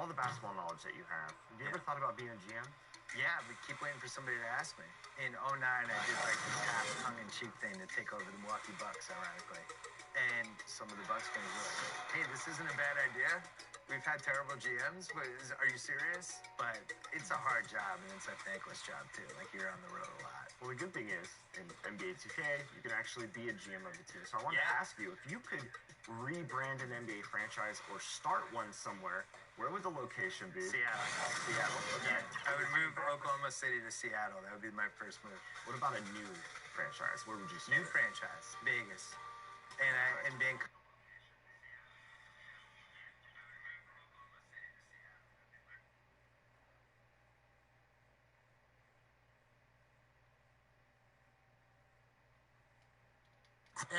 all the basketball knowledge that you have, have you ever thought about being a GM? Yeah, we keep waiting for somebody to ask me. In '09, I did like this half tongue-in-cheek thing to take over the Milwaukee Bucks, ironically. And some of the Bucks fans were like, hey, this isn't a bad idea. We've had terrible GMs, but are you serious? But it's a hard job, and it's a thankless job, too. Like, you're on the road a lot. Well, the good thing is, in NBA 2K, you can actually be a GM of the team. So I wanted to ask you, if you could rebrand an NBA franchise or start one somewhere, where would the location be? Seattle. Seattle, okay. Yeah, I would move Oklahoma City to Seattle. That would be my first move. What about a new franchise? Where would you start? New franchise, Vegas. And being...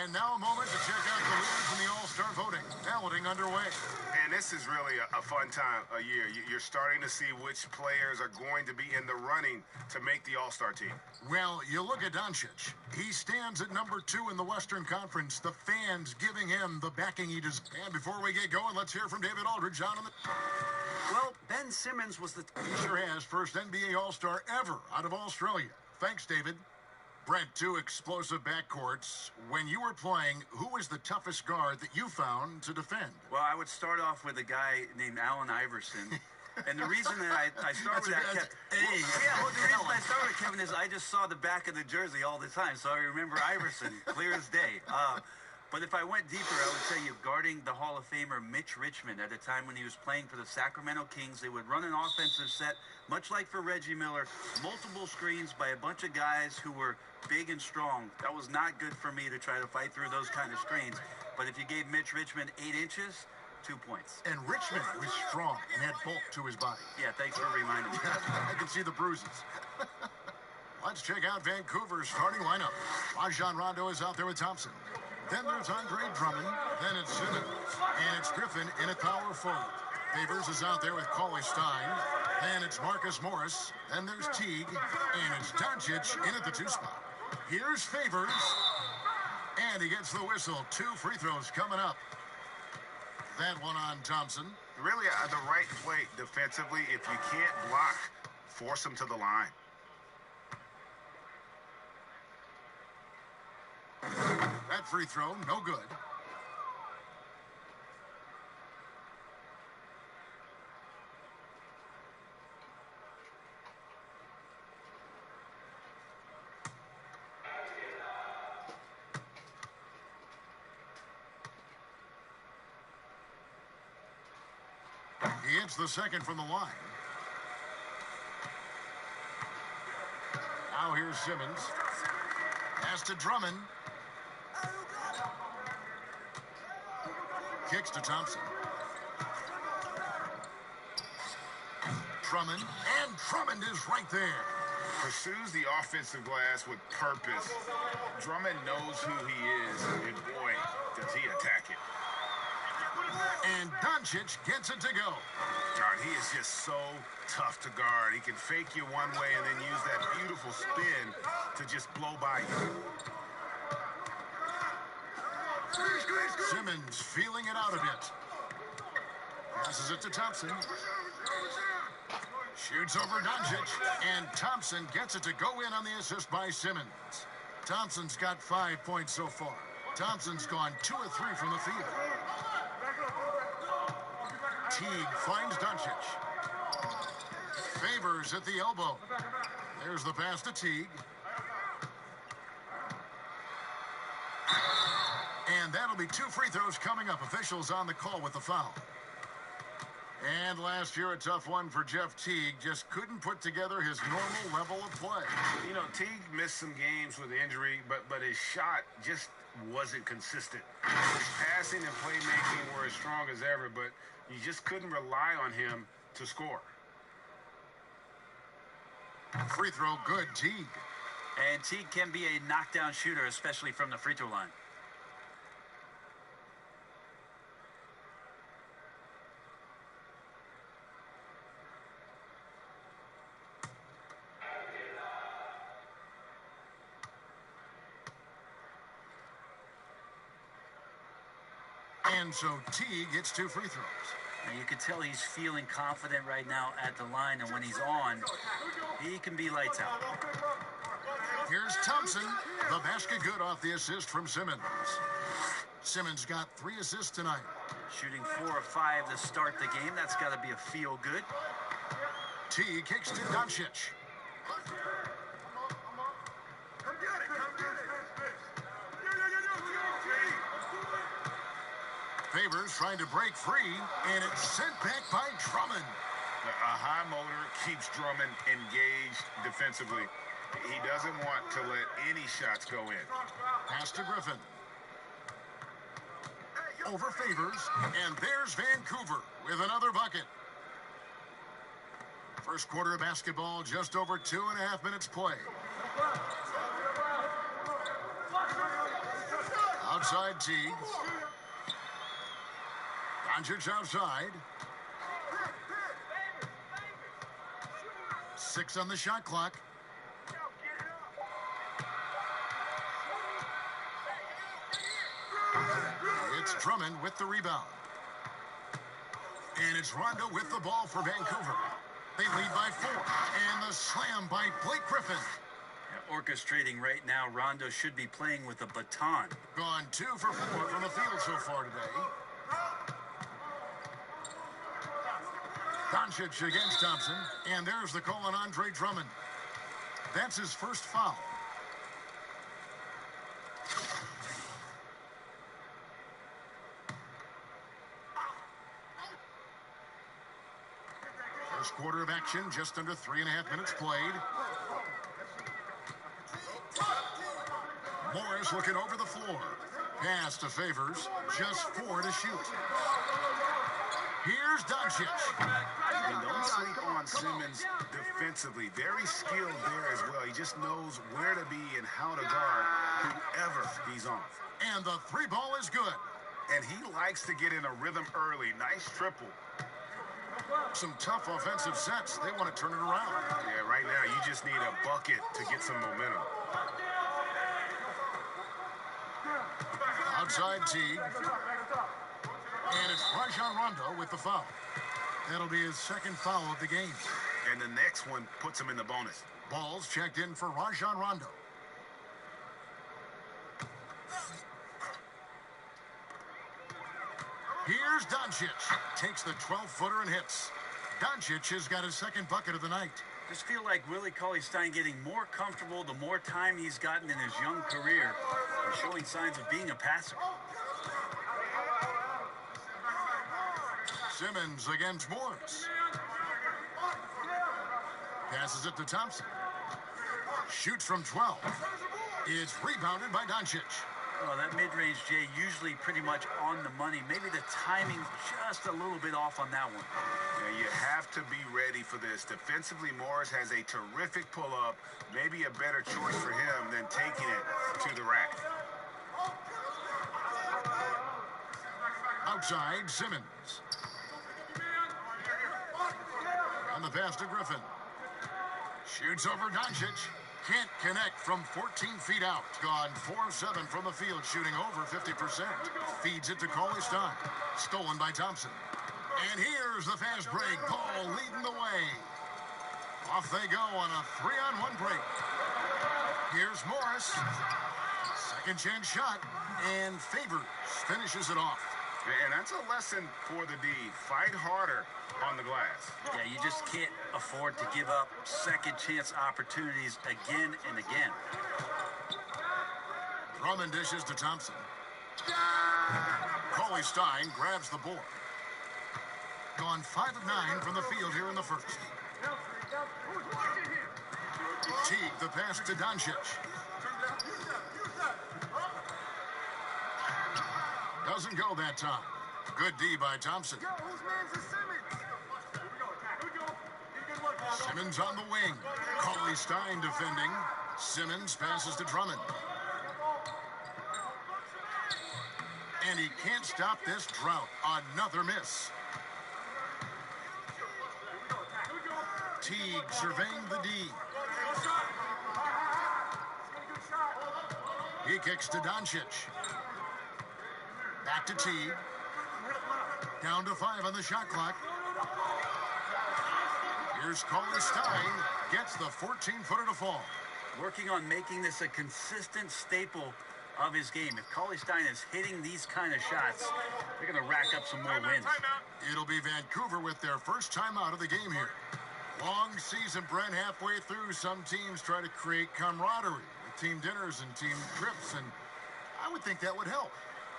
And now a moment to check out the leaders in the All-Star voting. Balloting underway. And this is really a fun time of year. You're starting to see which players are going to be in the running to make the All-Star team. Well, you look at Doncic. He stands at number 2 in the Western Conference. The fans giving him the backing he deserves. And before we get going, let's hear from David Aldridge on the... Well, Ben Simmons was the... He sure has. First NBA All-Star ever out of Australia. Thanks, David. Brent, 2 explosive backcourts. When you were playing, who was the toughest guard that you found to defend? Well, I would start off with a guy named Allen Iverson. And the reason that I start with that, the reason I start with Kevin is I just saw the back of the jersey all the time, so I remember Iverson clear as day. But if I went deeper, I would tell you guarding the Hall of Famer Mitch Richmond at a time when he was playing for the Sacramento Kings. They would run an offensive set, much like for Reggie Miller, multiple screens by a bunch of guys who were big and strong. That was not good for me to try to fight through those kind of screens. But if you gave Mitch Richmond 8 inches, 2 points. And Richmond was strong and had bulk to his body. Yeah, thanks for reminding me. I can see the bruises. Let's check out Vancouver's starting lineup. Rajon Rondo is out there with Thompson. Then there's Andre Drummond. Then it's Simmons. And it's Griffin in at power forward. Favors is out there with Cauley Stein. Then it's Marcus Morris. Then there's Teague. And it's Doncic in at the 2 spot. Here's Favors. And he gets the whistle. 2 free throws coming up. That one on Thompson. Really, the right play defensively. If you can't block, force him to the line. That free throw, no good. He hits the second from the line. Now here's Simmons. Pass to Drummond. Kicks to Thompson. Drummond, and Drummond is right there. Pursues the offensive glass with purpose. Drummond knows who he is, and boy, does he attack it. And Doncic gets it to go. God, he is just so tough to guard. He can fake you one way and then use that beautiful spin to just blow by you. Simmons feeling it out a bit. Passes it to Thompson. Shoots over Doncic, and Thompson gets it to go in on the assist by Simmons. Thompson's got 5 points so far. Thompson's gone 2 of 3 from the field. Teague finds Doncic. Favors at the elbow. There's the pass to Teague. And that'll be 2 free throws coming up. Officials on the call with the foul. And last year, a tough one for Jeff Teague. Just couldn't put together his normal level of play. You know, Teague missed some games with injury, but his shot just wasn't consistent. His passing and playmaking were as strong as ever, but you just couldn't rely on him to score. Free throw good, Teague. And Teague can be a knockdown shooter, especially from the free throw line. And so Teague gets 2 free throws. And you can tell he's feeling confident right now at the line, and when he's on, he can be lights out. Here's Thompson. The basket good off the assist from Simmons. Simmons got 3 assists tonight. Shooting 4 of 5 to start the game. That's got to be a feel good. T kicks to Doncic. Favors trying to break free, and it's sent back by Drummond. A high motor keeps Drummond engaged defensively. He doesn't want to let any shots go in. Pass to Griffin. Over Favors, and there's Vancouver with another bucket. First quarter of basketball, just over 2.5 minutes played. Outside Teague. Doncic outside. 6 on the shot clock. It's Drummond with the rebound. And it's Rondo with the ball for Vancouver. They lead by 4. And the slam by Blake Griffin. Yeah, orchestrating right now, Rondo should be playing with a baton. Gone 2 for 4 from the field so far today. Doncic against Thompson. And there's the call on Andre Drummond. That's his first foul. First quarter of action, just under 3.5 minutes played. Morris looking over the floor. Pass to Favors, just 4 to shoot. Here's Doncic. And don't sleep on Simmons defensively. Very skilled there as well. He just knows where to be and how to guard whoever he's on. And the 3 ball is good. And he likes to get in a rhythm early. Nice triple. Some tough offensive sets. They want to turn it around. Yeah, right now you just need a bucket to get some momentum. Outside Teague. And it's Rajon Rondo with the foul. That'll be his second foul of the game. And the next one puts him in the bonus. Ball's checked in for Rajon Rondo. Here's Doncic. Takes the 12-footer and hits. Doncic has got his second bucket of the night. Just feel like Willie Cauley-Stein getting more comfortable the more time he's gotten in his young career and showing signs of being a passer. Simmons against Morris. Passes it to Thompson. Shoots from 12. It's rebounded by Doncic. Well, that mid-range, Jay, usually pretty much on the money. Maybe the timing just a little bit off on that one. Yeah, you have to be ready for this. Defensively, Morris has a terrific pull-up. Maybe a better choice for him than taking it to the rack. Outside, Simmons. On the pass to Griffin. Shoots over Doncic. Can't connect from 14 feet out. Gone 4-7 from the field, shooting over 50%. Feeds it to Cauley-Stein. Stolen by Thompson. And here's the fast break. Paul leading the way. Off they go on a 3-on-1 break. Here's Morris. Second chance shot. And Favors finishes it off. And that's a lesson for the D. Fight harder on the glass. Yeah, you just can't afford to give up second chance opportunities again and again. Drummond dishes to Thompson. Cauley-Stein grabs the board. Gone 5 of 9 from the field here in the first. Teague the pass to Doncic. Doesn't go that time. Good D by Thompson. Simmons on the wing. Cauley-Stein defending. Simmons passes to Drummond. And he can't stop this drought. Another miss. Teague surveying the D. He kicks to Doncic. Back to Teague. Down to 5 on the shot clock. Here's Cauley Stein. Gets the 14-footer to fall. Working on making this a consistent staple of his game. If Cauley Stein is hitting these kind of shots, they're going to rack up some more wins. It'll be Vancouver with their first timeout of the game here. Long season, Brent, halfway through. Some teams try to create camaraderie with team dinners and team trips, and I would think that would help.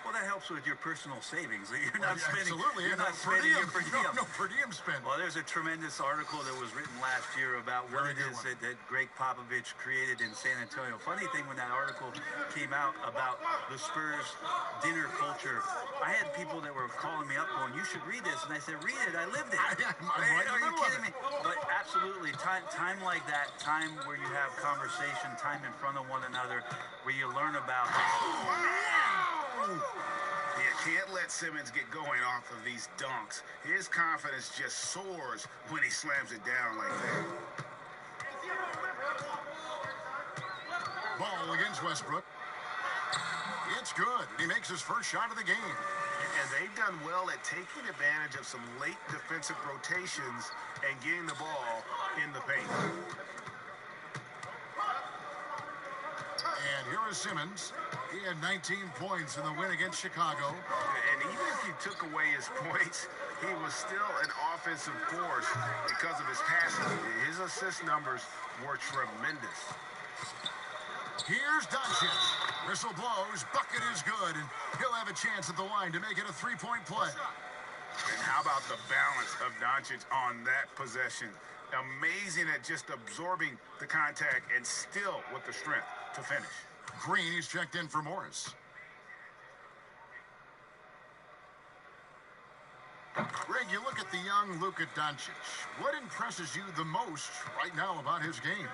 Well, that helps with your personal savings. You're not spending. Absolutely. You're not spending your per diem. No per diem spend. Well, there's a tremendous article that was written last year about what it is that Greg Popovich created in San Antonio. Funny thing, when that article came out about the Spurs dinner culture, I had people that were calling me up going, "You should read this," and I said, "Read it. I lived it." I'm right. Are you kidding me? But absolutely, time like that, time where you have conversation, time in front of one another, where you learn about. You can't let Simmons get going off of these dunks. His confidence just soars when he slams it down like that. Ball against Westbrook. It's good. He makes his first shot of the game. And they've done well at taking advantage of some late defensive rotations and getting the ball in the paint. And here is Simmons. He had 19 points in the win against Chicago. And even if you took away his points, he was still an offensive force because of his passing. His assist numbers were tremendous. Here's Doncic. Whistle blows. Bucket is good. And he'll have a chance at the line to make it a three-point play. And how about the balance of Doncic on that possession? Amazing at just absorbing the contact and still with the strength to finish. Green, he's checked in for Morris. Greg, you look at the young Luka Doncic. What impresses you the most right now about his game?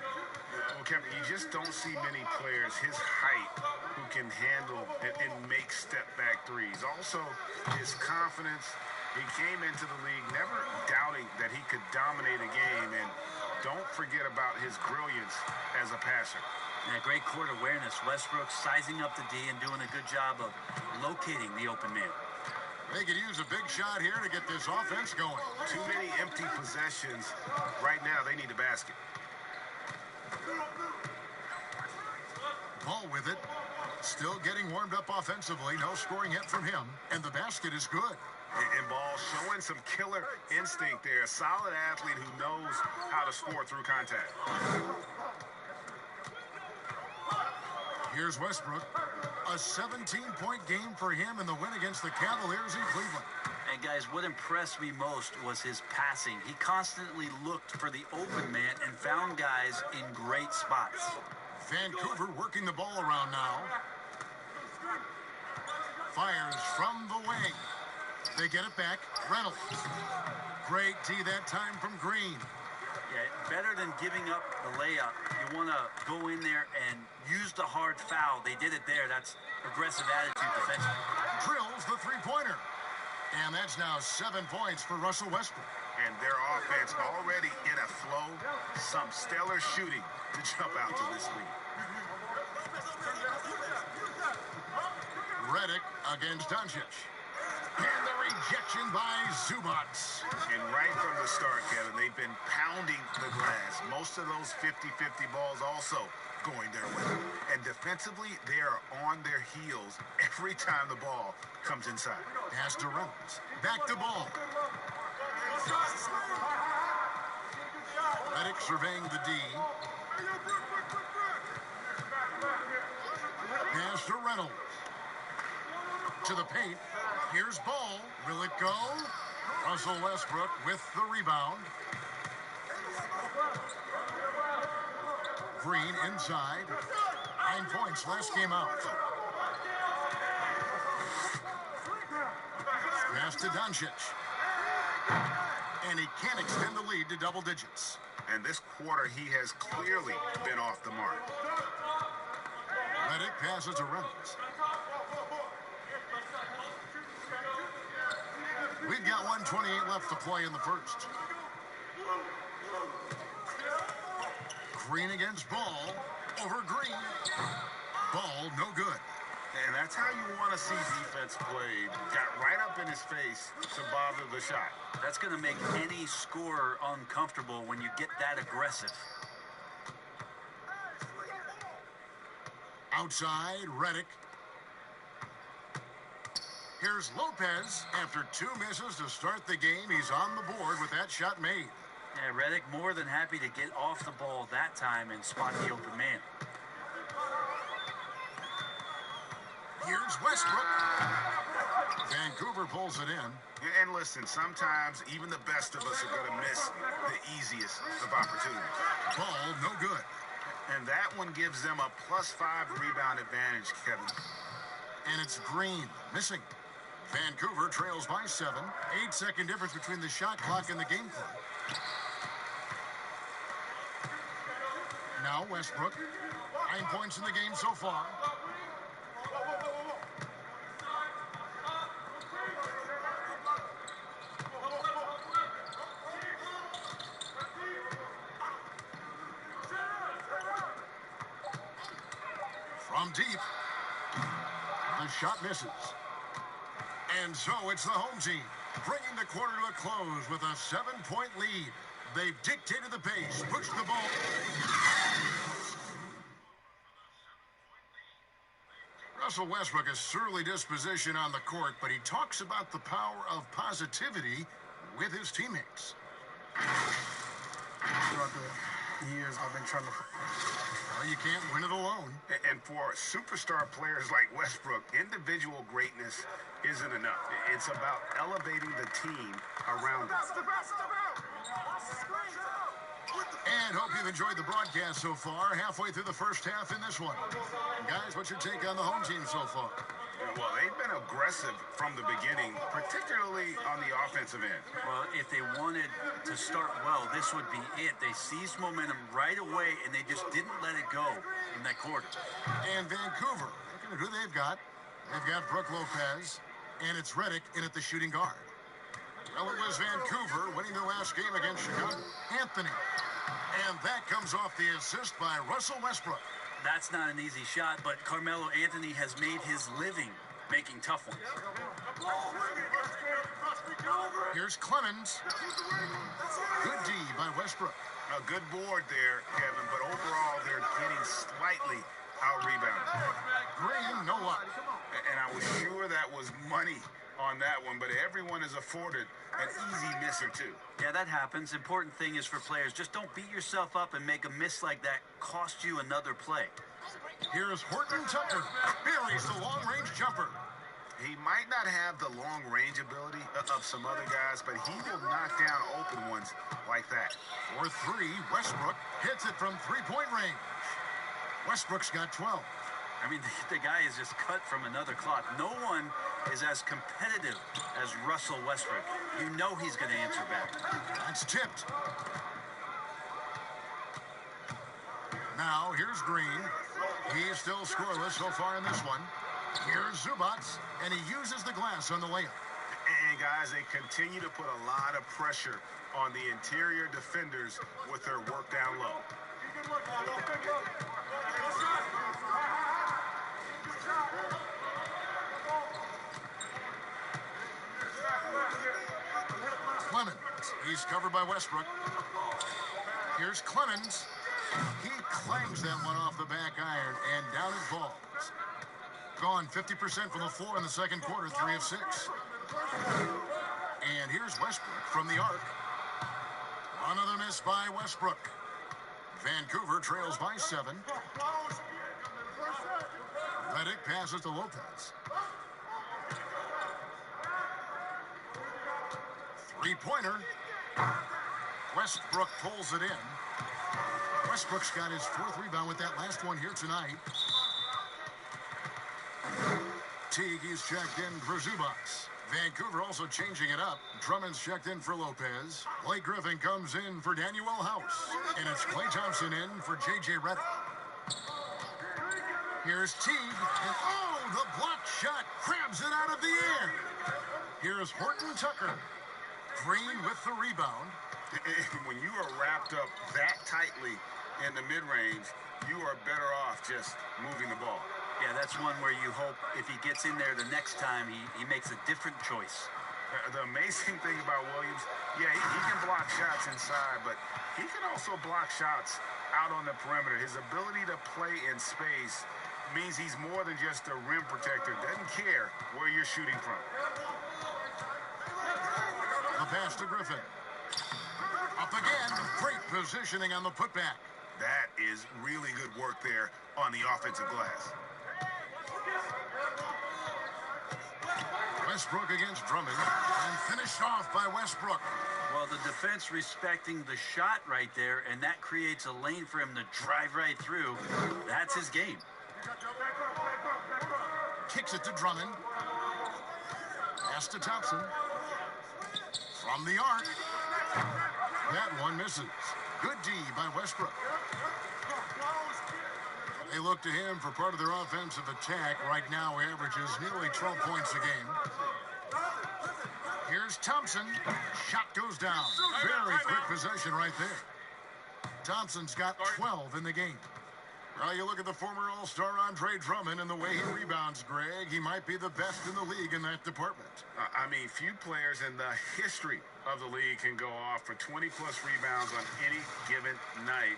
Well, Kevin, you just don't see many players his height who can handle and make step-back threes. Also, his confidence. He came into the league never doubting that he could dominate a game, and don't forget about his brilliance as a passer. Yeah, great court awareness. Westbrook sizing up the D and doing a good job of locating the open man. They could use a big shot here to get this offense going. Too many empty possessions. Right now, they need a basket. Ball with it. Still getting warmed up offensively. No scoring yet from him. And the basket is good. And Ball showing some killer instinct there. A solid athlete who knows how to score through contact. Here's Westbrook. A 17-point game for him in the win against the Cavaliers in Cleveland. And guys, what impressed me most was his passing. He constantly looked for the open man and found guys in great spots. Vancouver working the ball around now. Fires from the wing. They get it back. Reynolds. Great D that time from Green. Yeah, better than giving up the layup. You want to go in there and use the hard foul. They did it there. That's aggressive attitude defensively. Drills the three-pointer. And that's now 7 points for Russell Westbrook. And their offense already in a flow. Some stellar shooting to jump out to this lead. Redick against Doncic. And the rejection by Zubac. And right from the start, Kevin, they've been pounding the glass. Most of those 50-50 balls also going their way. And defensively, they are on their heels every time the ball comes inside. Pass to Reynolds. Back to Ball. Redick surveying the D. Pass to Reynolds. To the paint. Here's Ball. Will it go? Russell Westbrook with the rebound. Green inside. 9 points last game out. Pass to Doncic. And he can't extend the lead to double digits. And this quarter, he has clearly been off the mark. Redick passes to Reynolds. We've got 1:28 left to play in the first. Green against Ball. Over Green. Ball no good. And that's how you want to see defense played. Got right up in his face to bother the shot. That's going to make any scorer uncomfortable when you get that aggressive. Outside, Redick. Here's Lopez. After 2 misses to start the game, he's on the board with that shot made. Yeah, Redick more than happy to get off the ball that time and spot the open man. Here's Westbrook. Vancouver pulls it in. And listen, sometimes even the best of us are going to miss the easiest of opportunities. Ball no good. And that one gives them a +5 rebound advantage, Kevin. And it's Green missing. Vancouver trails by 7. 8-second difference between the shot clock and the game clock. Now Westbrook. 9 points in the game so far. From deep. The shot misses. And so it's the home team, bringing the quarter to a close with a 7-point lead. They've dictated the pace, pushed the ball. Russell Westbrook is surly disposition on the court, but he talks about the power of positivity with his teammates. Throughout the years, I've been trying to... Well, you can't win it alone. And for superstar players like Westbrook, individual greatness isn't enough. It's about elevating the team around them. And hope you've enjoyed the broadcast so far. Halfway through the first half in this one. Guys, what's your take on the home team so far? Well, they've been aggressive from the beginning, particularly on the offensive end. Well, if they wanted to start well, this would be it. They seized momentum right away, and they just didn't let it go in that quarter. And Vancouver, looking at who they've got. They've got Brook Lopez, and it's Redick in at the shooting guard. Well, it was Vancouver winning their last game against Chicago. Anthony. And that comes off the assist by Russell Westbrook. That's not an easy shot, but Carmelo Anthony has made his living making tough ones. Here's Clemens. Good D by Westbrook. A good board there, Kevin, but overall they're getting slightly out-rebounded. Green, no luck. And I was sure that was money on that one, but everyone is afforded an easy miss or two. Yeah, that happens. Important thing is for players, just don't beat yourself up and make a miss like that cost you another play. Here's Horton Tucker. Buries the long-range jumper. He might not have the long-range ability of some other guys, but he will knock down open ones like that. For 3, Westbrook hits it from three-point range. Westbrook's got 12. I mean, the guy is just cut from another cloth. No one is as competitive as Russell Westbrook. You know he's going to answer back. That's tipped. Now, here's Green. He's still scoreless so far in this one. Here's Zubats, and he uses the glass on the layup. And, guys, they continue to put a lot of pressure on the interior defenders with their work down low. Clemens. He's covered by Westbrook. Here's Clemens. He clangs that one off the back iron, and down it falls. Gone 50% from the floor in the second quarter, 3 of 6. And here's Westbrook from the arc. Another miss by Westbrook. Vancouver trails by 7. Redick passes to Lopez. Three-pointer. Westbrook pulls it in. Westbrook's got his 4th rebound with that last one here tonight. Teague is checked in for Zubats. Vancouver also changing it up. Drummond's checked in for Lopez. Blake Griffin comes in for Daniel House. And it's Klay Thompson in for J.J. Redick. Here's Teague. And oh, the block shot crabs it out of the air. Here's Horton Tucker. Green with the rebound. When you are wrapped up that tightly in the mid-range, you are better off just moving the ball. Yeah, that's one where you hope if he gets in there the next time, he makes a different choice. The amazing thing about Williams, yeah, he can block shots inside, but he can also block shots out on the perimeter. His ability to play in space means he's more than just a rim protector. Doesn't care where you're shooting from. The pass to Griffin. Up again. Great positioning on the putback. That is really good work there on the offensive glass. Westbrook against Drummond, and finished off by Westbrook. Well, the defense respecting the shot right there, and that creates a lane for him to drive right through. That's his game. Kicks it to Drummond. Pass to Thompson. From the arc. That one misses. Good D by Westbrook. They look to him for part of their offensive attack. Right now, he averages nearly 12 points a game. Here's Thompson. Shot goes down. Very quick possession right there. Thompson's got 12 in the game. Well, you look at the former All-Star Andre Drummond and the way he rebounds, Greg. He might be the best in the league in that department. I mean, few players in the history of the league can go off for 20-plus rebounds on any given night.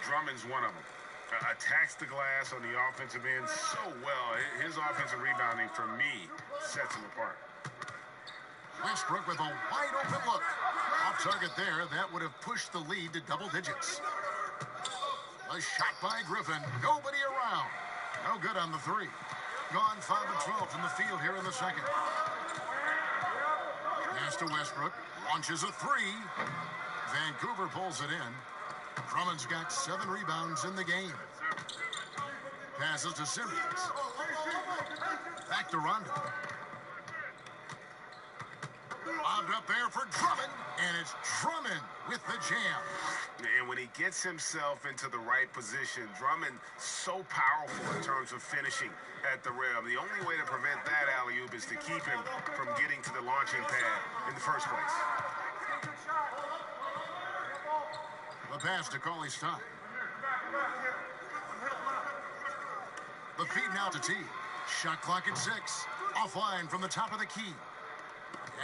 Drummond's one of them. Attacks the glass on the offensive end so well. His offensive rebounding, for me, sets him apart. Westbrook with a wide open look. Off target there. That would have pushed the lead to double digits. A shot by Griffin. Nobody around. No good on the three. Gone 5 of 12 from the field here in the second. Pass to Westbrook. Launches a three. Vancouver pulls it in. Drummond's got 7 rebounds in the game. Passes to Simmons. Back to Rondo. Lobbed up there for Drummond, and it's Drummond with the jam. And when he gets himself into the right position, Drummond so powerful in terms of finishing at the rim. The only way to prevent that alley-oop is to keep him from getting to the launching pad in the first place. The pass to Cauley-Stein. The feed now to T. Shot clock at 6. Offline from the top of the key.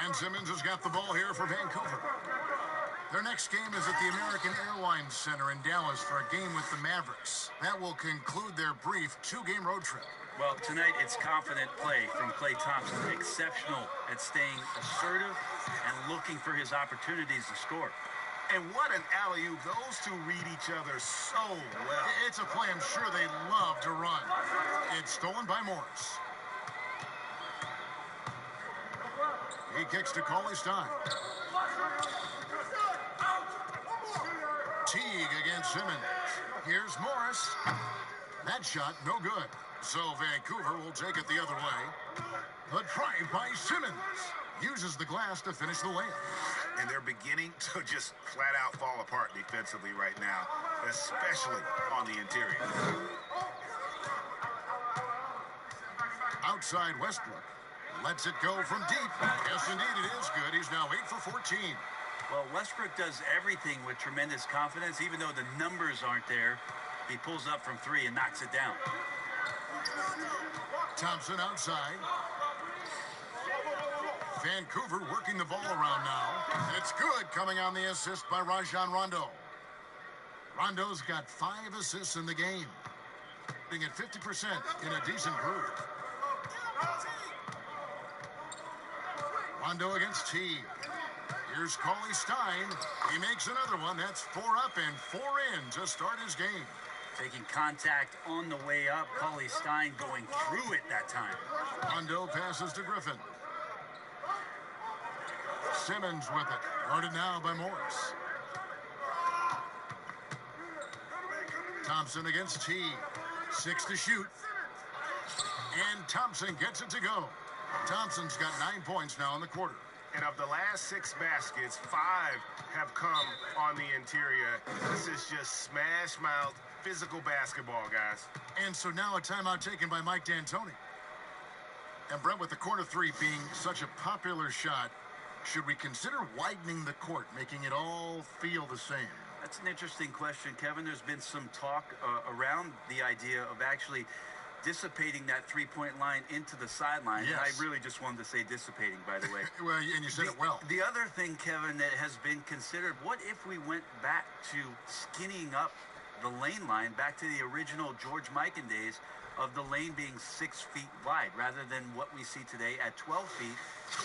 And Simmons has got the ball here for Vancouver. Their next game is at the American Airlines Center in Dallas for a game with the Mavericks. That will conclude their brief 2-game road trip. Well, tonight it's confident play from Klay Thompson. Exceptional at staying assertive and looking for his opportunities to score. And what an alley-oop. Those two read each other so well. It's a play I'm sure they love to run. It's stolen by Morris. He kicks to Cauley-Stein. Teague against Simmons. Here's Morris. That shot, no good. So Vancouver will take it the other way. The drive by Simmons. Uses the glass to finish the layup. And they're beginning to just flat out fall apart defensively right now, especially on the interior. Outside Westbrook. Lets it go from deep. Yes, indeed, it is good. He's now 8 for 14. Well, Westbrook does everything with tremendous confidence. Even though the numbers aren't there, he pulls up from 3 and knocks it down. Thompson outside. Vancouver working the ball around now. It's good, coming on the assist by Rajon Rondo. Rondo's got 5 assists in the game. Being at 50% in a decent groove. Rondo against T. Here's Cauley-Stein. He makes another one. That's 4 up and 4 in to start his game. Taking contact on the way up. Cauley-Stein going through it that time. Rondo passes to Griffin. Simmons with it. Guarded now by Morris. Thompson against T. 6 to shoot. And Thompson gets it to go. Thompson's got 9 points now in the quarter. And of the last 6 baskets, 5 have come on the interior. This is just smash-mouth, physical basketball, guys. And so now a timeout taken by Mike D'Antoni. And Brett, with the corner 3 being such a popular shot, should we consider widening the court, making it all feel the same? That's an interesting question, Kevin. There's been some talk around the idea of actually dissipating that three-point line into the sideline. Yes. And I really just wanted to say dissipating, by the way. Well, and you said it well. The other thing, Kevin, that has been considered, what if we went back to skinnying up the lane line, back to the original George Mikan days of the lane being 6 feet wide, rather than what we see today at 12 feet?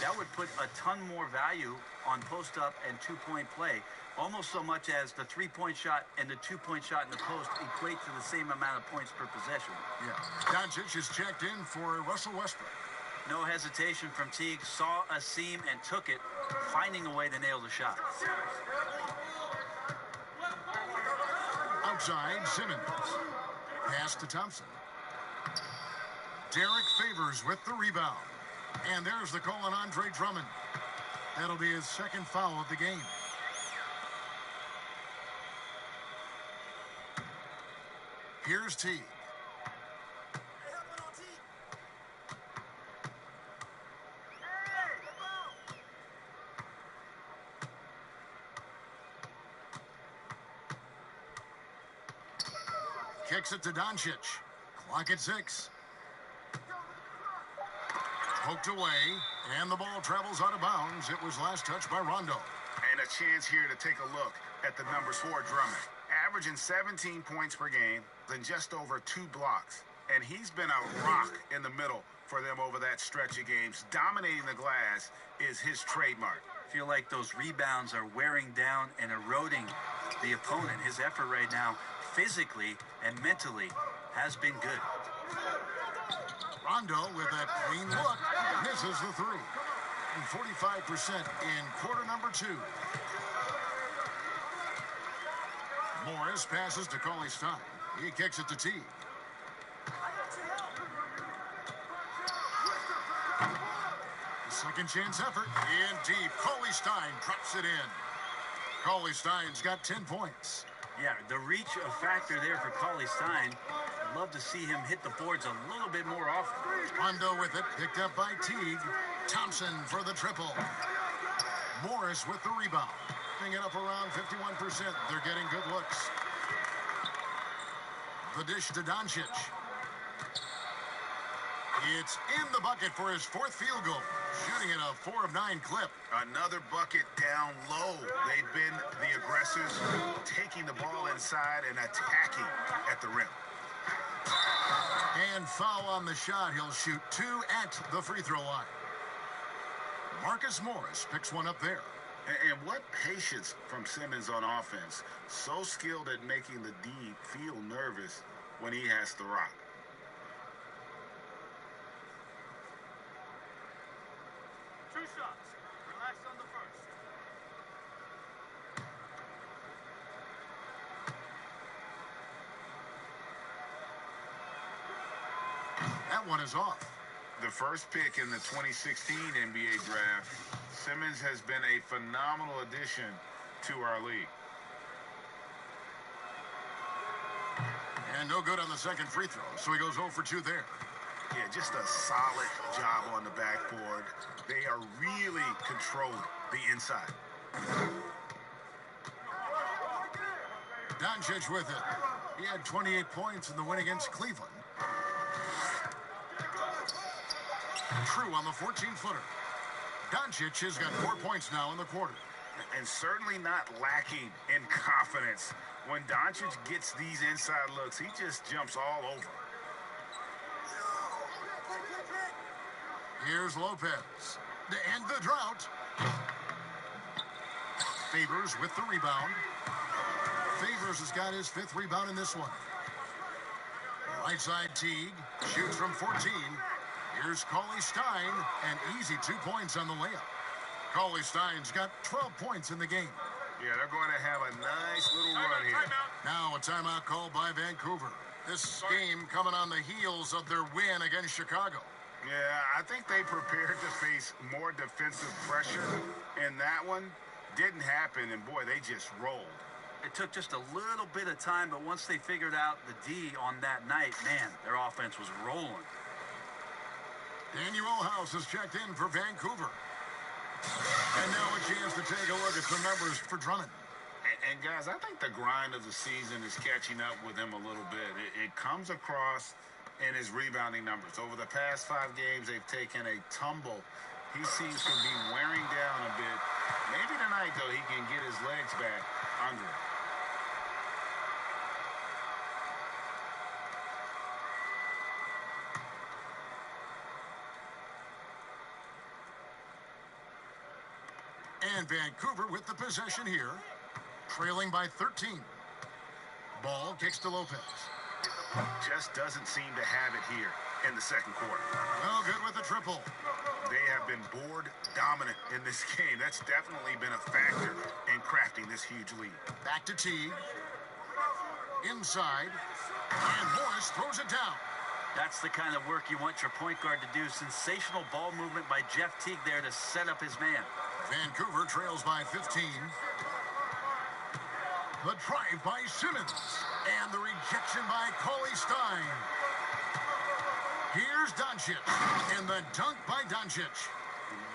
That would put a ton more value on post-up and two-point play. Almost so much as the three-point shot and the two-point shot in the post equate to the same amount of points per possession. Yeah. Doncic is checked in for Russell Westbrook. No hesitation from Teague. Saw a seam and took it, finding a way to nail the shot. Outside, Simmons. Pass to Thompson. Derek Favors with the rebound. And there's the call on Andre Drummond. That'll be his second foul of the game. Here's Teague. Kicks it to Doncic. Clock at 6. Poked away, and the ball travels out of bounds. It was last touched by Rondo. And a chance here to take a look at the numbers for Drummond. Averaging 17 points per game, then just over 2 blocks. And he's been a rock in the middle for them over that stretch of games. Dominating the glass is his trademark. Feel like those rebounds are wearing down and eroding the opponent. His effort right now, physically and mentally, has been good. Rondo with that clean look misses the three. And 45% in quarter number 2. Morris passes to Cauley-Stein. He kicks it to Teague. Second chance effort. In deep. Cauley-Stein drops it in. Cauley-Stein's got 10 points. Yeah, the reach a factor there for Cauley-Stein. I'd love to see him hit the boards a little bit more often. Rondo with it, picked up by Teague. Thompson for the triple. Morris with the rebound. Picking it up around 51%. They're getting good looks. The dish to Doncic. It's in the bucket for his 4th field goal. Shooting at a 4 of 9 clip. Another bucket down low. They've been the aggressors, taking the ball inside and attacking at the rim. And foul on the shot. He'll shoot 2 at the free throw line. Marcus Morris picks one up there. And what patience from Simmons on offense. So skilled at making the D feel nervous when he has to rock. Two shots. Relax on the first. That one is off. The first pick in the 2016 NBA draft, Simmons has been a phenomenal addition to our league. And no good on the second free throw, so he goes 0 for 2 there. Yeah, just a solid job on the backboard. They are really controlling the inside. Doncic with it. He had 28 points in the win against Cleveland. True on the 14-footer. Doncic has got 4 points now in the quarter. And certainly not lacking in confidence. When Doncic gets these inside looks, he just jumps all over. Here's Lopez to end the drought. Favors with the rebound. Favors has got his 5th rebound in this one. Right side Teague shoots from 14. Here's Cauley-Stein, an easy 2 points on the layup. Cauley-Stein's got 12 points in the game. Yeah, they're going to have a nice little run here. Now a timeout call by Vancouver. This game coming on the heels of their win against Chicago. Yeah, I think they prepared to face more defensive pressure, and that one didn't happen, and boy, they just rolled. It took just a little bit of time, but once they figured out the D on that night, man, their offense was rolling. Daniel House is checked in for Vancouver. And now a chance to take a look at some numbers for Drummond. And guys, I think the grind of the season is catching up with him a little bit. It comes across in his rebounding numbers. Over the past 5 games, they've taken a tumble. He seems to be wearing down a bit. Maybe tonight, though, he can get his legs back under it. And Vancouver with the possession here, trailing by 13. Ball kicks to Lopez. Just doesn't seem to have it here in the second quarter. No good with the triple. They have been board dominant in this game. That's definitely been a factor in crafting this huge lead. Back to Teague. Inside. And Morris throws it down. That's the kind of work you want your point guard to do. Sensational ball movement by Jeff Teague there to set up his man. Vancouver trails by 15. The drive by Simmons. And the rejection by Cauley Stein. Here's Doncic. And the dunk by Doncic.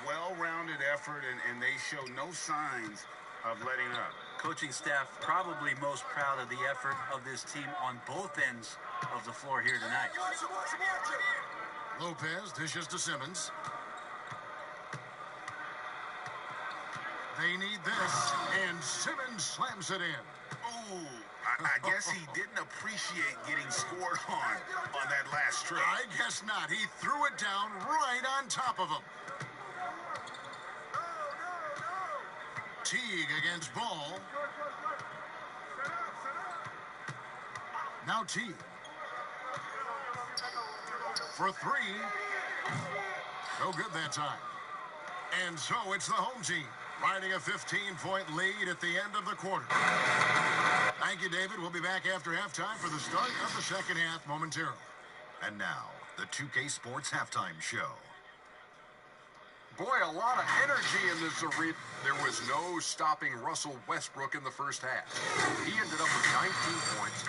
Well-rounded effort, and they show no signs of letting up. Coaching staff probably most proud of the effort of this team on both ends of the floor here tonight. Lopez dishes to Simmons. They need this, and Simmons slams it in. Ooh, I guess he didn't appreciate getting scored on that last trip. I guess not. He threw it down right on top of him. Teague against Ball. Now Teague. For 3. No good that time. And so it's the home team, riding a 15-point lead at the end of the quarter. Thank you, David. We'll be back after halftime for the start of the second half momentarily. And now, the 2K Sports Halftime Show. Boy, a lot of energy in this arena. There was no stopping Russell Westbrook in the first half. He ended up with 19 points.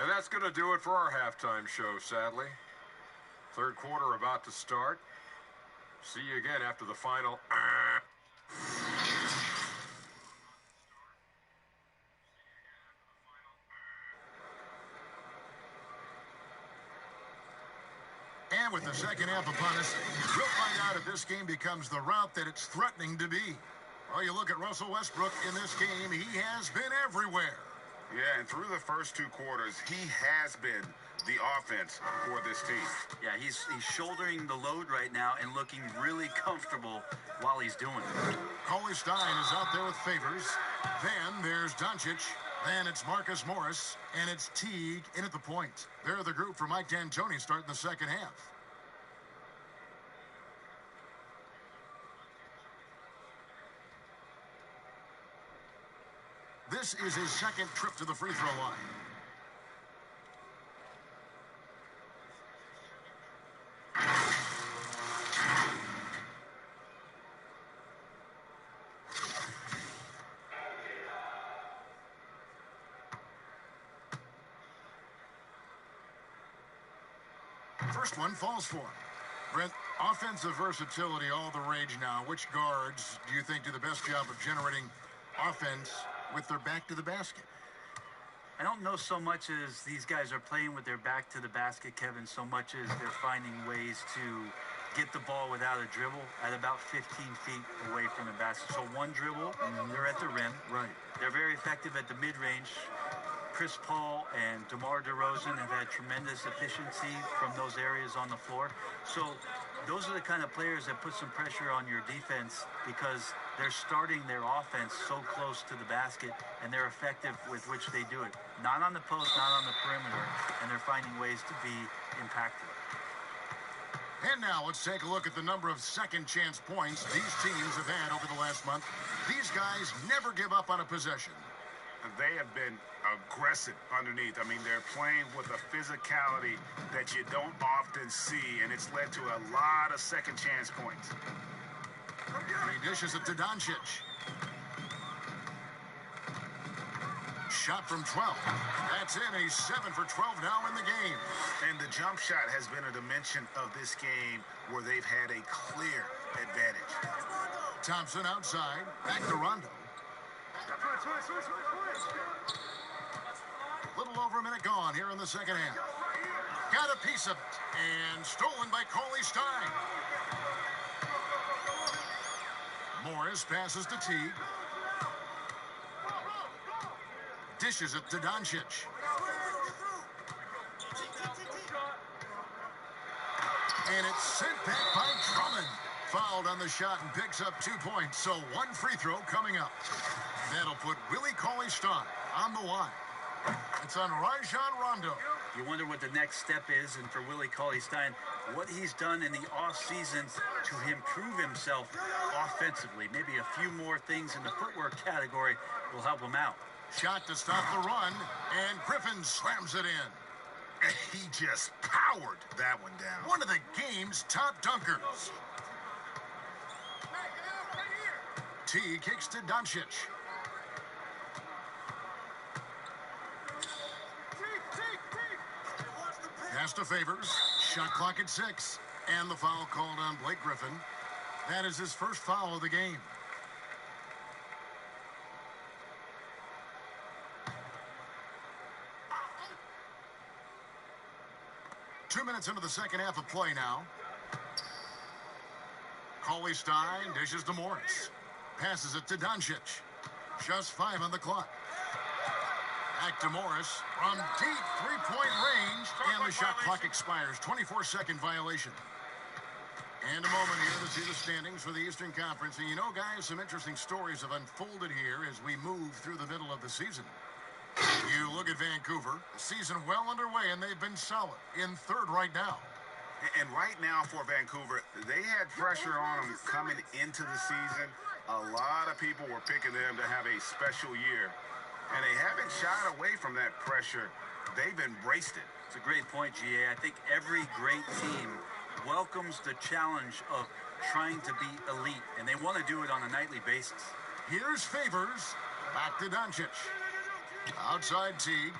And that's going to do it for our halftime show, sadly. Third quarter about to start. See you again after the final. And with the second half upon us, we'll find out if this game becomes the route that it's threatening to be. Well, you look at Russell Westbrook in this game, he has been everywhere. Yeah, and through the first 2 quarters, he has been the offense for this team. Yeah, he's shouldering the load right now and looking really comfortable while he's doing it. Cauley Stein is out there with Favors. Then there's Doncic. Then it's Marcus Morris. And it's Teague in at the point. They're the group for Mike D'Antoni starting the second half. This is his second trip to the free throw line. First one falls for him. Brent, offensive versatility, all the rage now. Which guards do you think do the best job of generating offense with their back to the basket? I don't know so much as these guys are playing with their back to the basket, Kevin, so much as they're finding ways to get the ball without a dribble at about 15 feet away from the basket. So one dribble, they're at the rim. Right. They're very effective at the mid-range. Chris Paul and DeMar DeRozan have had tremendous efficiency from those areas on the floor. So those are the kind of players that put some pressure on your defense because they're starting their offense so close to the basket, and they're effective with which they do it. Not on the post, not on the perimeter, and they're finding ways to be impactful. And now let's take a look at the number of second chance points these teams have had over the last month. These guys never give up on a possession. They have been aggressive underneath. I mean, they're playing with a physicality that you don't often see, and it's led to a lot of second chance points. He dishes it to Doncic. Shot from 12. That's in. He's 7 for 12 now in the game. And the jump shot has been a dimension of this game where they've had a clear advantage. Thompson outside. Back to Rondo. Little over a minute gone here in the second half. Got a piece of it. And stolen by Cauley Stein. Morris passes to Teague. Dishes it to Doncic. And it's sent back by Drummond. Fouled on the shot and picks up 2 points. So one free throw coming up. That'll put Willie Cauley Stein on the line. It's on Rajon Rondo. You wonder what the next step is, and for Willie Cauley Stein, what he's done in the offseason to improve himself offensively. Maybe a few more things in the footwork category will help him out. Shot to stop the run, and Griffin slams it in. He just powered that one down. One of the game's top dunkers. T kicks to Doncic. Pass to Favors. Shot clock at 6. And the foul called on Blake Griffin. That is his first foul of the game. Two minutes into the second half of play now. Cauley Stein dishes to Morris. Passes it to Doncic. Just 5 on the clock. Back to Morris from deep three-point range. And the shot clock expires. 24-second violation. And a moment here to see the standings for the Eastern Conference. And you know, guys, some interesting stories have unfolded here as we move through the middle of the season. You look at Vancouver, the season well underway, and they've been solid in third right now. And right now for Vancouver, they had pressure on them coming into the season. A lot of people were picking them to have a special year. And they haven't shied away from that pressure. They've embraced it. It's a great point, GA. I think every great team welcomes the challenge of trying to be elite, and they want to do it on a nightly basis. Here's Favors. Back to Doncic. Outside Teague.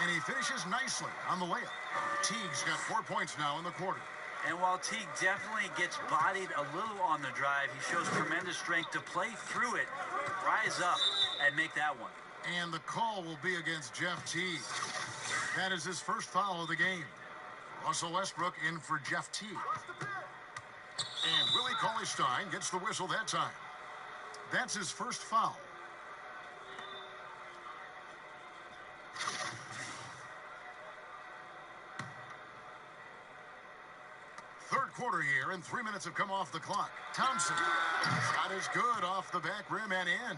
And he finishes nicely on the layup. Teague's got 4 points now in the quarter. And while Teague definitely gets bodied a little on the drive, he shows tremendous strength to play through it, rise up, and make that one. And the call will be against Jeff Teague. That is his first foul of the game. Russell Westbrook in for Jeff Teague. And Willie Cauley Stein gets the whistle that time. That's his first foul. Third quarter here, and 3 minutes have come off the clock. Thompson. Shot is good off the back rim and in.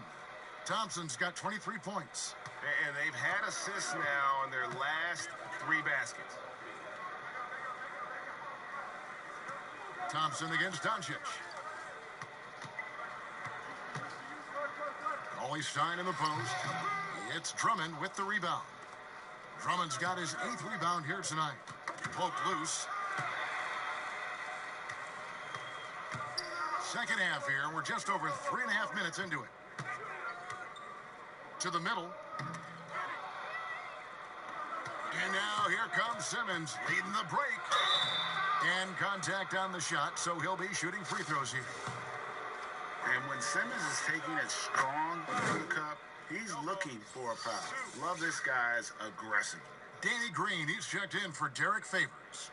Thompson's got 23 points. And they've had assists now in their last 3 baskets. Thompson against Doncic. Cauley Stein in the post. It's Drummond with the rebound. Drummond's got his 8th rebound here tonight. Poked loose. Second half here. We're just over 3.5 minutes into it. To the middle. And now here comes Simmons leading the break. And contact on the shot, so he'll be shooting free throws here. And when Simmons is taking it strong to the cup, he's looking for a foul. Love this guy's aggressive. Danny Green, he's checked in for Derek Favors.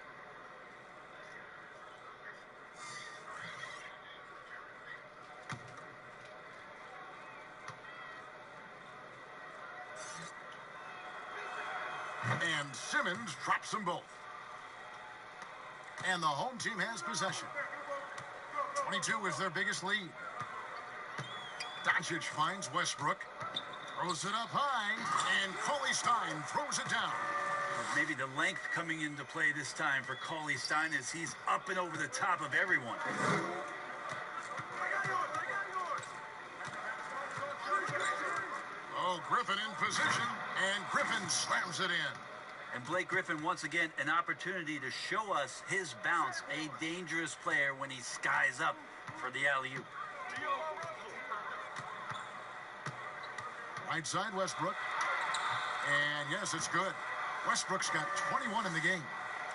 And Simmons drops them both. And the home team has possession. 22 is their biggest lead. Doncic finds Westbrook. Throws it up high. And Cauley Stein throws it down. Maybe the length coming into play this time for Cauley Stein is he's up and over the top of everyone. Oh, Griffin in position. And Griffin slams it in. And Blake Griffin, once again, an opportunity to show us his bounce. A dangerous player when he skies up for the alley-oop. Right side, Westbrook. And yes, it's good. Westbrook's got 21 in the game.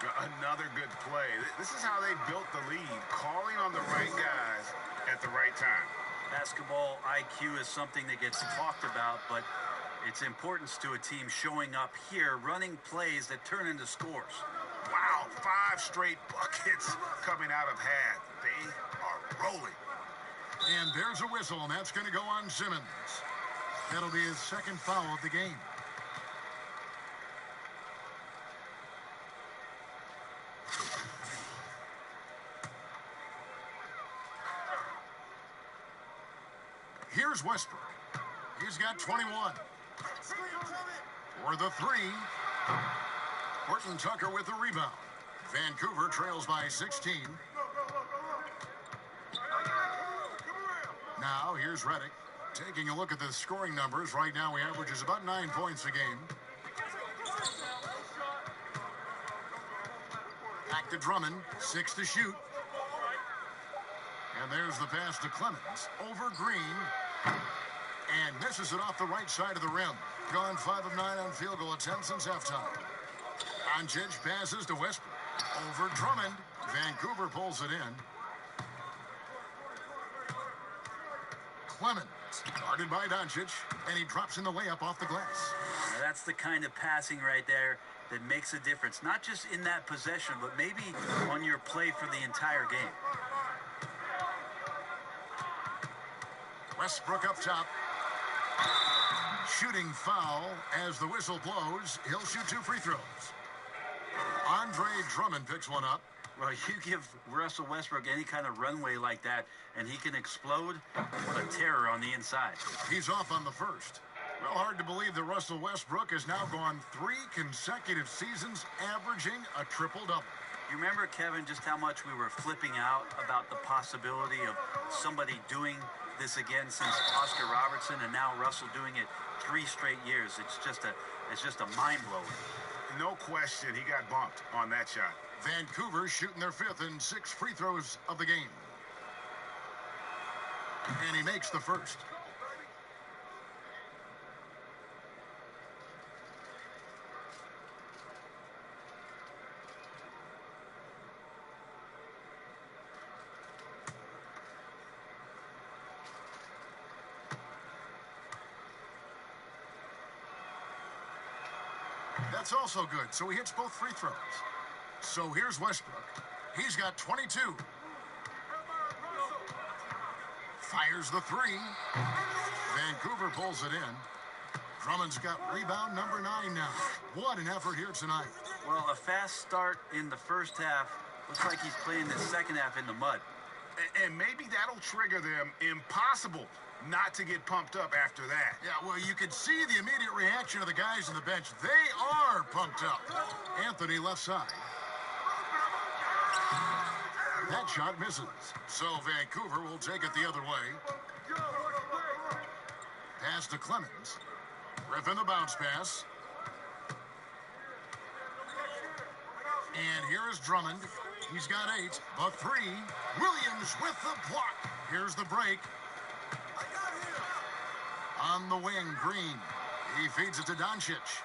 Another good play. This is how they built the lead, calling on the right guys at the right time. Basketball IQ is something that gets talked about, but its importance to a team showing up here, running plays that turn into scores. Wow, 5 straight buckets coming out of half. They are rolling. And there's a whistle, and that's going to go on Simmons. That'll be his second foul of the game. Here's Westbrook. He's got 21. For the three, Horton Tucker with the rebound. Vancouver trails by 16. Now, here's Redick. Taking a look at the scoring numbers, right now he averages about 9 points a game. Back to Drummond, 6 to shoot. And there's the pass to Clemens, over Green, and misses it off the right side of the rim. Gone 5 of 9 on field goal attempts since halftime. Doncic passes to Westbrook, over Drummond. Vancouver pulls it in. Clemens, guarded by Doncic, and he drops in the layup off the glass. Now that's the kind of passing right there that makes a difference, not just in that possession, but maybe on your play for the entire game. Westbrook up top. Shooting foul as the whistle blows. He'll shoot 2 free throws. Andre Drummond picks one up. Well, you give Russell Westbrook any kind of runway like that, and he can explode. What a terror on the inside. He's off on the first. Well, hard to believe that Russell Westbrook has now gone 3 consecutive seasons averaging a triple-double. You remember, Kevin, just how much we were flipping out about the possibility of somebody doing this again since Oscar Robertson, and now Russell doing it 3 straight years. It's just a mind blower. No question, he got bumped on that shot. Vancouver shooting their 5th and 6th free throws of the game. And he makes the first. That's also good, so he hits both free throws. So here's Westbrook. He's got 22. Fires the 3. Vancouver pulls it in. Drummond's got rebound number 9 now. What an effort here tonight. Well, a fast start in the first half. Looks like he's playing the second half in the mud. And maybe that'll trigger them. Impossible not to get pumped up after that. Yeah, well, you could see the immediate reaction of the guys on the bench. They are pumped up. Anthony left side. That shot misses. So Vancouver will take it the other way. Pass to Clemens. Griffin the bounce pass. And here is Drummond. He's got 8. The 3. Williams with the block. Here's the break. On the wing, Green. He feeds it to Doncic.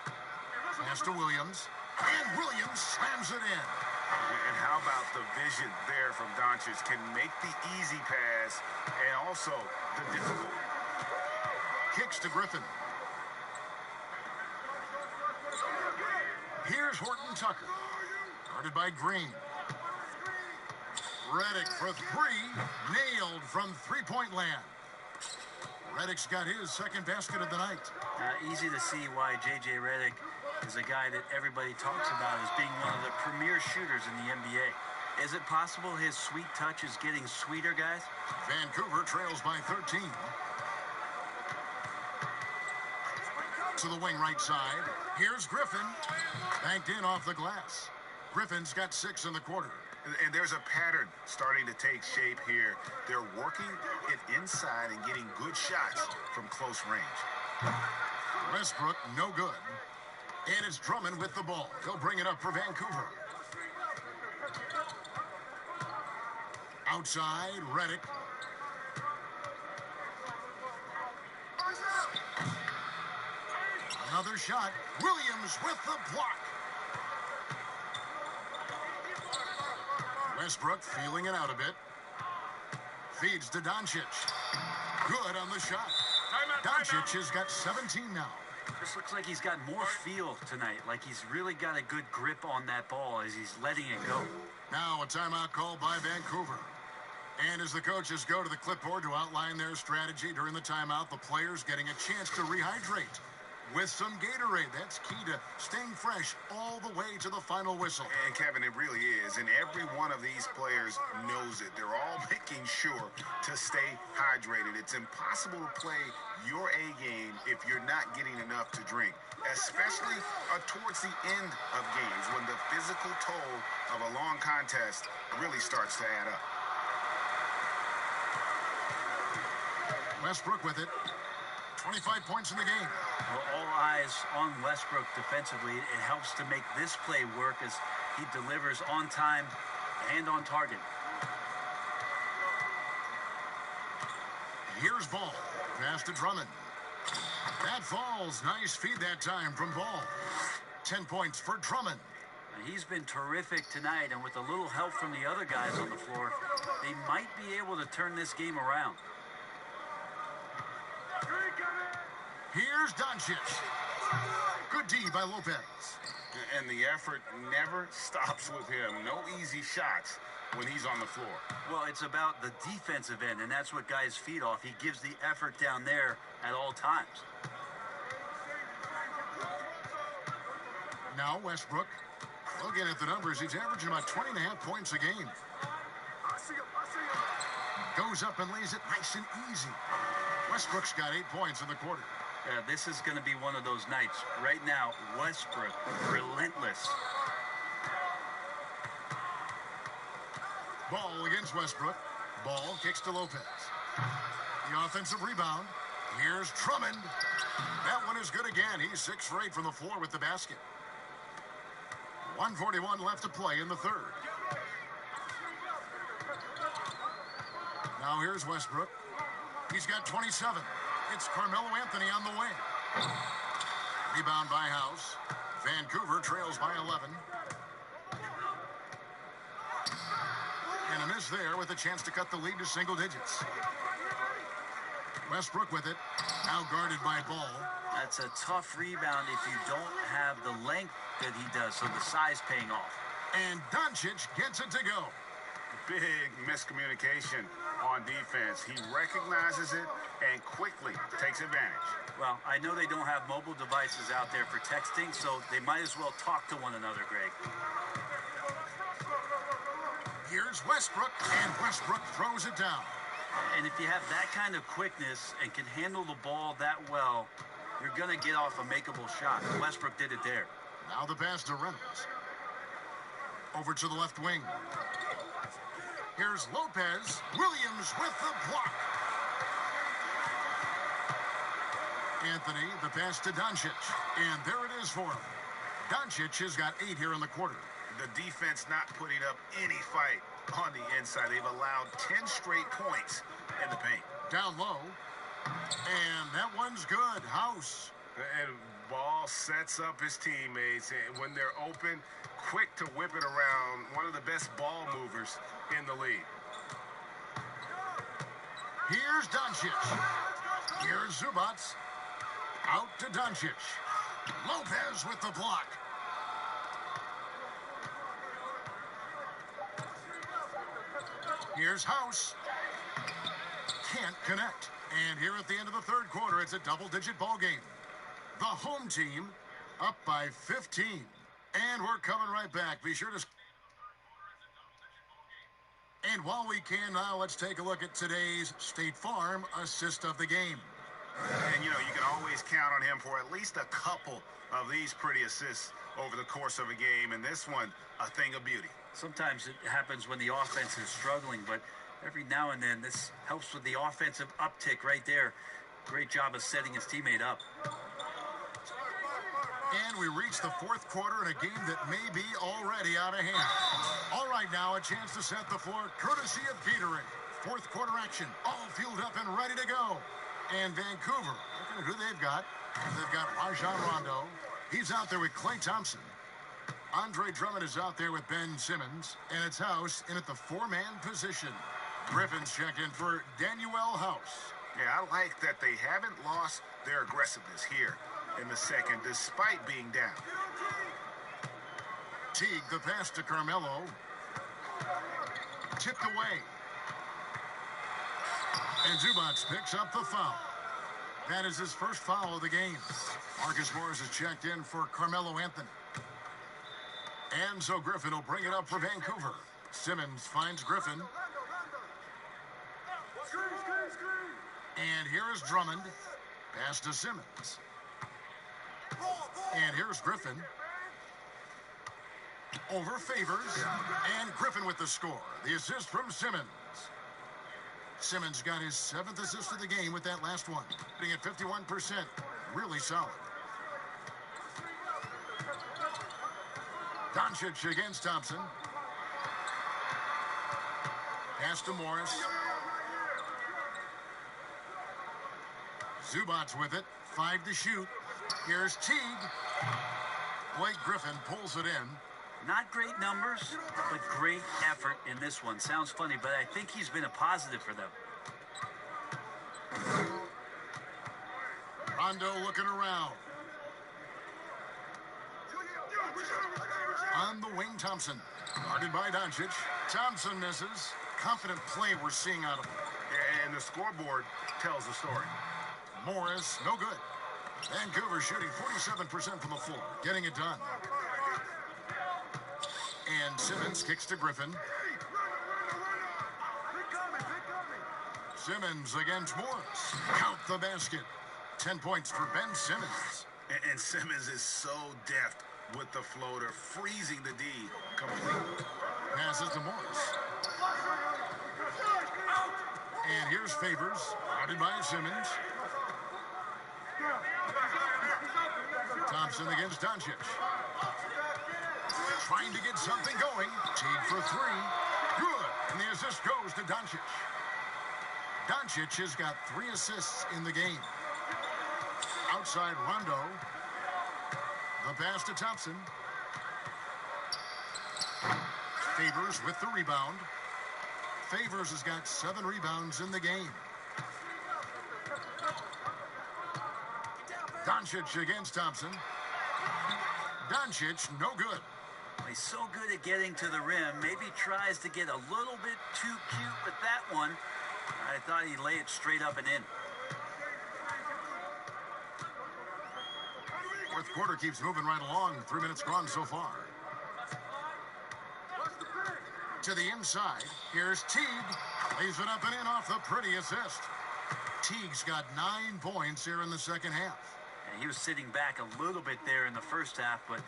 Pass to Williams. And Williams slams it in. And how about the vision there from Doncic? Can make the easy pass and also the difficult. Kicks to Griffin. Here's Horton Tucker. Guarded by Green. Redick for 3. Nailed from three-point land. Redick's got his second basket of the night. Easy to see why J.J. Redick is a guy that everybody talks about as being one of the premier shooters in the NBA. Is it possible his sweet touch is getting sweeter, guys? Vancouver trails by 13. To the wing right side. Here's Griffin. Banked in off the glass. Griffin's got 6 in the quarter. And there's a pattern starting to take shape here. They're working it inside and getting good shots from close range. Westbrook, no good. And it's Drummond with the ball. He'll bring it up for Vancouver. Outside, Redick. Another shot. Williams with the block. Westbrook feeling it out a bit. Feeds to Doncic. Good on the shot. Doncic has got 17 now. This looks like he's got more feel tonight, like he's really got a good grip on that ball as he's letting it go. Now a timeout called by Vancouver. And as the coaches go to the clipboard to outline their strategy during the timeout, the players getting a chance to rehydrate with some Gatorade. That's key to staying fresh all the way to the final whistle. And Kevin, it really is. And every one of these players knows it. They're all making sure to stay hydrated. It's impossible to play your A game if you're not getting enough to drink, especially towards the end of games when the physical toll of a long contest really starts to add up. Westbrook with it. 25 points in the game. Well, all eyes on Westbrook defensively. It helps to make this play work as he delivers on time and on target. Here's Ball. Pass to Drummond. That falls. Nice feed that time from Ball. 10 points for Drummond. He's been terrific tonight, and with a little help from the other guys on the floor, they might be able to turn this game around. Here's Doncic. Good D by Lopez. And the effort never stops with him. No easy shots when he's on the floor. Well, it's about the defensive end, and that's what guys feed off. He gives the effort down there at all times. Now Westbrook. Looking at the numbers, he's averaging about 20.5 points a game. Goes up and lays it nice and easy. Westbrook's got 8 points in the quarter. This is going to be one of those nights. Right now, Westbrook, relentless. Ball against Westbrook. Ball kicks to Lopez. The offensive rebound. Here's Drummond. That one is good again. He's 6 for 8 from the floor with the basket. 1:41 left to play in the third. Now here's Westbrook. He's got 27. It's Carmelo Anthony on the wing. Rebound by House. Vancouver trails by 11. And a miss there with a chance to cut the lead to single digits. Westbrook with it. Now guarded by Ball. That's a tough rebound if you don't have the length that he does, so the size paying off. And Doncic gets it to go. Big miscommunication on defense. He recognizes it and quickly takes advantage. Well, I know they don't have mobile devices out there for texting, so they might as well talk to one another, Greg. Here's Westbrook, and Westbrook throws it down. And if you have that kind of quickness and can handle the ball that well, you're going to get off a makeable shot. Westbrook did it there. Now the pass to Reynolds. Over to the left wing. Here's Lopez. Williams with the block. Anthony, the pass to Doncic. And there it is for him. Doncic has got 8 here in the quarter. The defense not putting up any fight on the inside. They've allowed 10 straight points in the paint. Down low. And that one's good. House. And Ball sets up his teammates. And when they're open, quick to whip it around. One of the best ball movers in the league. Here's Doncic. Here's Zubats. Out to Doncic. Lopez with the block. Here's House. Can't connect. And here at the end of the third quarter, it's a double-digit ball game. The home team up by 15. And we're coming right back. Be sure to... And while we can now, let's take a look at today's State Farm assist of the game. And, you know, you can always count on him for at least a couple of these pretty assists over the course of a game. And this one, a thing of beauty. Sometimes it happens when the offense is struggling, but every now and then this helps with the offensive uptick right there. Great job of setting his teammate up. And we reach the fourth quarter in a game that may be already out of hand. All right, now a chance to set the floor courtesy of Gatorade. Fourth quarter action, all fueled up and ready to go. And Vancouver, looking at who they've got. They've got Rajon Rondo. He's out there with Klay Thompson. Andre Drummond is out there with Ben Simmons, and it's House in at the four-man position. Griffin's checked in for Danuel House. Yeah, I like that they haven't lost their aggressiveness here in the second, despite being down. Teague, the pass to Carmelo. Tipped away. And Zubats picks up the foul. That is his first foul of the game. Marcus Morris is checked in for Carmelo Anthony. And so Griffin will bring it up for Vancouver. Simmons finds Griffin. And here is Drummond. Pass to Simmons. And here's Griffin. Over Favors. And Griffin with the score. The assist from Simmons. Simmons got his 7th assist of the game with that last one. Hitting at 51%. Really solid. Doncic against Thompson. Pass to Morris. Zubats with it. 5 to shoot. Here's Teague. Blake Griffin pulls it in. Not great numbers, but great effort in this one. Sounds funny, but I think he's been a positive for them. Rondo looking around. On the wing, Thompson. Guarded by Doncic. Thompson misses. Confident play we're seeing out of him. And the scoreboard tells the story. Morris, no good. Vancouver shooting 47% from the floor. Getting it done. And Simmons kicks to Griffin. Simmons against Morris. Count the basket. 10 points for Ben Simmons. And Simmons is so deft with the floater, freezing the D completely. Passes to Morris. And here's Favors, guarded by Simmons. Thompson against Doncic. Trying to get something going. Teague for 3. Good. And the assist goes to Doncic. Doncic has got 3 assists in the game. Outside Rondo. The pass to Thompson. Favors with the rebound. Favors has got 7 rebounds in the game. Doncic against Thompson. Doncic, no good. He's so good at getting to the rim. Maybe tries to get a little bit too cute with that one. I thought he'd lay it straight up and in. Fourth quarter keeps moving right along. 3 minutes gone so far. To the inside. Here's Teague. Lays it up and in off the pretty assist. Teague's got 9 points here in the second half. And he was sitting back a little bit there in the first half, but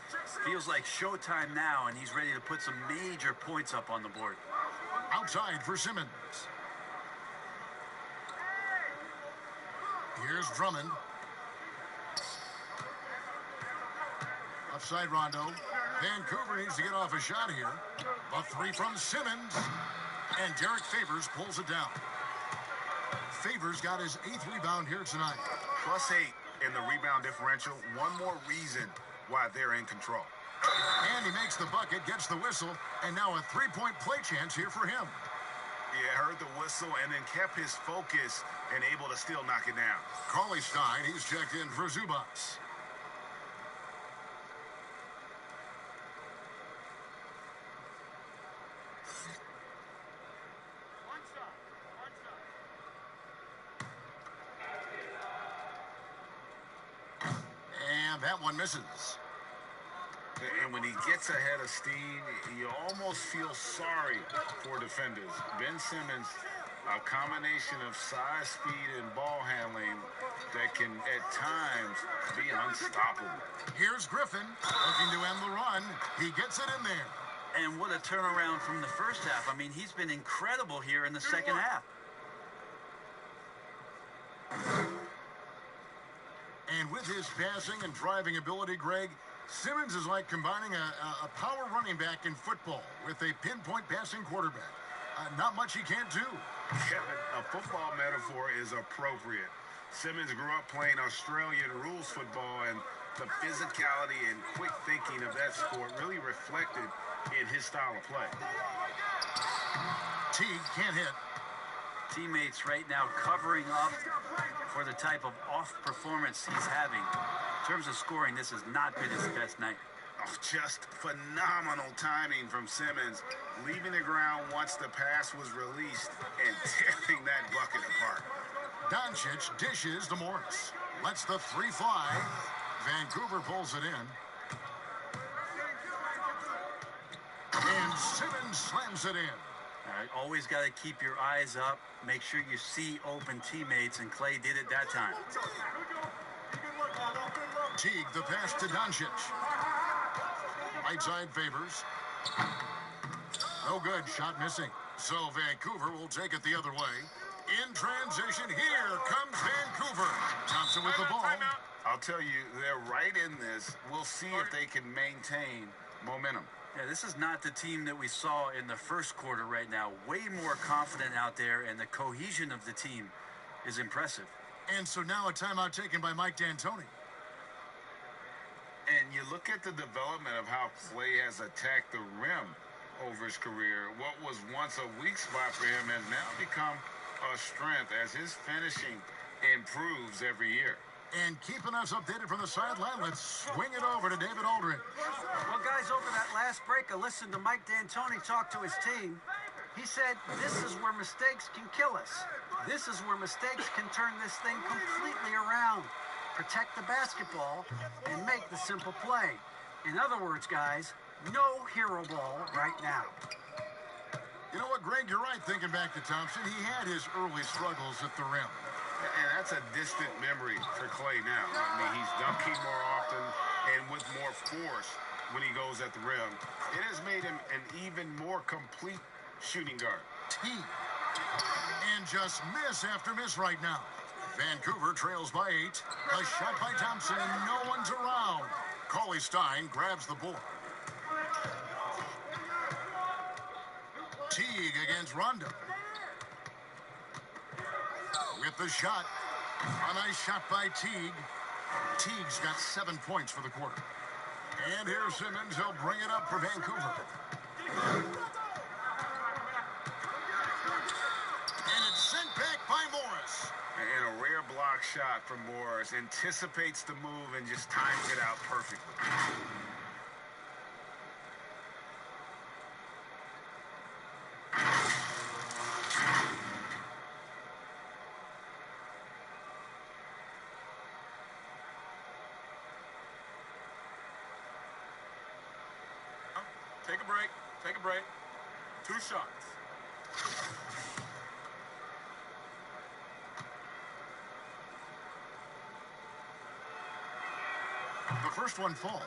feels like showtime now, and he's ready to put some major points up on the board. Outside for Simmons. Here's Drummond. Upside Rondo. Vancouver needs to get off a shot here. A 3 from Simmons. And Derek Favors pulls it down. Favors got his 8th rebound here tonight. +8 in the rebound differential. One more reason why they're in control. And he makes the bucket, gets the whistle, and now a 3-point play chance here for him. Yeah, heard the whistle and then kept his focus and able to still knock it down. Cauley Stein, he's checked in for Zubats. And that one misses. And when he gets ahead of steam, you almost feel sorry for defenders. Ben Simmons, a combination of size, speed, and ball handling that can, at times, be unstoppable. Here's Griffin looking to end the run. He gets it in there. And what a turnaround from the first half. I mean, he's been incredible here in the second half. And with his passing and driving ability, Greg, Simmons is like combining a power running back in football with a pinpoint passing quarterback. Not much he can't do. Kevin, a football metaphor is appropriate. Simmons grew up playing Australian rules football, and the physicality and quick thinking of that sport really reflected in his style of play. Teague can't hit. Teammates right now covering up for the type of off performance he's having. In terms of scoring, this has not been his best night. Oh, just phenomenal timing from Simmons, leaving the ground once the pass was released and tearing that bucket apart. Doncic dishes to Morris. Lets the three fly. Vancouver pulls it in. And Simmons slams it in. Always got to keep your eyes up. Make sure you see open teammates, and Clay did it that time. Teague the pass to Doncic. Right side favors. No good. Shot missing. So Vancouver will take it the other way. In transition, here comes Vancouver. Thompson with the ball. I'll tell you, they're right in this. We'll see if they can maintain momentum. Yeah, this is not the team that we saw in the first quarter right now. Way more confident out there, and the cohesion of the team is impressive. And so now a timeout taken by Mike D'Antoni. And you look at the development of how Clay has attacked the rim over his career. What was once a weak spot for him has now become a strength as his finishing improves every year. And keeping us updated from the sideline, let's swing it over to David Aldridge. Well, guys, over that last break, I listened to Mike D'Antoni talk to his team. He said, this is where mistakes can kill us. This is where mistakes can turn this thing completely around. Protect the basketball and make the simple play. In other words, guys, no hero ball right now. You know what, Greg, you're right thinking back to Thompson. He had his early struggles at the rim. And that's a distant memory for Clay now. I mean, he's dunking more often and with more force when he goes at the rim. It has made him an even more complete shooting guard. Teague. And just miss after miss right now. Vancouver trails by 8. A shot by Thompson, and no one's around. Cauley Stein grabs the board. Teague against Rondo. With the shot. A nice shot by Teague. Teague's got 7 points for the quarter. And here's Simmons. He'll bring it up for Vancouver. And it's sent back by Morris. And a rare block shot from Morris. Anticipates the move and just times it out perfectly. Take a break. Take a break. 2 shots. The first one falls.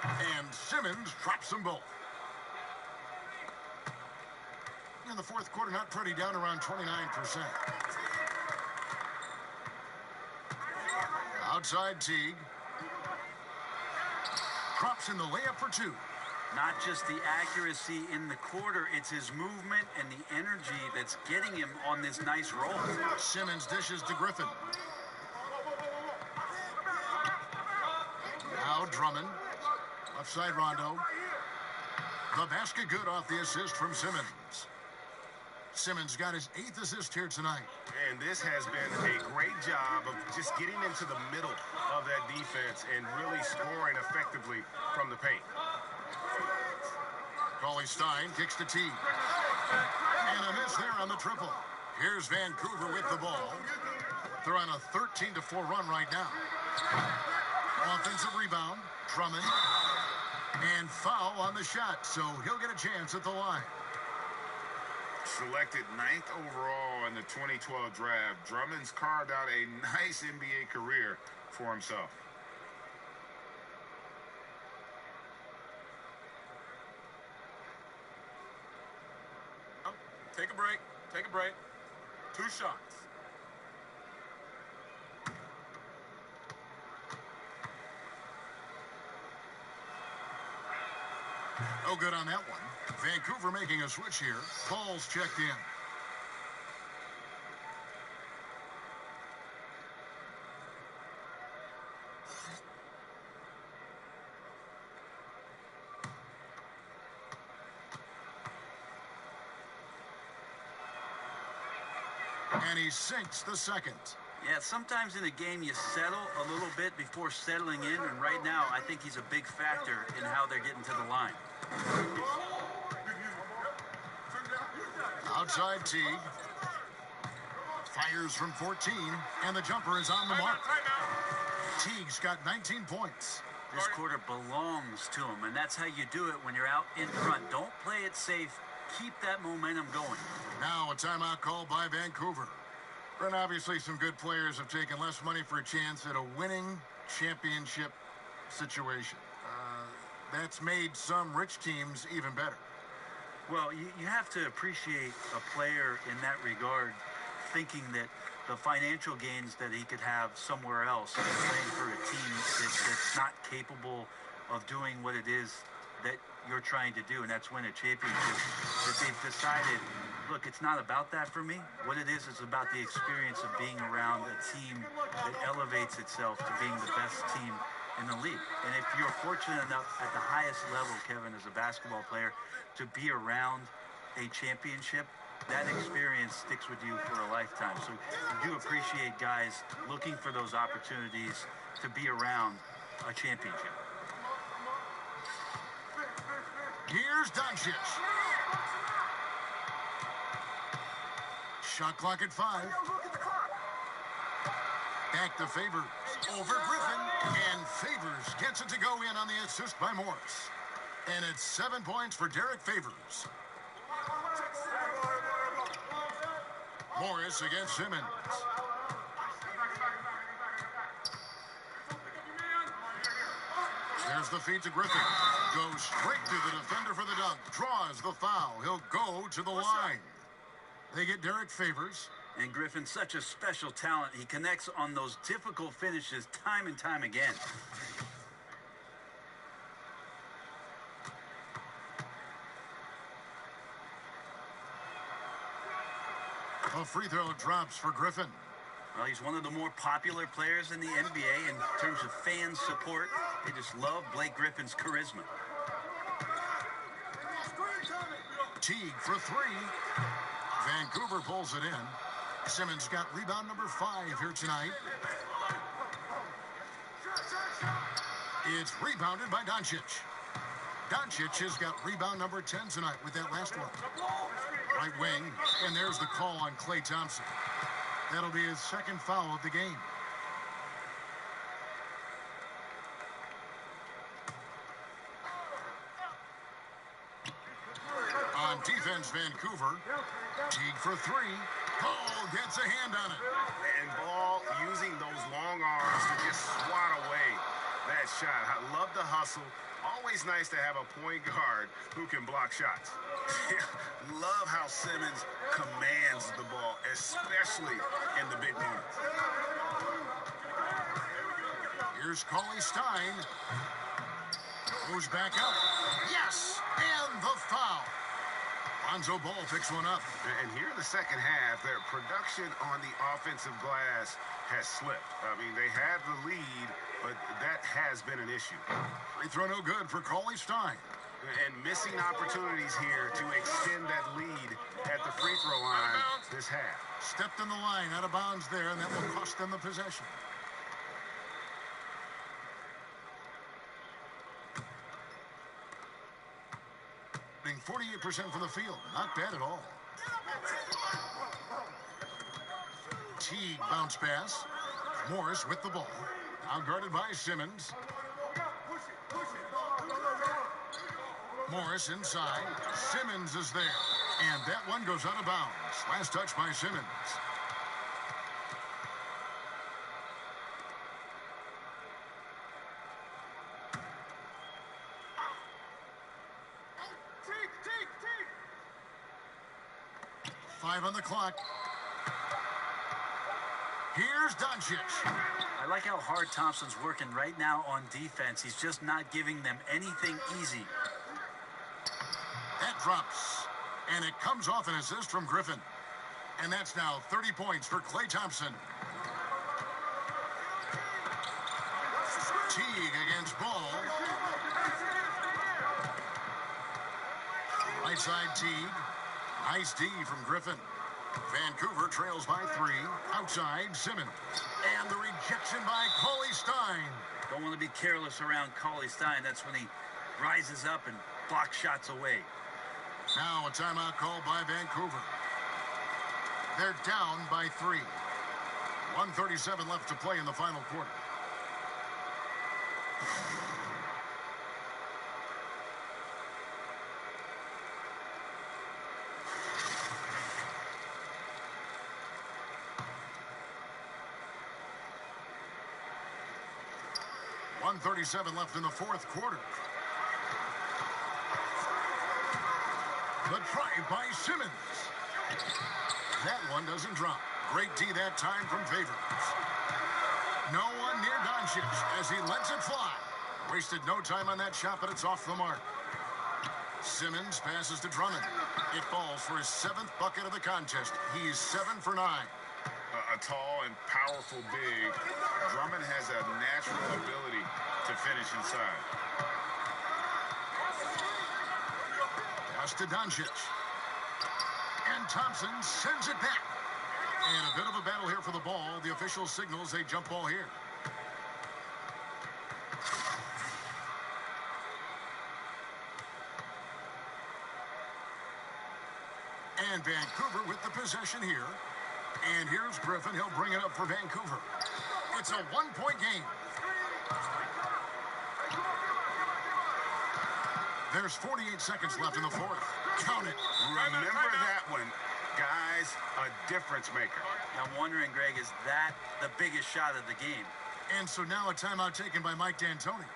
And Simmons drops them both. In the fourth quarter, not pretty, down around 29%. Outside Teague. Drops in the layup for 2. Not just the accuracy in the quarter, it's his movement and the energy that's getting him on this nice roll. Simmons dishes to Griffin. Now Drummond. Left side Rondo. The basket good off the assist from Simmons. Simmons got his 8th assist here tonight. And this has been a great job of just getting into the middle of that defense and really scoring effectively from the paint. Cauley Stein kicks to Teague. And a miss there on the triple. Here's Vancouver with the ball. They're on a 13-4 run right now. Offensive rebound. Drummond. And foul on the shot, so he'll get a chance at the line. Selected 9th overall in the 2012 draft, Drummond's carved out a nice NBA career for himself. Take a break. Take a break. 2 shots. No good on that one. Vancouver making a switch here. Ball's checked in. And he sinks the second. Yeah, sometimes in a game you settle a little bit before settling in, and right now I think he's a big factor in how they're getting to the line. Outside Teague. Fires from 14, and the jumper is on the mark. Teague's got 19 points. This quarter belongs to him, and that's how you do it when you're out in front. Don't play it safe. Keep that momentum going. Now a timeout call by Vancouver. And obviously some good players have taken less money for a chance at a winning championship situation. That's made some rich teams even better. Well, you have to appreciate a player in that regard, thinking that the financial gains that he could have somewhere else playing for a team that's not capable of doing what it is that you're trying to do, and that's win a championship, that they've decided, look, it's not about that for me. What it is about the experience of being around a team that elevates itself to being the best team in the league. And if you're fortunate enough at the highest level, Kevin, as a basketball player, to be around a championship, that experience sticks with you for a lifetime. So you do appreciate guys looking for those opportunities to be around a championship. Here's Doncic. Shot clock at 5. Back to Favors. Over Griffin. And Favors gets it to go in on the assist by Morris. And it's 7 points for Derek Favors. Morris against Simmons. There's the feed to Griffin. Goes straight to the defender for the dunk. Draws the foul. He'll go to the line. They get Derek Favors. And Griffin's such a special talent. He connects on those difficult finishes time and time again. A free throw drops for Griffin. Well, he's one of the more popular players in the NBA in terms of fan support. They just love Blake Griffin's charisma. Teague for 3. Vancouver pulls it in. Simmons got rebound number 5 here tonight. It's rebounded by Doncic. Doncic has got rebound number 10 tonight with that last one. Right wing, and there's the call on Klay Thompson. That'll be his second foul of the game. On defense, Vancouver. Teague for 3. Paul gets a hand on it. And Ball using those long arms to just swat away that shot. I love the hustle. Always nice to have a point guard who can block shots. Love how Simmons commands the ball, especially in the big moments. Here's Cauley Stein. Goes back up. Yes! And the foul. Lonzo Ball picks one up. And here in the second half, their production on the offensive glass has slipped. I mean, they had the lead, but that has been an issue. Free throw no good for Cauley Stein. And missing opportunities here to extend that lead at the free throw line this half. Stepped in the line, out of bounds there, and that will cost them the possession. 48% from the field. Not bad at all. Teague bounce pass. Morris with the ball. Now guarded by Simmons. Morris inside. Simmons is there. And that one goes out of bounds. Last touch by Simmons. Five on the clock. Here's Doncic. I like how hard Thompson's working right now on defense. He's just not giving them anything easy. That drops. And it comes off an assist from Griffin. And that's now 30 points for Klay Thompson. Teague against Ball. Right side Teague. Nice D from Griffin. Vancouver trails by 3. Outside Simmons. And the rejection by Cauley Stein. Don't want to be careless around Cauley Stein. That's when he rises up and blocks shots away. Now a timeout called by Vancouver. They're down by 3. 1:37 left to play in the final quarter. .37 left in the fourth quarter. The drive by Simmons. That one doesn't drop. Great D that time from Favors. No one near Doncic as he lets it fly. Wasted no time on that shot, but it's off the mark. Simmons passes to Drummond. It falls for his 7th bucket of the contest. He's 7 for 9. A tall and powerful big, Drummond has a natural ability to finish inside. Pass to Doncic. And Thompson sends it back. And a bit of a battle here for the ball. The official signals a jump ball here. And Vancouver with the possession here. And here's Griffin. He'll bring it up for Vancouver. It's a 1-point game. There's 48 seconds left in the fourth. Count it. Remember that one. Guys, a difference maker. I'm wondering, Greg, is that the biggest shot of the game? And so now a timeout taken by Mike D'Antoni.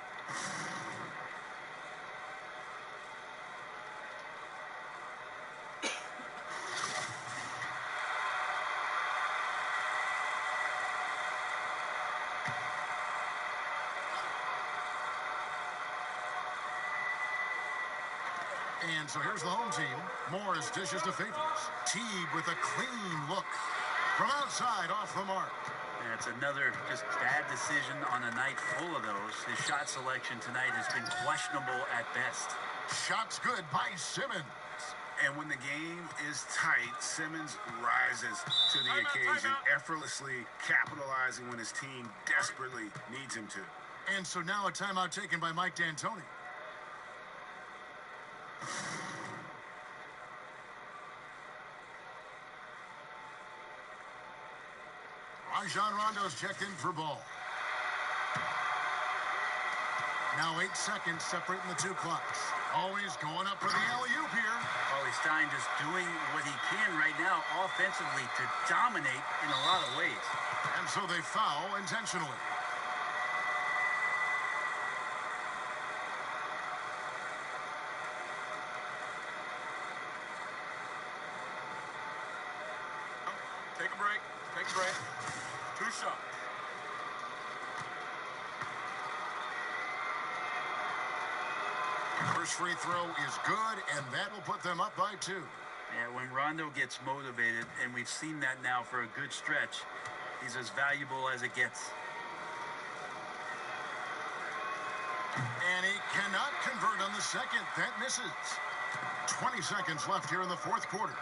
And so here's the home team. Morris dishes to Favors. Teague with a clean look. From outside, off the mark. And it's another just bad decision on a night full of those. His shot selection tonight has been questionable at best. Shots good by Simmons. And when the game is tight, Simmons rises to the occasion, effortlessly capitalizing when his team desperately needs him to. And so now a timeout taken by Mike D'Antoni. Rajon Rondo's checked in for Ball. Now 8 seconds separating the two clocks. Always going up for the alley-oop here. Cauley Stein just doing what he can right now offensively to dominate in a lot of ways. And so they foul intentionally. Take a break. Take a break. 2 shots. First free throw is good, and that will put them up by 2. Yeah, when Rondo gets motivated, and we've seen that now for a good stretch, he's as valuable as it gets. And he cannot convert on the second. That misses. 20 seconds left here in the fourth quarter.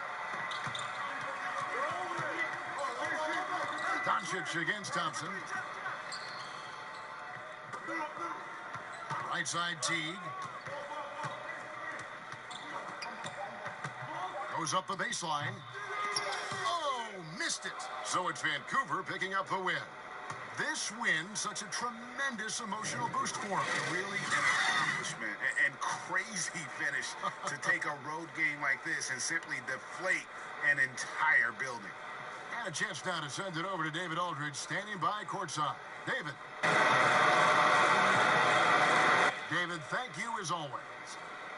Doncic against Thompson. Right side Teague. Goes up the baseline. Oh, missed it. So it's Vancouver picking up the win. This win, such a tremendous emotional boost for him. Really an accomplishment and crazy finish to take a road game like this and simply deflate an entire building. And a chance now to send it over to David Aldridge, standing by courtside. David, thank you as always.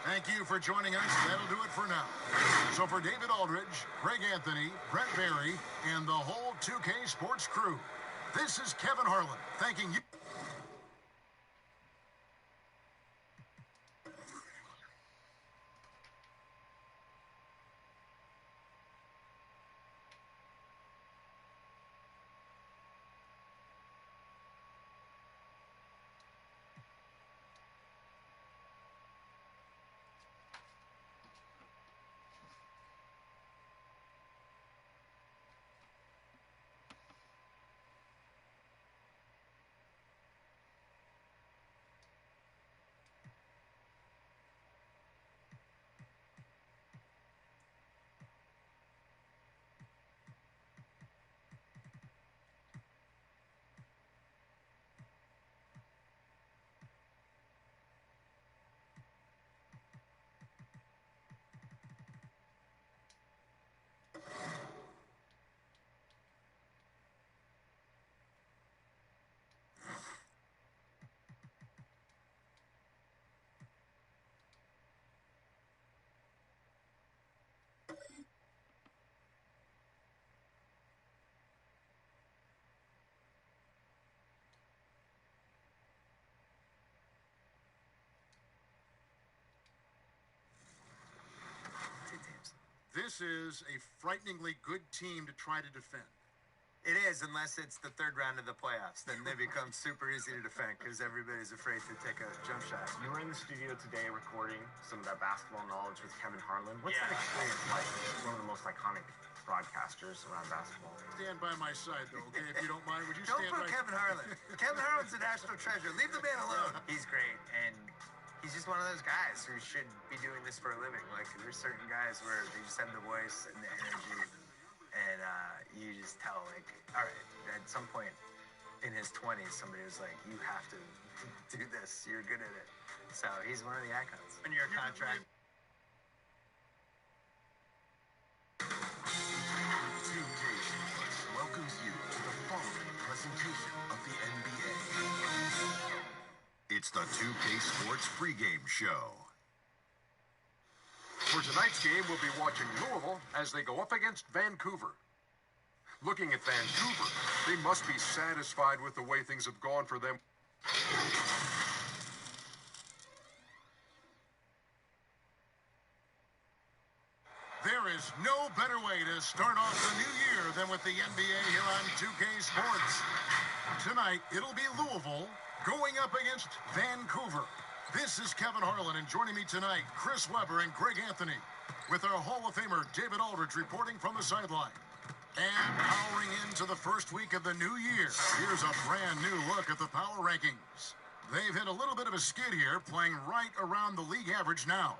Thank you for joining us. That'll do it for now. So for David Aldridge, Greg Anthony, Brett Barry, and the whole 2K Sports crew, this is Kevin Harlan thanking you. This is a frighteningly good team to try to defend. It is, unless it's the third round of the playoffs. Then they become super easy to defend because everybody's afraid to take a jump shot. You were in the studio today recording some of that basketball knowledge with Kevin Harlan. What's that experience like? One of the most iconic broadcasters around basketball. Stand by my side, though, okay? If you don't mind, would you Don't stand put right... Kevin Harlan. Kevin Harlan's a national treasure. Leave the man alone. He's great, and he's just one of those guys who should be doing this for a living. Like, there's certain guys where they just have the voice and the energy, and you just tell, like, all right, at some point in his 20s, somebody was like, you have to do this. You're good at it. So he's one of the icons. In your contract. 2K Sports welcomes you to the following presentation of the NBA. It's the 2K Sports pregame show. For tonight's game, we'll be watching Louisville as they go up against Vancouver. Looking at Vancouver, they must be satisfied with the way things have gone for them. There is no better way to start off the new year than with the NBA here on 2K Sports. Tonight, it'll be Louisville going up against Vancouver. This is Kevin Harlan, and joining me tonight, Chris Webber and Greg Anthony, with our Hall of Famer David Aldridge reporting from the sideline. And powering into the first week of the new year, here's a brand new look at the power rankings. They've hit a little bit of a skid here, playing right around the league average now.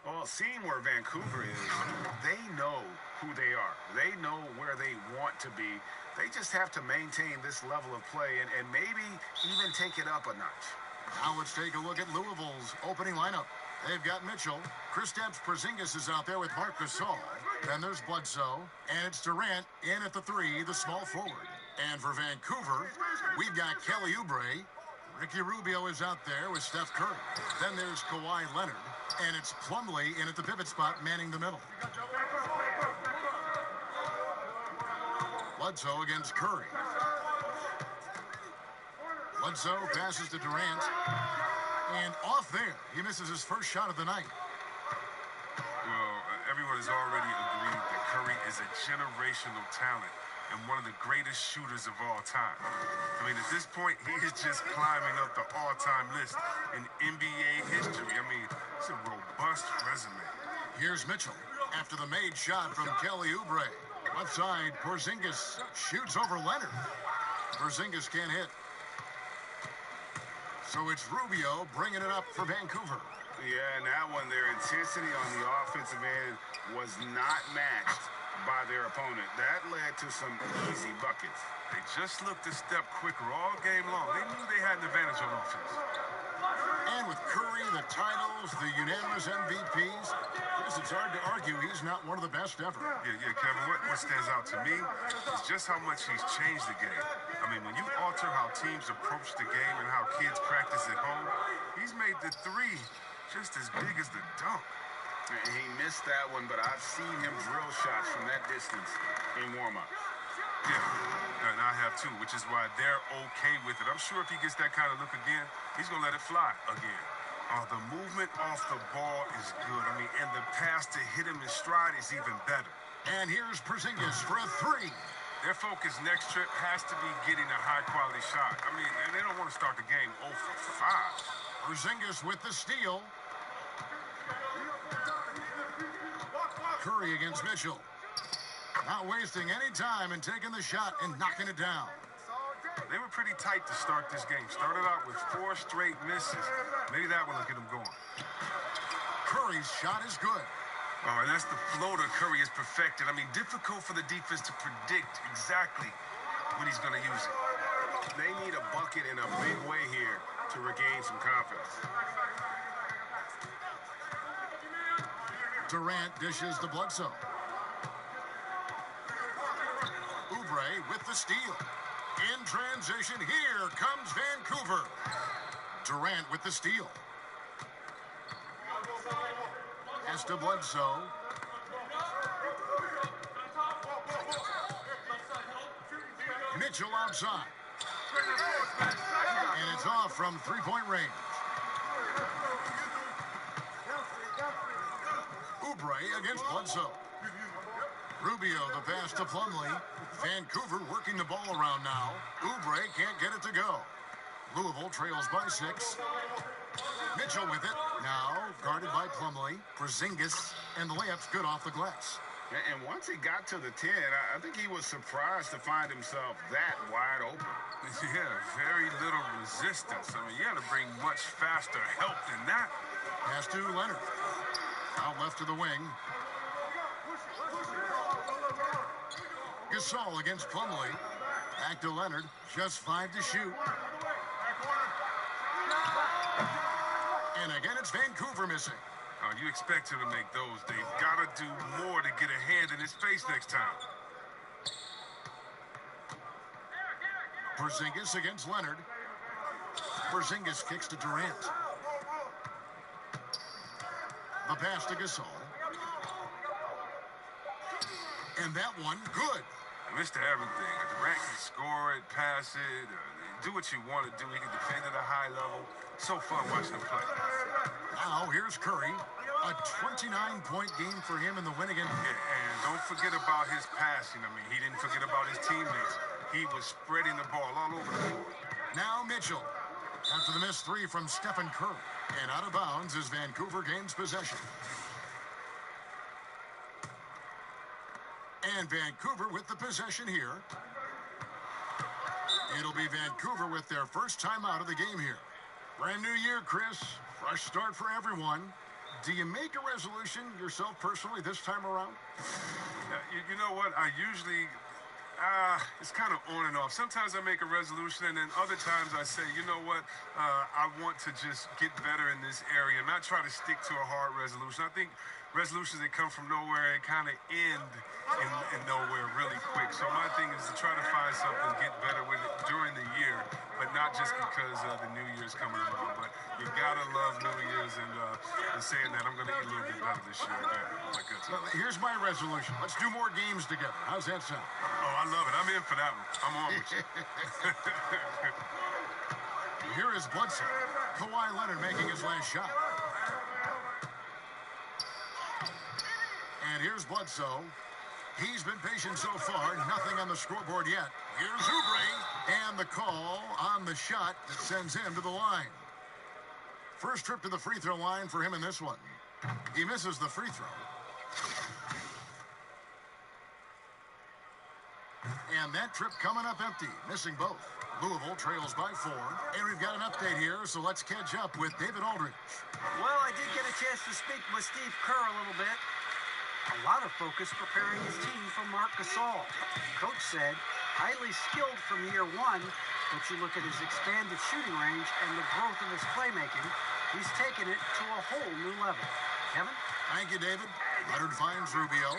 Well, seeing where Vancouver is, they know who they are. They know where they want to be. They just have to maintain this level of play and maybe even take it up a notch. Now let's take a look at Louisville's opening lineup. They've got Mitchell. Kristaps Porzingis is out there with Marc Gasol. Then there's Bledsoe. And it's Durant in at the 3, the small forward. And for Vancouver, we've got Kelly Oubre. Ricky Rubio is out there with Steph Curry. Then there's Kawhi Leonard. And it's Plumlee in at the pivot spot, manning the middle. Bledsoe against Curry. Bledsoe passes to Durant. And off there, he misses his first shot of the night. Well, everyone has already agreed that Curry is a generational talent and one of the greatest shooters of all time. I mean, at this point, he is just climbing up the all-time list in NBA history. I mean, it's a robust resume. Here's Mitchell after the made shot from Kelly Oubre. Left side, Porzingis shoots over Leonard. Porzingis can't hit. So it's Rubio bringing it up for Vancouver. Yeah, and that one, their intensity on the offensive end was not matched by their opponent. That led to some easy buckets. They just looked a step quicker all game long. They knew they had an advantage on offense. And with Curry, the titles, the unanimous MVPs, Chris, it's hard to argue he's not one of the best ever. Yeah, Kevin, what stands out to me is just how much he's changed the game. I mean, when you alter how teams approach the game and how kids practice at home, he's made the 3 just as big as the dunk. And he missed that one, but I've seen him drill shots from that distance in warm-up. Yeah, and I have too, which is why they're okay with it. I'm sure if he gets that kind of look again, he's going to let it fly again. The movement off the ball is good. I mean, and the pass to hit him in stride is even better. And here's Porzingis for a three. Their focus next trip has to be getting a high-quality shot. I mean, they don't want to start the game 0 for 5. Porzingis with the steal. Curry against Mitchell. Not wasting any time and taking the shot and knocking it down. They were pretty tight to start this game. Started out with 4 straight misses. Maybe that one will get them going. Curry's shot is good. Oh, and that's the floater Curry has perfected. I mean, difficult for the defense to predict exactly when he's going to use it. They need a bucket in a big way here to regain some confidence. Durant dishes to Bledsoe. Oubre with the steal. In transition, here comes Vancouver. Durant with the steal. Pass to Bledsoe. Mitchell outside. And it's off from three-point range. Oubre against Bledsoe. Rubio the pass to Plumlee. Vancouver working the ball around now. Oubre can't get it to go. Louisville trails by 6. Mitchell with it. Now guarded by Plumlee. Porzingis, and the layup's good off the glass. And once he got to the 10, I think he was surprised to find himself that wide open. Yeah, very little resistance. I mean, you got to bring much faster help than that. Pass to Leonard. Out left to the wing. Gasol against Plumlee. Back to Leonard. Just 5 to shoot. And again, it's Vancouver missing. Oh, you expect him to make those. They've got to do more to get a hand in his face next time. Porzingis against Leonard. Porzingis kicks to Durant. The pass to Gasol. And that one, good. Mr. Everything. Durant can score it, pass it, do what you want to do. He can defend at a high level. So fun watching him play. Now, here's Curry. A 29-point game for him in the win again. Yeah, and don't forget about his passing. I mean, he didn't forget about his teammates. He was spreading the ball all over the floor. Now Mitchell. After the missed 3 from Stephen Curry. And out of bounds as Vancouver gains possession. And Vancouver with the possession here. It'll be Vancouver with their first time out of the game here. Brand new year, Chris. Fresh start for everyone. Do you make a resolution yourself personally this time around? You know what? I usually, it's kind of on and off. Sometimes I make a resolution, and then other times I say, you know what? I want to just get better in this area, not try to stick to a hard resolution. I think resolutions that come from nowhere and kind of end in nowhere really quick. So my thing is to try to find something, get better with it during the year, but not just because the New Year's coming around. But you gotta love New Year's, and saying that, I'm gonna eat a little bit better this year. Well, here's my resolution. Let's do more games together. How's that sound? Oh, I love it. I'm in for that one. I'm on with you. Here is Bledsoe. Kawhi Leonard making his last shot. And here's Bledsoe. He's been patient so far. Nothing on the scoreboard yet. Here's Oubre. And the call on the shot that sends him to the line. First trip to the free throw line for him in this one. He misses the free throw. And that trip coming up empty. Missing both. Louisville trails by 4. And we've got an update here, so let's catch up with David Aldridge. Well, I did get a chance to speak with Steve Kerr a little bit. A lot of focus preparing his team for Marc Gasol. Coach said, highly skilled from year 1, but you look at his expanded shooting range and the growth of his playmaking, he's taken it to a whole new level. Kevin? Thank you, David. Leonard finds Rubio.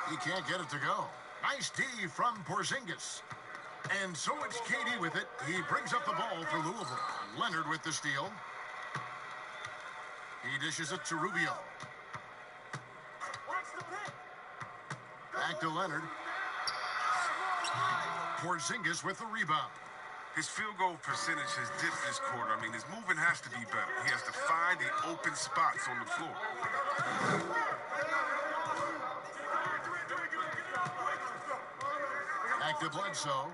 He can't get it to go. Nice D from Porzingis. And so it's KD with it. He brings up the ball for Louisville. Leonard with the steal. He dishes it to Rubio. Back to Leonard. Porzingis with the rebound. His field goal percentage has dipped this quarter. I mean, his movement has to be better. He has to find the open spots on the floor. Back to Bledsoe.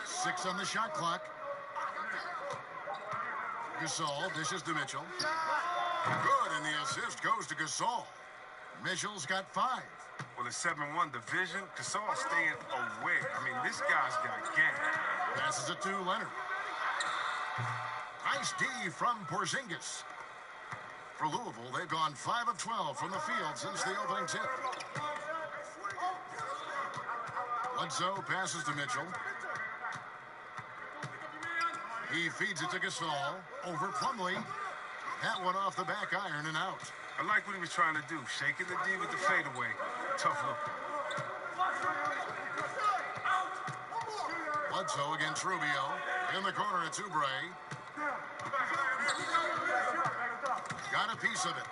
6 on the shot clock. Gasol dishes to Mitchell. Good, and the assist goes to Gasol. Mitchell's got 5. Well, it's 7-1 division. Gasol staying away. I mean, this guy's got game. Passes it to Leonard. Nice D from Porzingis. For Louisville, they've gone 5 of 12 from the field since the opening tip. Bledsoe passes to Mitchell. He feeds it to Gasol. Over Plumlee. That one off the back iron and out. I like what he was trying to do. Shaking the D with the fadeaway. Tough look. Bledsoe against Rubio. In the corner, it's Oubre. Got a piece of it.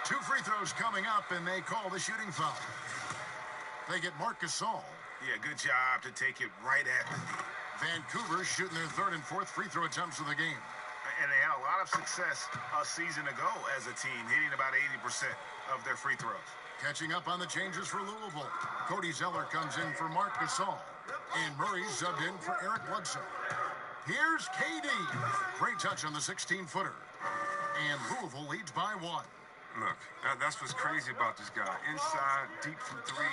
2 free throws coming up, and they call the shooting foul. They get Marc Gasol. Yeah, good job to take it right at the D. Vancouver shooting their 3rd and 4th free throw attempts of the game. And they had a lot of success a season ago as a team, hitting about 80% of their free throws. Catching up on the changes for Louisville. Cody Zeller comes in for Marc Gasol. And Murray subbed in for Eric Bledsoe. Here's KD. Great touch on the 16-footer. And Louisville leads by 1. Look, that's what's crazy about this guy. Inside, deep from 3.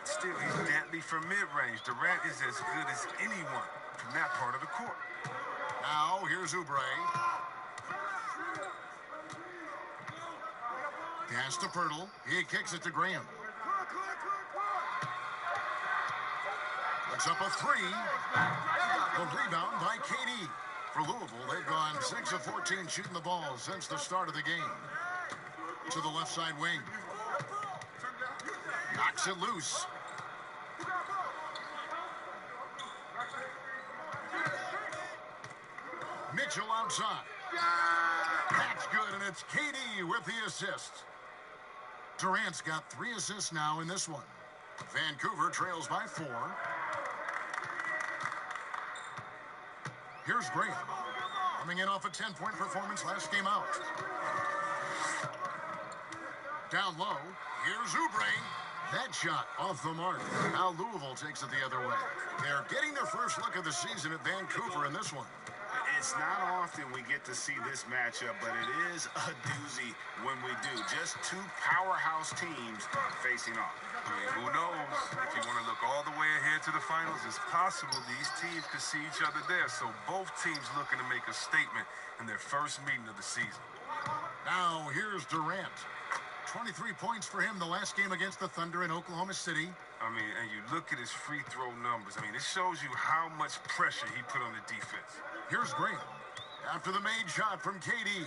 Still, he's deadly from mid-range. Durant is as good as anyone from that part of the court. Now, here's Oubre. Pass to Pirtle. He kicks it to Graham. Puts up a 3. The rebound by KD. For Louisville, they've gone 6 of 14 shooting the ball since the start of the game. To the left side wing. Knocks it loose. Mitchell outside. That's good, and it's KD with the assist. Durant's got 3 assists now in this one. Vancouver trails by 4. Here's Graham. Coming in off a 10-point performance last game out. Down low. Here's Oubre. That shot off the mark. Now Louisville takes it the other way. They're getting their first look of the season at Vancouver in this one. It's not often we get to see this matchup, but it is a doozy when we do. Just 2 powerhouse teams facing off. I mean, who knows? If you want to look all the way ahead to the finals, it's possible these teams could see each other there. So both teams looking to make a statement in their first meeting of the season. Now here's Durant. 23 points for him the last game against the Thunder in Oklahoma City. I mean, and you look at his free throw numbers. I mean, it shows you how much pressure he put on the defense. Here's Graham after the made shot from KD.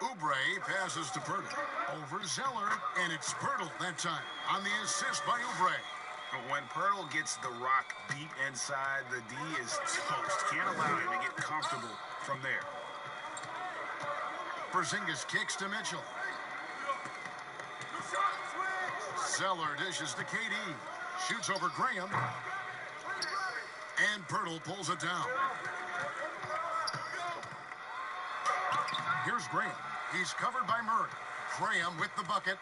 Oubre passes to Pirtle. Over Zeller, and it's Pirtle that time on the assist by Oubre. When Pirtle gets the rock deep inside, the D is toast. Can't allow him to get comfortable from there. Porzingis kicks to Mitchell. Zeller dishes to KD. Shoots over Graham. And Pirtle pulls it down. Here's Graham. He's covered by Murray. Graham with the bucket.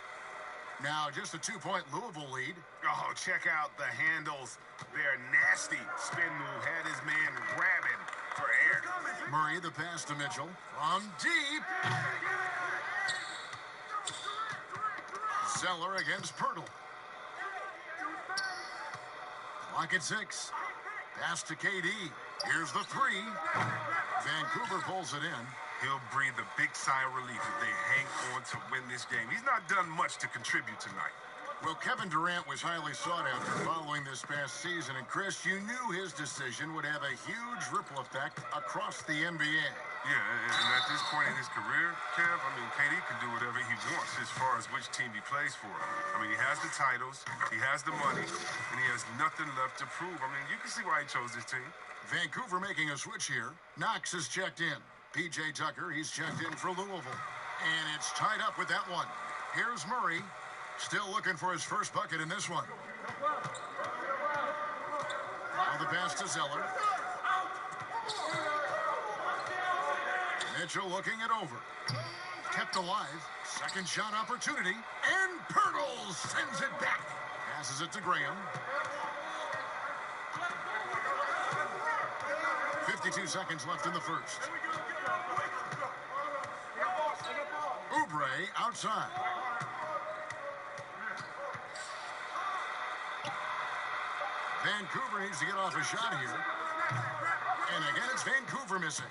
Now just a 2-point Louisville lead. Oh, check out the handles. They're nasty. Spin move. Had his man grabbing for air. Murray the pass to Mitchell. From deep. Zeller against Pirtle. Clock at 6. Pass to KD. Here's the 3. Vancouver pulls it in. He'll breathe a big sigh of relief if they hang on to win this game. He's not done much to contribute tonight. Well, Kevin Durant was highly sought after following this past season. And, Chris, you knew his decision would have a huge ripple effect across the NBA. Yeah, and at this point in his career, Kev, I mean, KD can do whatever he wants as far as which team he plays for. I mean, he has the titles, he has the money, and he has nothing left to prove. I mean, you can see why he chose this team. Vancouver making a switch here. Knox is checked in. P.J. Tucker, he's checked in for Louisville. And it's tied up with that one. Here's Murray, still looking for his first bucket in this one. Now the pass to Zeller. Mitchell looking it over. Kept alive. Second shot opportunity. And Pirtle sends it back. Passes it to Graham. 52 seconds left in the first. Oubre outside. Vancouver needs to get off a shot here. And again, it's Vancouver missing.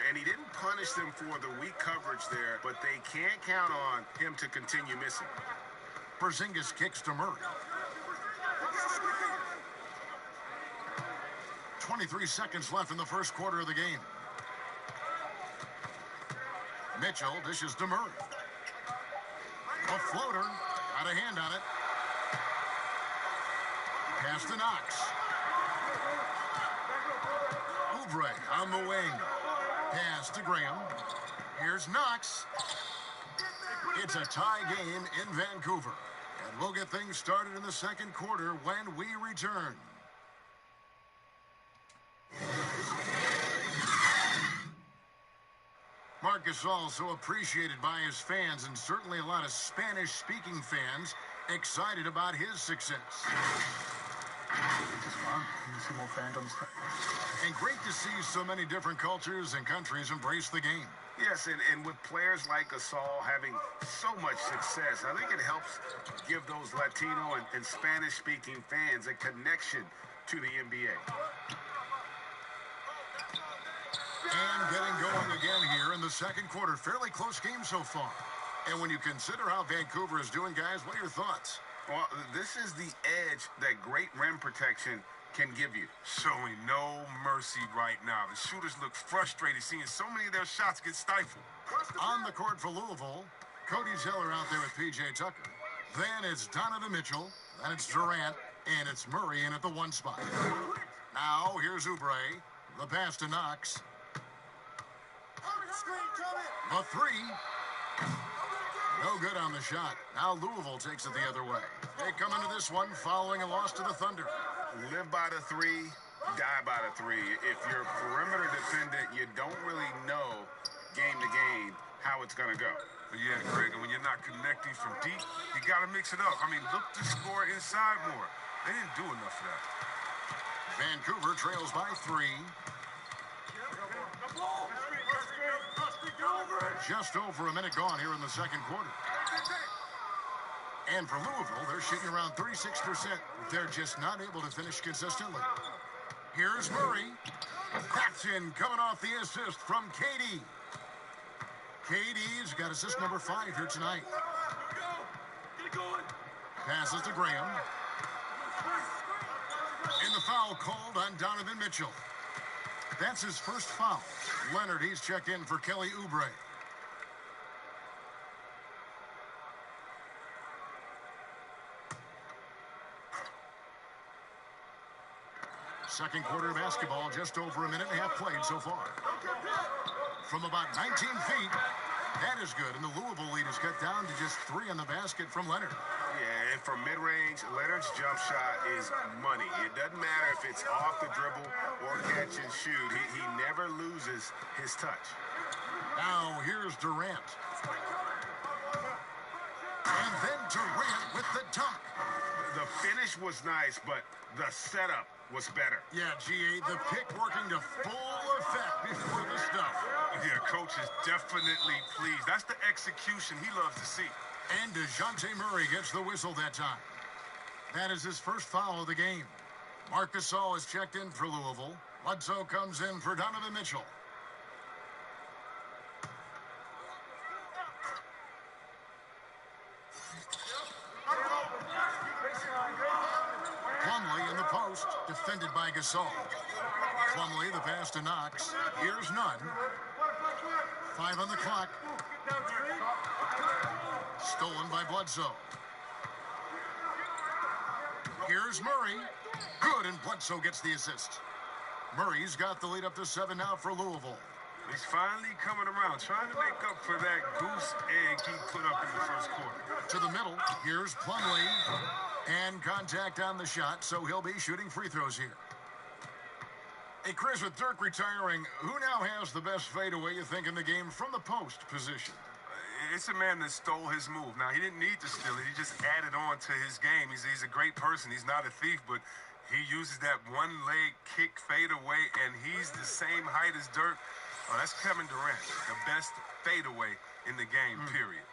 And he didn't punish them for the weak coverage there, but they can't count on him to continue missing. Porzingis kicks to Murray. 23 seconds left in the first quarter of the game. Mitchell dishes to Murray. A floater. Got a hand on it. Pass to Knox. Oubre on the wing. Pass to Graham. Here's Knox. It's a tie game in Vancouver. And we'll get things started in the second quarter when we return. Marc Gasol so appreciated by his fans, and certainly a lot of Spanish-speaking fans excited about his success. It's fun. You see more fandoms. And great to see so many different cultures and countries embrace the game. Yes, and with players like Gasol having so much success, I think it helps give those Latino and Spanish-speaking fans a connection to the NBA. And getting going again here in the second quarter. Fairly close game so far. And when you consider how Vancouver is doing, guys, what are your thoughts? Well, this is the edge that great rim protection can give you. Showing no mercy right now. The shooters look frustrated, seeing so many of their shots get stifled. On the court for Louisville, Cody Zeller out there with P.J. Tucker. Then it's Donovan Mitchell. Then it's Durant. And it's Murray in at the one spot. Now, here's Oubre. The pass to Knox. The three. No good on the shot. Now Louisville takes it the other way. They come into this one following a loss to the Thunder. Live by the three, die by the three. If you're a perimeter defendant, you don't really know game to game how it's going to go. Yeah, Greg, and when you're not connecting from deep, you got to mix it up. I mean, look to score inside more. They didn't do enough of that. Vancouver trails by 3. Just over a minute gone here in the second quarter. And for Louisville, they're shooting around 36%. They're just not able to finish consistently. Here's Murray. Paxton coming off the assist from KD. KD's got assist number 5 here tonight. Passes to Graham. And the foul called on Donovan Mitchell. That's his first foul. Leonard, he's checked in for Kelly Oubre. Second quarter of basketball, just over a minute and a half played so far. From about 19 feet, that is good. And the Louisville lead is cut down to just 3 on the basket from Leonard. Yeah, and from mid-range, Leonard's jump shot is money. It doesn't matter if it's off the dribble or catch and shoot. He never loses his touch. Now here's Durant. And then Durant with the dunk. The finish was nice, but the setup was better. Yeah, G.A., the pick working to full effect before the stuff. Yeah, coach is definitely pleased. That's the execution he loves to see. And DeJounte Murray gets the whistle that time. That is his first foul of the game. Marc Gasol is checked in for Louisville. Bledsoe comes in for Donovan Mitchell. Plumlee in the post, defended by Gasol. Plumlee, the pass to Knox. Here's none. 5 on the clock. Stolen by Bledsoe. Here's Murray. Good, and Bledsoe gets the assist. Murray's got the lead up to 7 now for Louisville. He's finally coming around, trying to make up for that goose egg he put up in the first quarter. To the middle, here's Plumlee. And contact on the shot, so he'll be shooting free throws here. Hey, Chris, with Dirk retiring, who now has the best fadeaway, you think, in the game from the post position? It's a man that stole his move. Now, he didn't need to steal it. He just added on to his game. He's a great person. He's not a thief, but he uses that one-leg kick fadeaway, and he's the same height as Dirk. Oh, that's Kevin Durant, the best fadeaway in the game, period.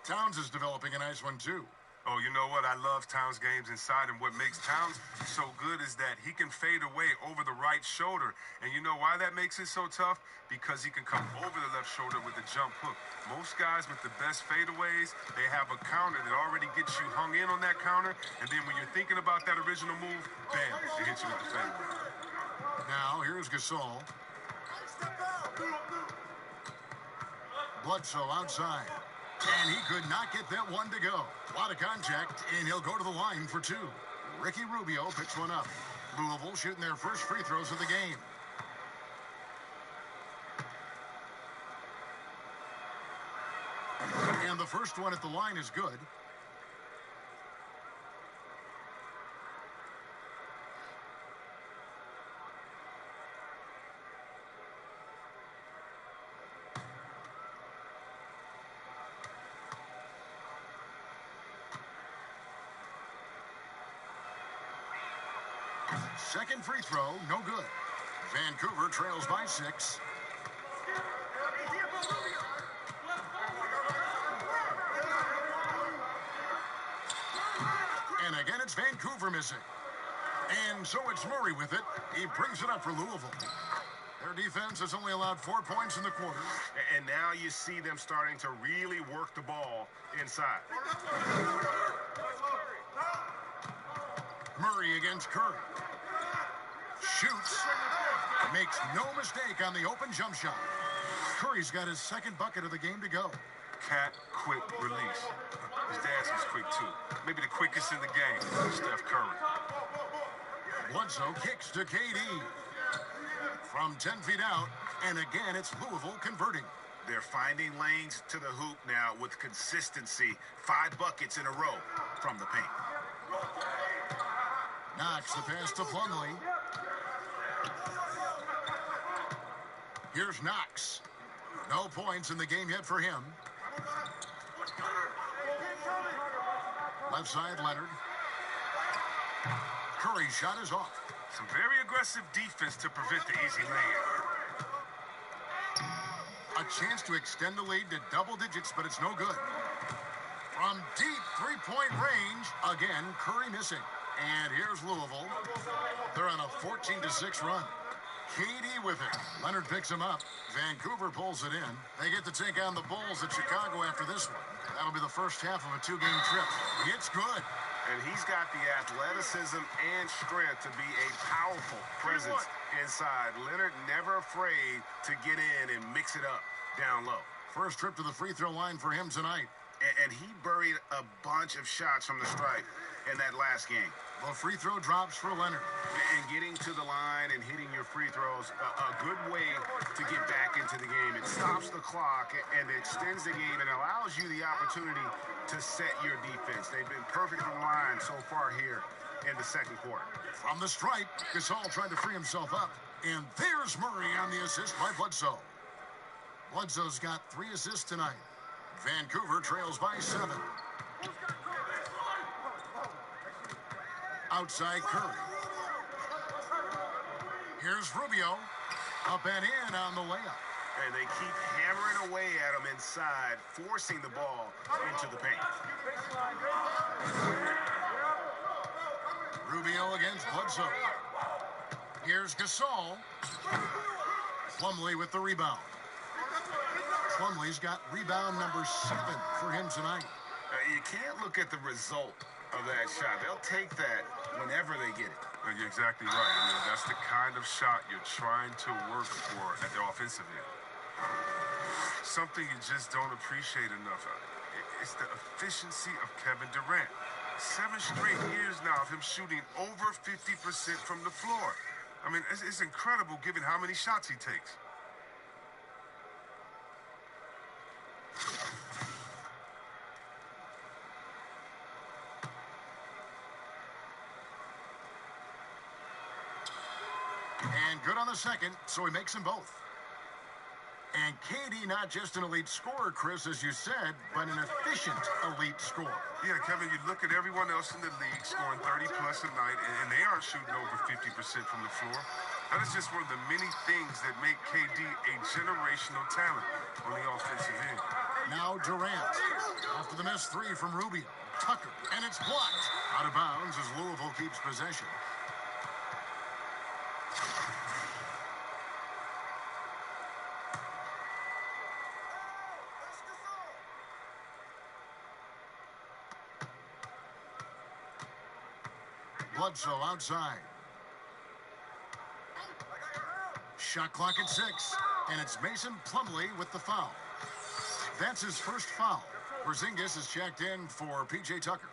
Towns is developing a nice one, too. Oh, you know what? I love Towns' games inside, and what makes Towns so good is that he can fade away over the right shoulder. And you know why that makes it so tough? Because he can come over the left shoulder with a jump hook. Most guys with the best fadeaways, they have a counter that already gets you hung in on that counter, and then when you're thinking about that original move, bam, they hit you with the fadeaway. Now, here's Gasol. Bledsoe outside. And he could not get that one to go. A lot of contact, and he'll go to the line for 2. Ricky Rubio picks one up. Louisville shooting their first free throws of the game. And the first one at the line is good. Second free throw, no good. Vancouver trails by 6. And again, it's Vancouver missing. And so it's Murray with it. He brings it up for Louisville. Their defense has only allowed 4 points in the quarter. And now you see them starting to really work the ball inside. Murray against Curry. Shoots. Makes no mistake on the open jump shot. Curry's got his second bucket of the game to go. Cat quick release. His dad's was quick, too. Maybe the quickest in the game, Steph Curry. Bledsoe kicks to KD. From 10 feet out, and again, it's Louisville converting. They're finding lanes to the hoop now with consistency. 5 buckets in a row from the paint. Knox the pass to Plumlee. Here's Knox. No points in the game yet for him. Left side, Leonard. Curry's shot is off. Some very aggressive defense to prevent the easy layup. A chance to extend the lead to double digits, but it's no good. From deep three-point range, again, Curry missing. And here's Louisville. They're on a 14-6 run. KD with it. Leonard picks him up. Vancouver pulls it in. They get to take on the Bulls at Chicago after this one. That'll be the first half of a 2-game trip. It's good. And he's got the athleticism and strength to be a powerful presence inside. Leonard never afraid to get in and mix it up down low. First trip to the free throw line for him tonight. And he buried a bunch of shots from the stripe in that last game. The free throw drops for Leonard. And getting to the line and hitting your free throws, a good way to get back into the game. It stops the clock and extends the game and allows you the opportunity to set your defense. They've been perfect from the line so far here in the second quarter. From the stripe, Gasol tried to free himself up. And there's Murray on the assist by Bledsoe. Bledsoe's got 3 assists tonight. Vancouver trails by 7. Outside Curry. Here's Rubio. Up and in on the layup. And they keep hammering away at him inside, forcing the ball into the paint. Rubio against Bledsoe. Here's Gasol. Plumlee with the rebound. Plumlee's got rebound number 7 for him tonight. You can't look at the result of that shot. They'll take that whenever they get it. You're exactly right. I mean, that's the kind of shot you're trying to work for at the offensive end. Something you just don't appreciate enough. It's the efficiency of Kevin Durant. 7 straight years now of him shooting over 50% from the floor. I mean, it's incredible given how many shots he takes. And good on the second, so he makes them both. And KD, not just an elite scorer, Chris, as you said, but an efficient elite scorer. Yeah, Kevin, you look at everyone else in the league scoring 30-plus a night, and they aren't shooting over 50% from the floor. That is just one of the many things that make KD a generational talent on the offensive end. Now Durant, after the missed three from Rubio. Tucker, and it's blocked. Out of bounds as Louisville keeps possession. Bledsoe outside. Shot clock at 6, and it's Mason Plumlee with the foul. That's his first foul. Porzingis is checked in for P.J. Tucker.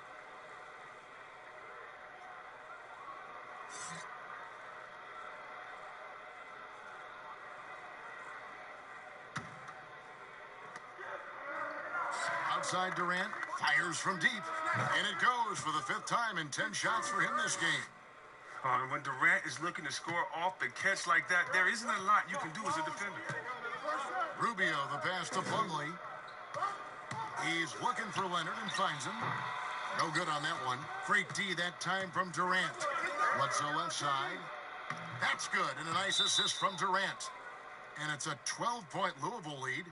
Outside Durant, fires from deep, and it goes for the 5th time in 10 shots for him this game. And when Durant is looking to score off the catch like that, there isn't a lot you can do as a defender. Rubio, the pass to Plumlee. He's looking for Leonard and finds him. No good on that one. Great D that time from Durant. Bledsoe left side. That's good, and a nice assist from Durant. And it's a 12-point Louisville lead.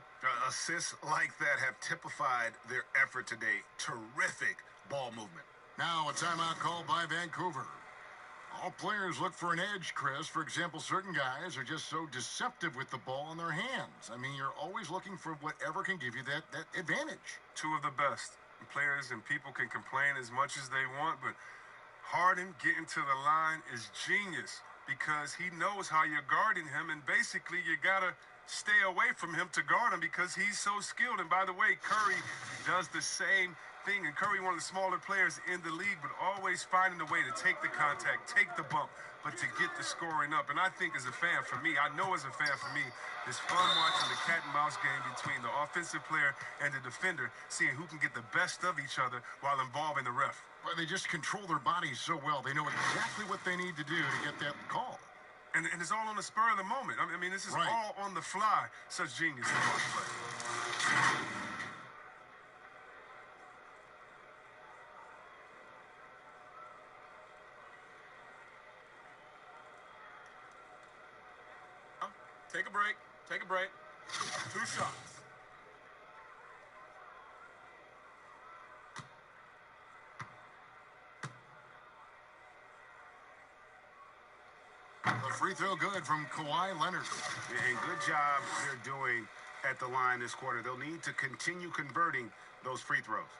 Assists like that have typified their effort today. Terrific ball movement. Now a timeout called by Vancouver. All players look for an edge, Chris. For example, certain guys are just so deceptive with the ball in their hands. I mean, you're always looking for whatever can give you that advantage. Two of the best. Players and people can complain as much as they want, but Harden getting to the line is genius because he knows how you're guarding him, and basically you got to stay away from him to guard him because he's so skilled. And by the way, Curry does the same thing, and Curry, one of the smaller players in the league, but always finding a way to take the contact, take the bump, but to get the scoring up. And I think as a fan, for me, I know as a fan, for me, it's fun watching the cat and mouse game between the offensive player and the defender, seeing who can get the best of each other while involving the ref. Well, they just control their bodies so well. They know exactly what they need to do to get that call. And it's all on the spur of the moment. I mean, this is right. all on the fly. Such genius in watch play. Take a break. Take a break. 2 shots. The free throw good from Kawhi Leonard. And good job they're doing at the line this quarter. They'll need to continue converting those free throws.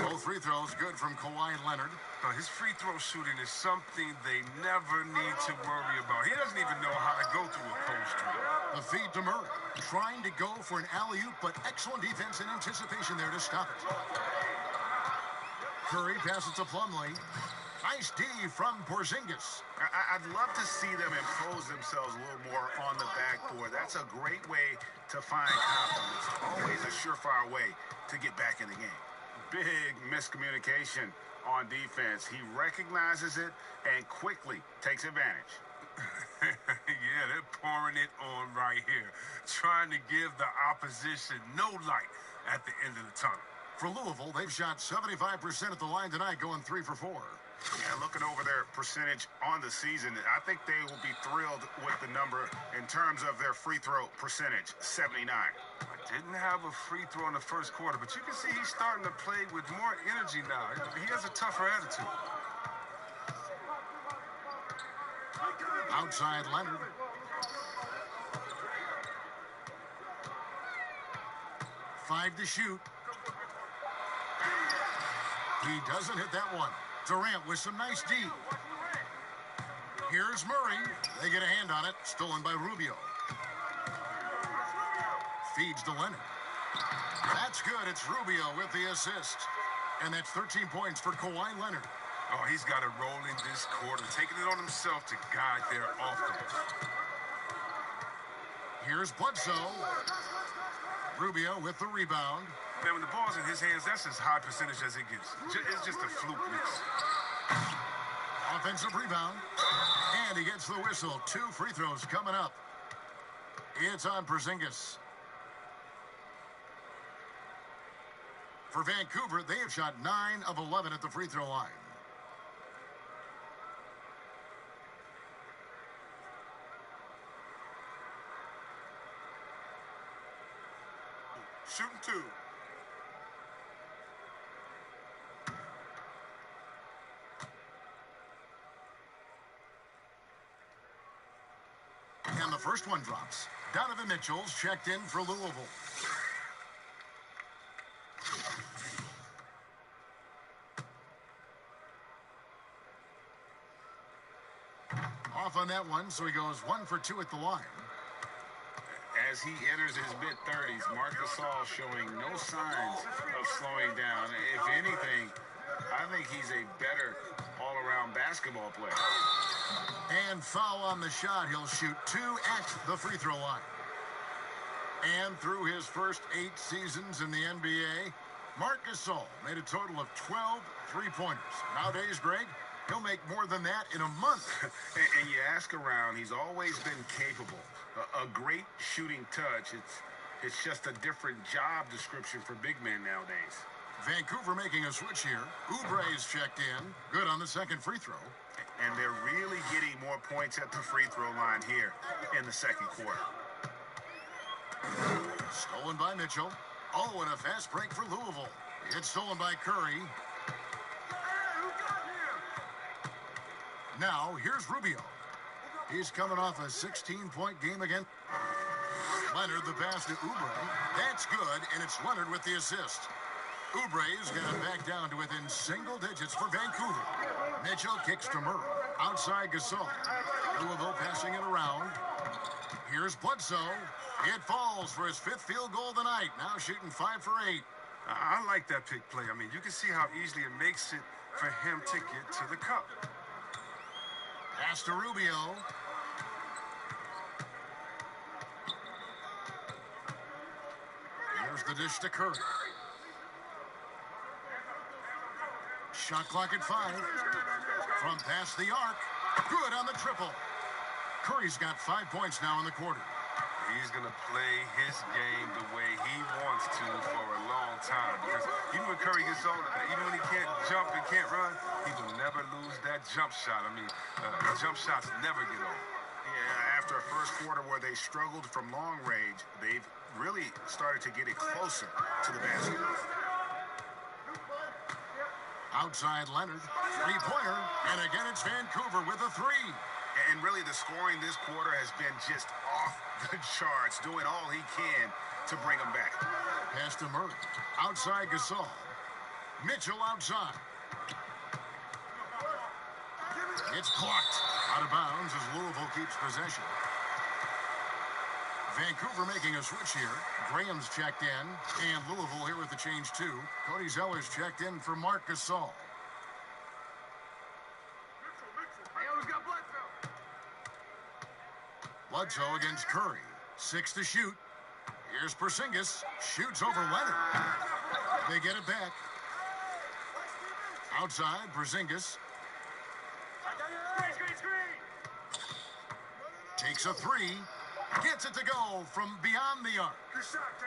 Both free throws good from Kawhi Leonard. His free throw shooting is something they never need to worry about. He doesn't even know how to go through a cold streak. The feed to Murray. Trying to go for an alley-oop, but excellent defense and anticipation there to stop it. Curry passes to Plumlee. Nice D from Porzingis. I'd love to see them impose themselves a little more on the backboard. That's a great way to find confidence. Always a surefire way to get back in the game. Big miscommunication on defense. He recognizes it and quickly takes advantage. Yeah, they're pouring it on right here. Trying to give the opposition no light at the end of the tunnel. For Louisville, they've shot 75% at the line tonight, going 3 for 4. Yeah, looking over their percentage on the season, I think they will be thrilled with the number in terms of their free throw percentage, 79. Didn't have a free throw in the first quarter, but you can see he's starting to play with more energy now. He has a tougher attitude. Outside Leonard. Five to shoot. He doesn't hit that one. Durant with some nice D. Here's Murray. They get a hand on it. Stolen by Rubio. Feeds to Leonard. That's good. It's Rubio with the assist. And that's 13 points for Kawhi Leonard. Oh, he's got a roll in this quarter, taking it on himself to guide their offense. Here's Bledsoe. Rubio with the rebound. Man, when the ball's in his hands, that's as high percentage as it gets. It's just a fluke miss. Offensive rebound. And he gets the whistle. 2 free throws coming up. It's on Porzingis. For Vancouver, they have shot 9 of 11 at the free throw line. Shooting 2. And the first one drops. Donovan Mitchell's checked in for Louisville. Off on that one, so he goes 1 for 2 at the line. As he enters his mid-30s, Marc Gasol showing no signs of slowing down. If anything, I think he's a better all-around basketball player. And foul on the shot. He'll shoot 2 at the free throw line. And through his first 8 seasons in the NBA, Marc Gasol made a total of 12 three-pointers. Nowadays, Greg, he'll make more than that in a month. And you ask around, he's always been capable. A great shooting touch. It's just a different job description for big men nowadays. Vancouver making a switch here. Oubre's checked in. Good on the second free throw. And they're really getting more points at the free throw line here in the second quarter. Stolen by Mitchell. Oh, and a fast break for Louisville. It's stolen by Curry. Now, here's Rubio. He's coming off a 16-point game again. Leonard, the pass to Oubre. That's good, and it's Leonard with the assist. Oubre's got it back down to within single digits for Vancouver. Mitchell kicks to Murray. Outside Gasol. Louisville passing it around. Here's Bledsoe. It falls for his 5th field goal of the night. Now shooting 5 for 8. I like that pick play. I mean, you can see how easily it makes it for him to get to the cup. Pass to Rubio. Here's the dish to Curry. Shot clock at 5. From past the arc. Good on the triple. Curry's got 5 points now in the quarter. He's going to play his game the way he wants to for a long time. Because even when Curry gets older, even when he can't jump and can't run, he will never lose that jump shot. I mean, jump shots never get old. Yeah, after a first quarter where they struggled from long range, they've really started to get it closer to the basket. Outside Leonard. 3-pointer. And again, it's Vancouver with a 3. And really, the scoring this quarter has been just off the charts, doing all he can to bring them back. Pass to Murray. Outside Gasol. Mitchell outside. It's blocked. Out of bounds as Louisville keeps possession. Vancouver making a switch here. Graham's checked in. And Louisville here with the change too. Cody Zeller's checked in for Marc Gasol. Bledsoe against Curry. 6 to shoot. Here's Porzingis. Shoots over Leonard. They get it back. Outside, Porzingis. Takes a 3. Gets it to go from beyond the arc.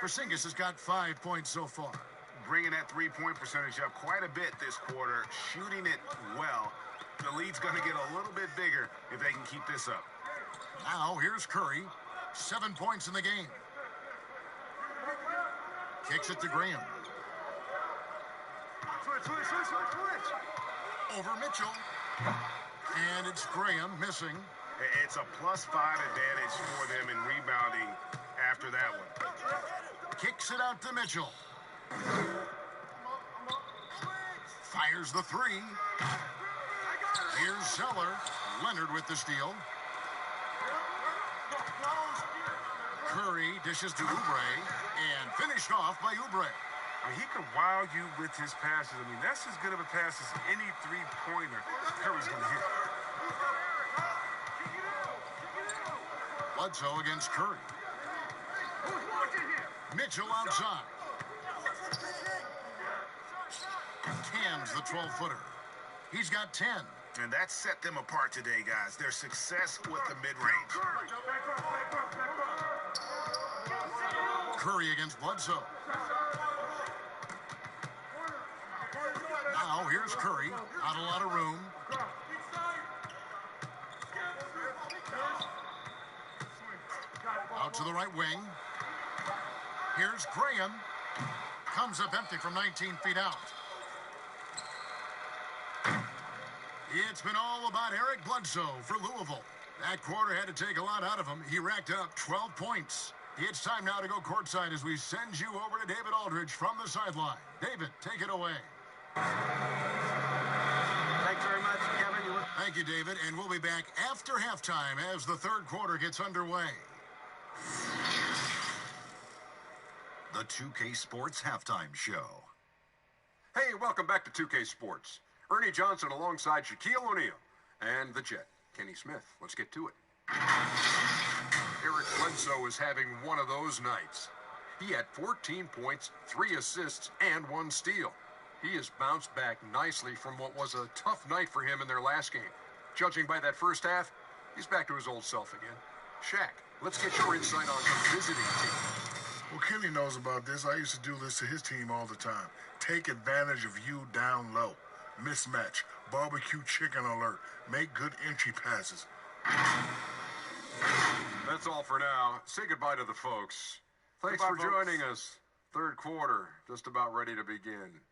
Porzingis has got 5 points so far. Bringing that three-point percentage up quite a bit this quarter. Shooting it well. The lead's going to get a little bit bigger if they can keep this up. Now, here's Curry. 7 points in the game. Kicks it to Graham. Over Mitchell. And it's Graham missing. It's a +5 advantage for them in rebounding after that one. Kicks it out to Mitchell. Fires the 3. Here's Zeller. Leonard with the steal. Curry dishes to Oubre and finished off by Oubre. I mean, he could wow you with his passes. I mean, that's as good of a pass as any three-pointer Curry's going to hit. Bledsoe against Curry. Mitchell outside. Cams the 12-footer. He's got 10. And that set them apart today, guys. Their success with the mid-range. Curry against Bledsoe. Now here's Curry. Not a lot of room. Out to the right wing. Here's Graham. Comes up empty from 19 feet out. It's been all about Eric Bledsoe for Louisville. That quarter had to take a lot out of him. He racked up 12 points. It's time now to go courtside as we send you over to David Aldridge from the sideline. David, take it away. Thanks very much, Kevin. Thank you, David. And we'll be back after halftime as the third quarter gets underway. The 2K Sports Halftime Show. Hey, welcome back to 2K Sports. Ernie Johnson alongside Shaquille O'Neal and the Jet, Kenny Smith. Let's get to it. Eric Bledsoe is having one of those nights. He had 14 points, 3 assists, and 1 steal. He has bounced back nicely from what was a tough night for him in their last game. Judging by that first half, he's back to his old self again. Shaq, let's get your insight on the visiting team. Well, Kenny knows about this. I used to do this to his team all the time. Take advantage of you down low. Mismatch. Barbecue chicken alert. Make good entry passes. That's all for now. Say goodbye to the folks. Thanks Goodbye, for joining us. Third quarter, just about ready to begin.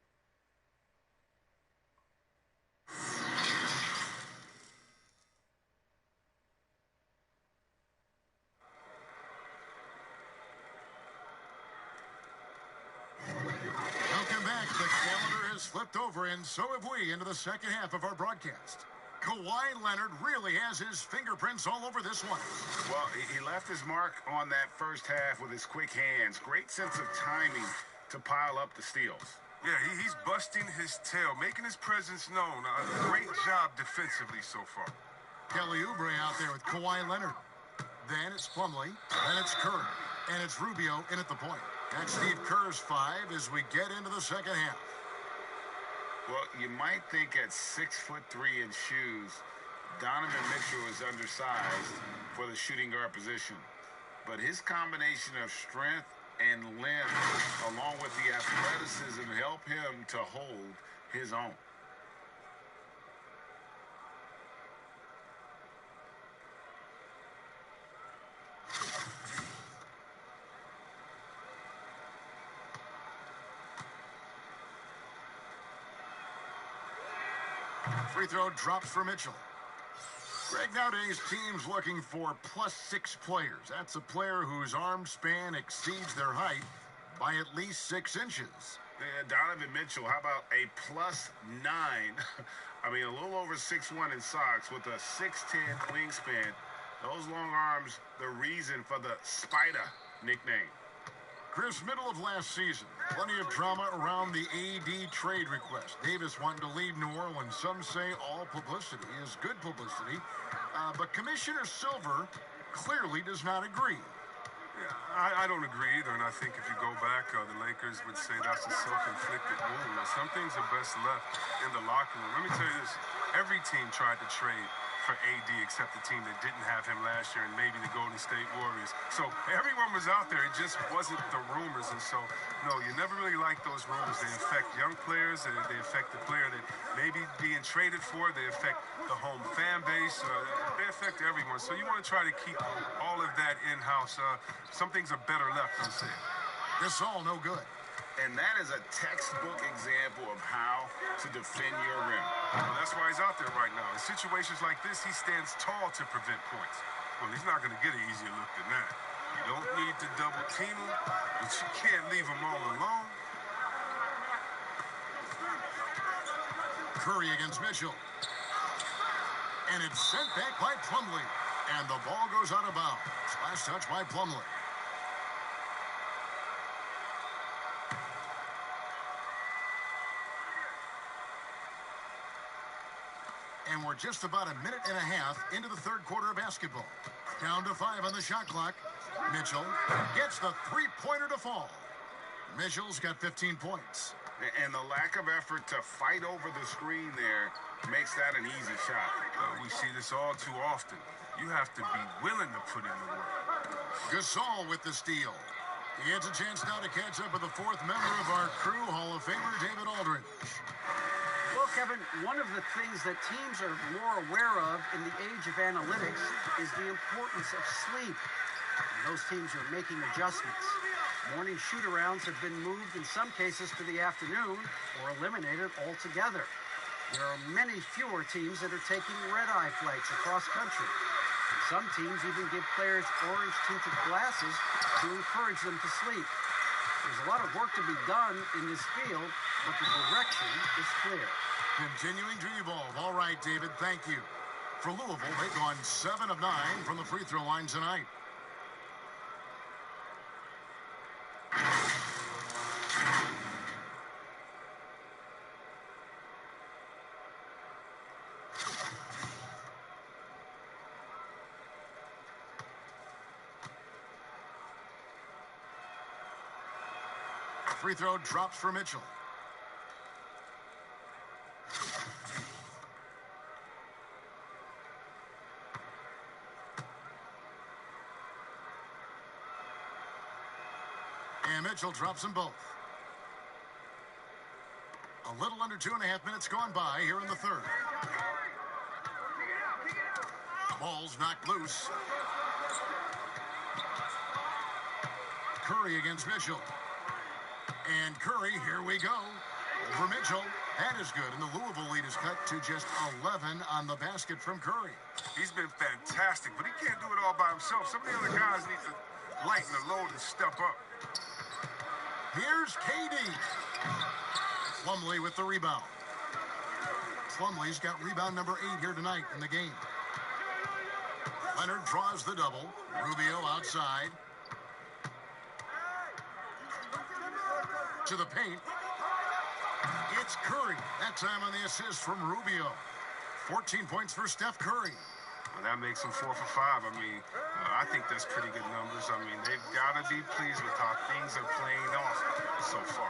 Welcome back. The calendar has flipped over, and so have we, into the second half of our broadcast. Kawhi Leonard really has his fingerprints all over this one. Well, he left his mark on that first half with his quick hands. Great sense of timing to pile up the steals. Yeah, he's busting his tail, making his presence known. A great job defensively so far. Kelly Oubre out there with Kawhi Leonard. Then it's Plumlee. Then it's Curry. And it's Rubio in at the point. That's Steve Kerr's 5 as we get into the second half. Well, you might think at 6'3" in shoes, Donovan Mitchell is undersized for the shooting guard position. But his combination of strength and length, along with the athleticism, help him to hold his own. Free throw drops for Mitchell. Greg, nowadays teams looking for +6 players. That's a player whose arm span exceeds their height by at least 6 inches. Donovan Mitchell, how about a +9? I mean, a little over 6'1" in socks with a 6'10" wingspan. Those long arms, the reason for the Spider nickname. Chris, middle of last season, plenty of drama around the AD trade request. Davis wanting to leave New Orleans. Some say all publicity is good publicity. But Commissioner Silver clearly does not agree. Yeah, I don't agree either, and I think if you go back, the Lakers would say that's a self-inflicted wound. Some things are best left in the locker room. Let me tell you this. Every team tried to trade for AD except the team that didn't have him last year and maybe the Golden State Warriors. So everyone was out there. It just wasn't the rumors. And so, no, you never really like those rumors. They affect young players. They affect the player that may be being traded for. They affect the home fan base. They affect everyone. So you want to try to keep all of that in-house. Some things are better left unsaid. This all no good. And that is a textbook example of how to defend your rim. Well, that's why he's out there right now. In situations like this, he stands tall to prevent points. Well, he's not going to get an easier look than that. You don't need to double team him, but you can't leave him all alone. Curry against Mitchell. And it's sent back by Plumlee. And the ball goes out of bounds. Last touch by Plumlee. And we're just about a minute and a half into the third quarter of basketball. Down to 5 on the shot clock. Mitchell gets the three-pointer to fall. Mitchell's got 15 points. And the lack of effort to fight over the screen there makes that an easy shot. We see this all too often. You have to be willing to put in the work. Gasol with the steal. He gets a chance now to catch up with the fourth member of our crew, Hall of Famer David Aldridge. Well, Kevin, one of the things that teams are more aware of in the age of analytics is the importance of sleep. And those teams are making adjustments. Morning shoot-arounds have been moved in some cases to the afternoon or eliminated altogether. There are many fewer teams that are taking red-eye flights across country. And some teams even give players orange-tinted glasses to encourage them to sleep. There's a lot of work to be done in this field, but the direction is clear. Continuing to evolve. All right, David, thank you. For Louisville, they've gone 7 of 9 from the free throw line tonight. Free throw drops for Mitchell. And Mitchell drops them both. A little under 2.5 minutes gone by here in the third. Ball's knocked loose. Curry against Mitchell. And Curry, here we go. Over Mitchell. That is good. And the Louisville lead is cut to just 11 on the basket from Curry. He's been fantastic, but he can't do it all by himself. Some of the other guys need to lighten the load and step up. Here's KD. Plumlee with the rebound. Plumlee's got rebound number 8 here tonight in the game. Leonard draws the double. Rubio outside. To the paint. It's Curry. That time on the assist from Rubio. 14 points for Steph Curry. Well, that makes him 4 for 5. I mean, I think that's pretty good numbers. I mean, they've got to be pleased with how things are playing off so far.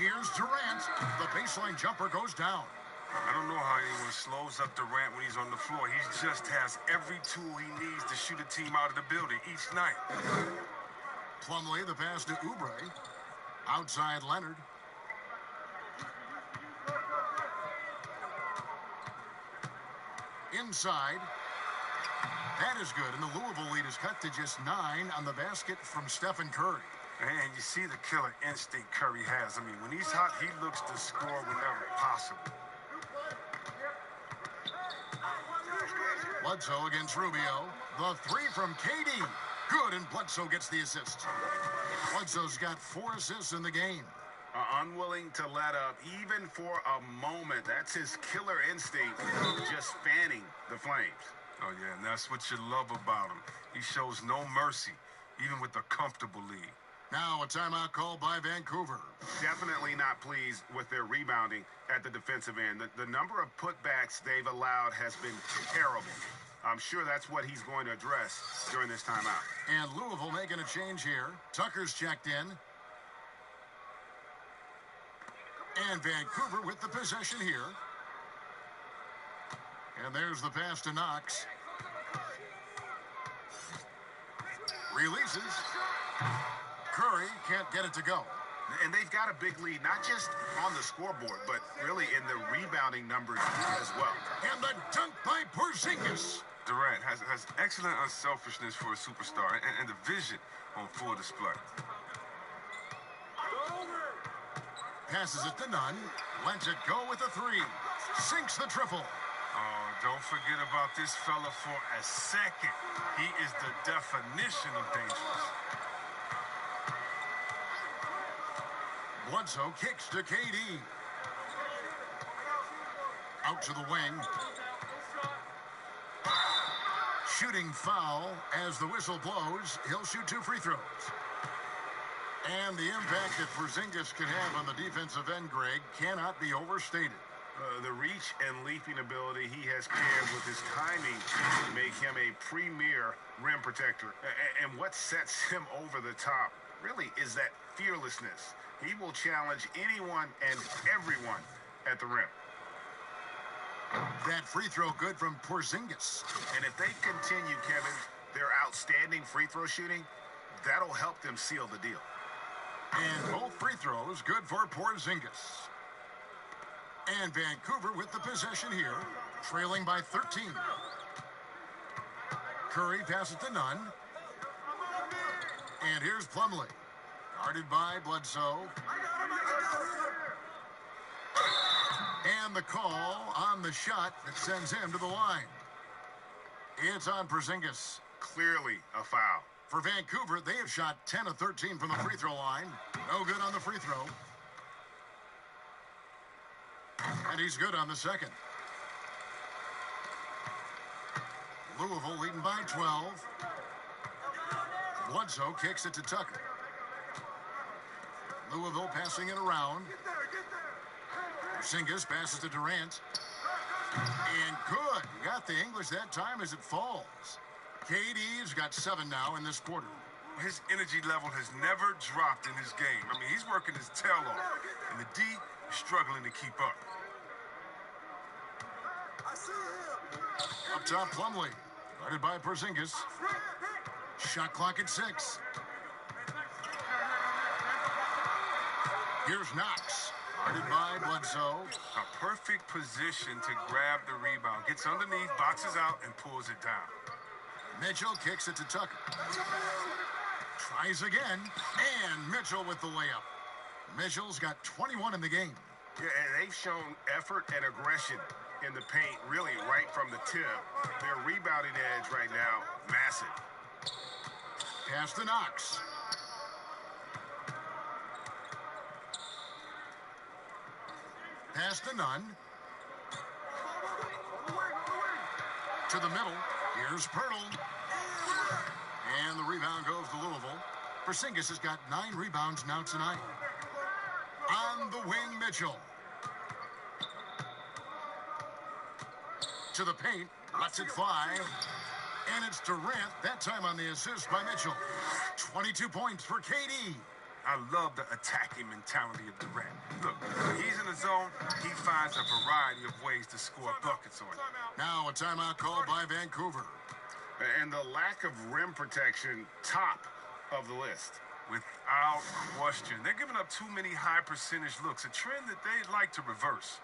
Here's Durant. The baseline jumper goes down. I don't know how anyone slows up Durant when he's on the floor. He just has every tool he needs to shoot a team out of the building each night. Plumlee, the pass to Oubre. Outside Leonard. Inside. That is good, and the Louisville lead is cut to just 9 on the basket from Stephen Curry. And you see the killer instinct Curry has. I mean, when he's hot, he looks to score whenever possible. Bledsoe against Rubio. The 3 from KD. Good, and Bledsoe gets the assist. Bledsoe's got 4 assists in the game. Unwilling to let up, even for a moment. That's his killer instinct, just fanning the flames. Oh, yeah, and that's what you love about him. He shows no mercy, even with a comfortable lead. Now a timeout called by Vancouver. Definitely not pleased with their rebounding at the defensive end. The number of putbacks they've allowed has been terrible. I'm sure that's what he's going to address during this timeout. And Louisville making a change here. Tucker's checked in. And Vancouver with the possession here. And there's the pass to Knox. Releases. Curry can't get it to go. And they've got a big lead, not just on the scoreboard, but really in the rebounding numbers as well. And the dunk by Porzingis. Durant has excellent unselfishness for a superstar and the vision on full display. Passes it to Nunn. Lets it go with a 3. Sinks the triple. Oh, don't forget about this fella for a second. He is the definition of dangerous. Bledsoe kicks to KD. Out to the wing. Shooting foul as the whistle blows. He'll shoot 2 free throws. And the impact that Porzingis can have on the defensive end, Greg, cannot be overstated. The reach and leaping ability he has paired with his timing make him a premier rim protector. And what sets him over the top really is that fearlessness. He will challenge anyone and everyone at the rim. That free throw good from Porzingis. And if they continue, Kevin, their outstanding free throw shooting, that'll help them seal the deal. And both free throws good for Porzingis. And Vancouver with the possession here, trailing by 13. Curry passes to Nunn. And here's Plumlee, guarded by Bledsoe. And the call on the shot that sends him to the line. It's on Porzingis. Clearly a foul. For Vancouver, they have shot 10 of 13 from the free throw line. No good on the free throw. And he's good on the second. Louisville leading by 12. Bledsoe kicks it to Tucker. Louisville passing it around. Porzingis passes to Durant. And good. Got the English that time as it falls. KD's got 7 now in this quarter. His energy level has never dropped in his game. I mean, he's working his tail off. And the D is struggling to keep up. Up top, Plumlee, guarded by Porzingis. Shot clock at 6. Here's Knox, guarded by Bledsoe. A perfect position to grab the rebound. Gets underneath, boxes out, and pulls it down. Mitchell kicks it to Tucker. Tries again, and Mitchell with the layup. Mitchell's got 21 in the game. Yeah, and they've shown effort and aggression in the paint, really right from the tip. Their rebounding edge right now, massive. Pass to Knox. Pass to Nunn. To the middle. Here's Pirtle. And the rebound goes to Louisville. Porzingis has got 9 rebounds now tonight. On the wing, Mitchell. To the paint, lets it fly, and it's Durant, that time on the assist by Mitchell. 22 points for KD. I love the attacking mentality of Durant. Look, when he's in the zone, he finds a variety of ways to score buckets on you. Now a timeout called by Vancouver. And the lack of rim protection, top of the list. Without question. They're giving up too many high percentage looks, a trend that they'd like to reverse.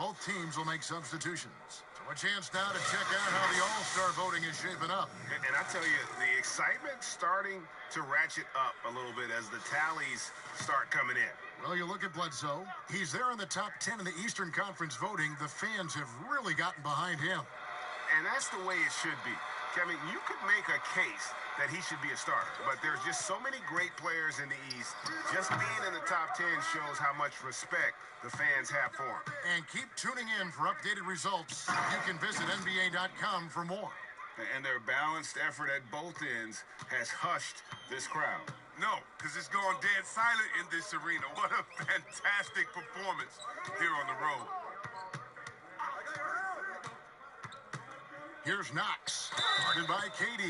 Both teams will make substitutions. So a chance now to check out how the All-Star voting is shaping up. And I tell you, the excitement's starting to ratchet up a little bit as the tallies start coming in. Well, you look at Bledsoe. He's there in the top 10 in the Eastern Conference voting. The fans have really gotten behind him. And that's the way it should be. Kevin, you could make a case that he should be a starter, but there's just so many great players in the East. Just being in the top 10 shows how much respect the fans have for him. And keep tuning in for updated results. You can visit NBA.com for more. And their balanced effort at both ends has hushed this crowd. No, because it's gone dead silent in this arena. What a fantastic performance here on the road. Here's Knox, guarded by KD.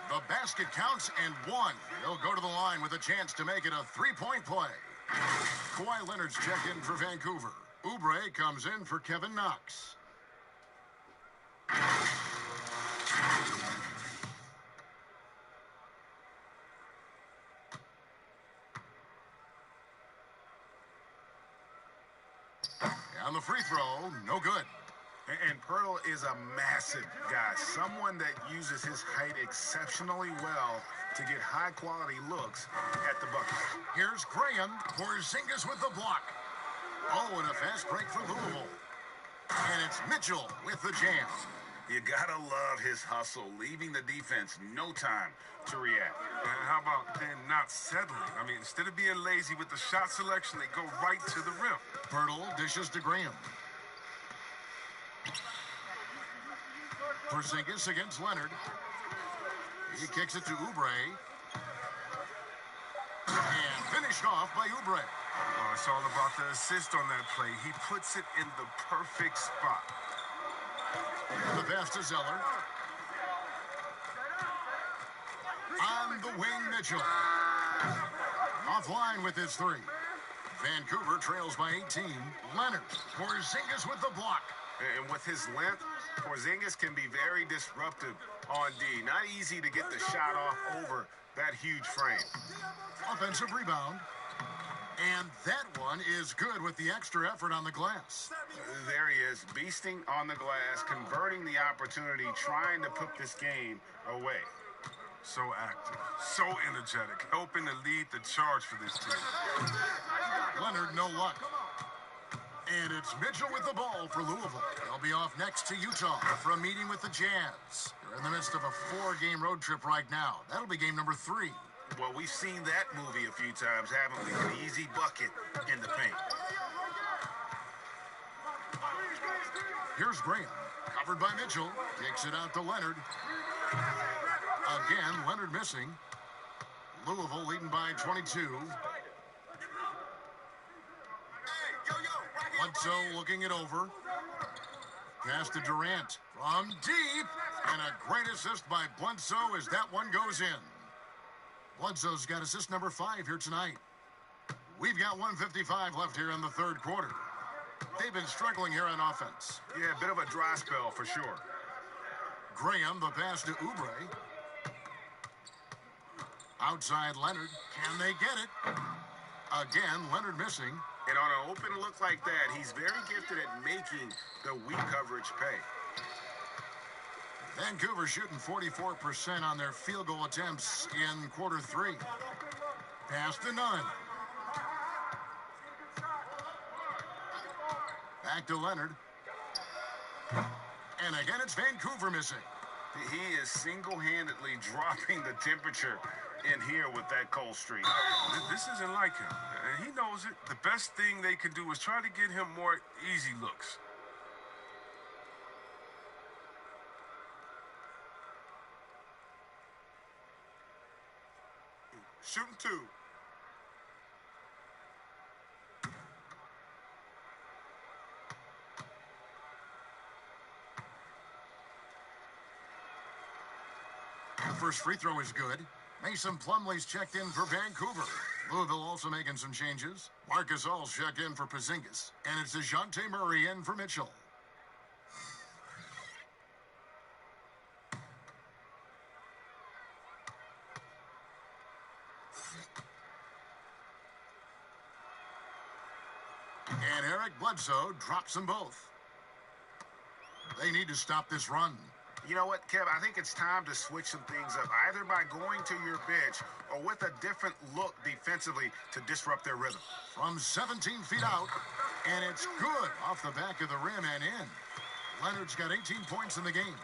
The basket counts and 1. He'll go to the line with a chance to make it a 3-point play. Kawhi Leonard's checked in for Vancouver. Oubre comes in for Kevin Knox. And the free throw, no good. And Pirtle is a massive guy, someone that uses his height exceptionally well to get high-quality looks at the bucket. Here's Graham. Porzingis with the block. Oh, and a fast break for Louisville. And it's Mitchell with the jam. You gotta love his hustle, leaving the defense no time to react. And how about then not settling? I mean, instead of being lazy with the shot selection, they go right to the rim. Pirtle dishes to Graham. Porzingis against Leonard. He kicks it to Oubre. And finished off by Oubre. Oh, it's all about the assist on that play. He puts it in the perfect spot. The pass to Zeller. On the wing, Mitchell. Offline with his three. Vancouver trails by 18. Leonard. Porzingis with the block. And with his length, Porzingis can be very disruptive on D. Not easy to get the shot off over that huge frame. Offensive rebound. And that one is good with the extra effort on the glass. There he is, beasting on the glass, converting the opportunity, trying to put this game away. So active, so energetic, helping to lead the charge for this team. Leonard, no luck. And it's Mitchell with the ball for Louisville. They'll be off next to Utah for a meeting with the Jazz. They're in the midst of a 4-game road trip right now. That'll be game number 3. Well, we've seen that movie a few times, haven't we? An easy bucket in the paint. Here's Graham, covered by Mitchell. Kicks it out to Leonard. Again, Leonard missing. Louisville leading by 22. Bledsoe looking it over. Pass to Durant from deep. And a great assist by Bledsoe as that one goes in. Bledsoe's got assist number 5 here tonight. We've got 1:55 left here in the third quarter. They've been struggling here on offense. Yeah, a bit of a dry spell for sure. Graham, the pass to Oubre. Outside Leonard. Can they get it? Again, Leonard missing. And on an open look like that, he's very gifted at making the weak coverage pay. Vancouver shooting 44% on their field goal attempts in quarter 3. Pass to Nunn. Back to Leonard. And again, it's Vancouver missing. He is single-handedly dropping the temperature in here with that cold streak. This isn't like him, and he knows it. The best thing they can do is try to get him more easy looks. Shooting 2. First free throw is good. Mason Plumlee's checked in for Vancouver. Louisville also making some changes. Marcus All's checked in for Porzingis. And it's DeJounte Murray in for Mitchell. And Eric Bledsoe drops them both. They need to stop this run. You know what, Kev? I think it's time to switch some things up, either by going to your bench or with a different look defensively to disrupt their rhythm. From 17 feet out, and it's good off the back of the rim and in. Leonard's got 18 points in the game.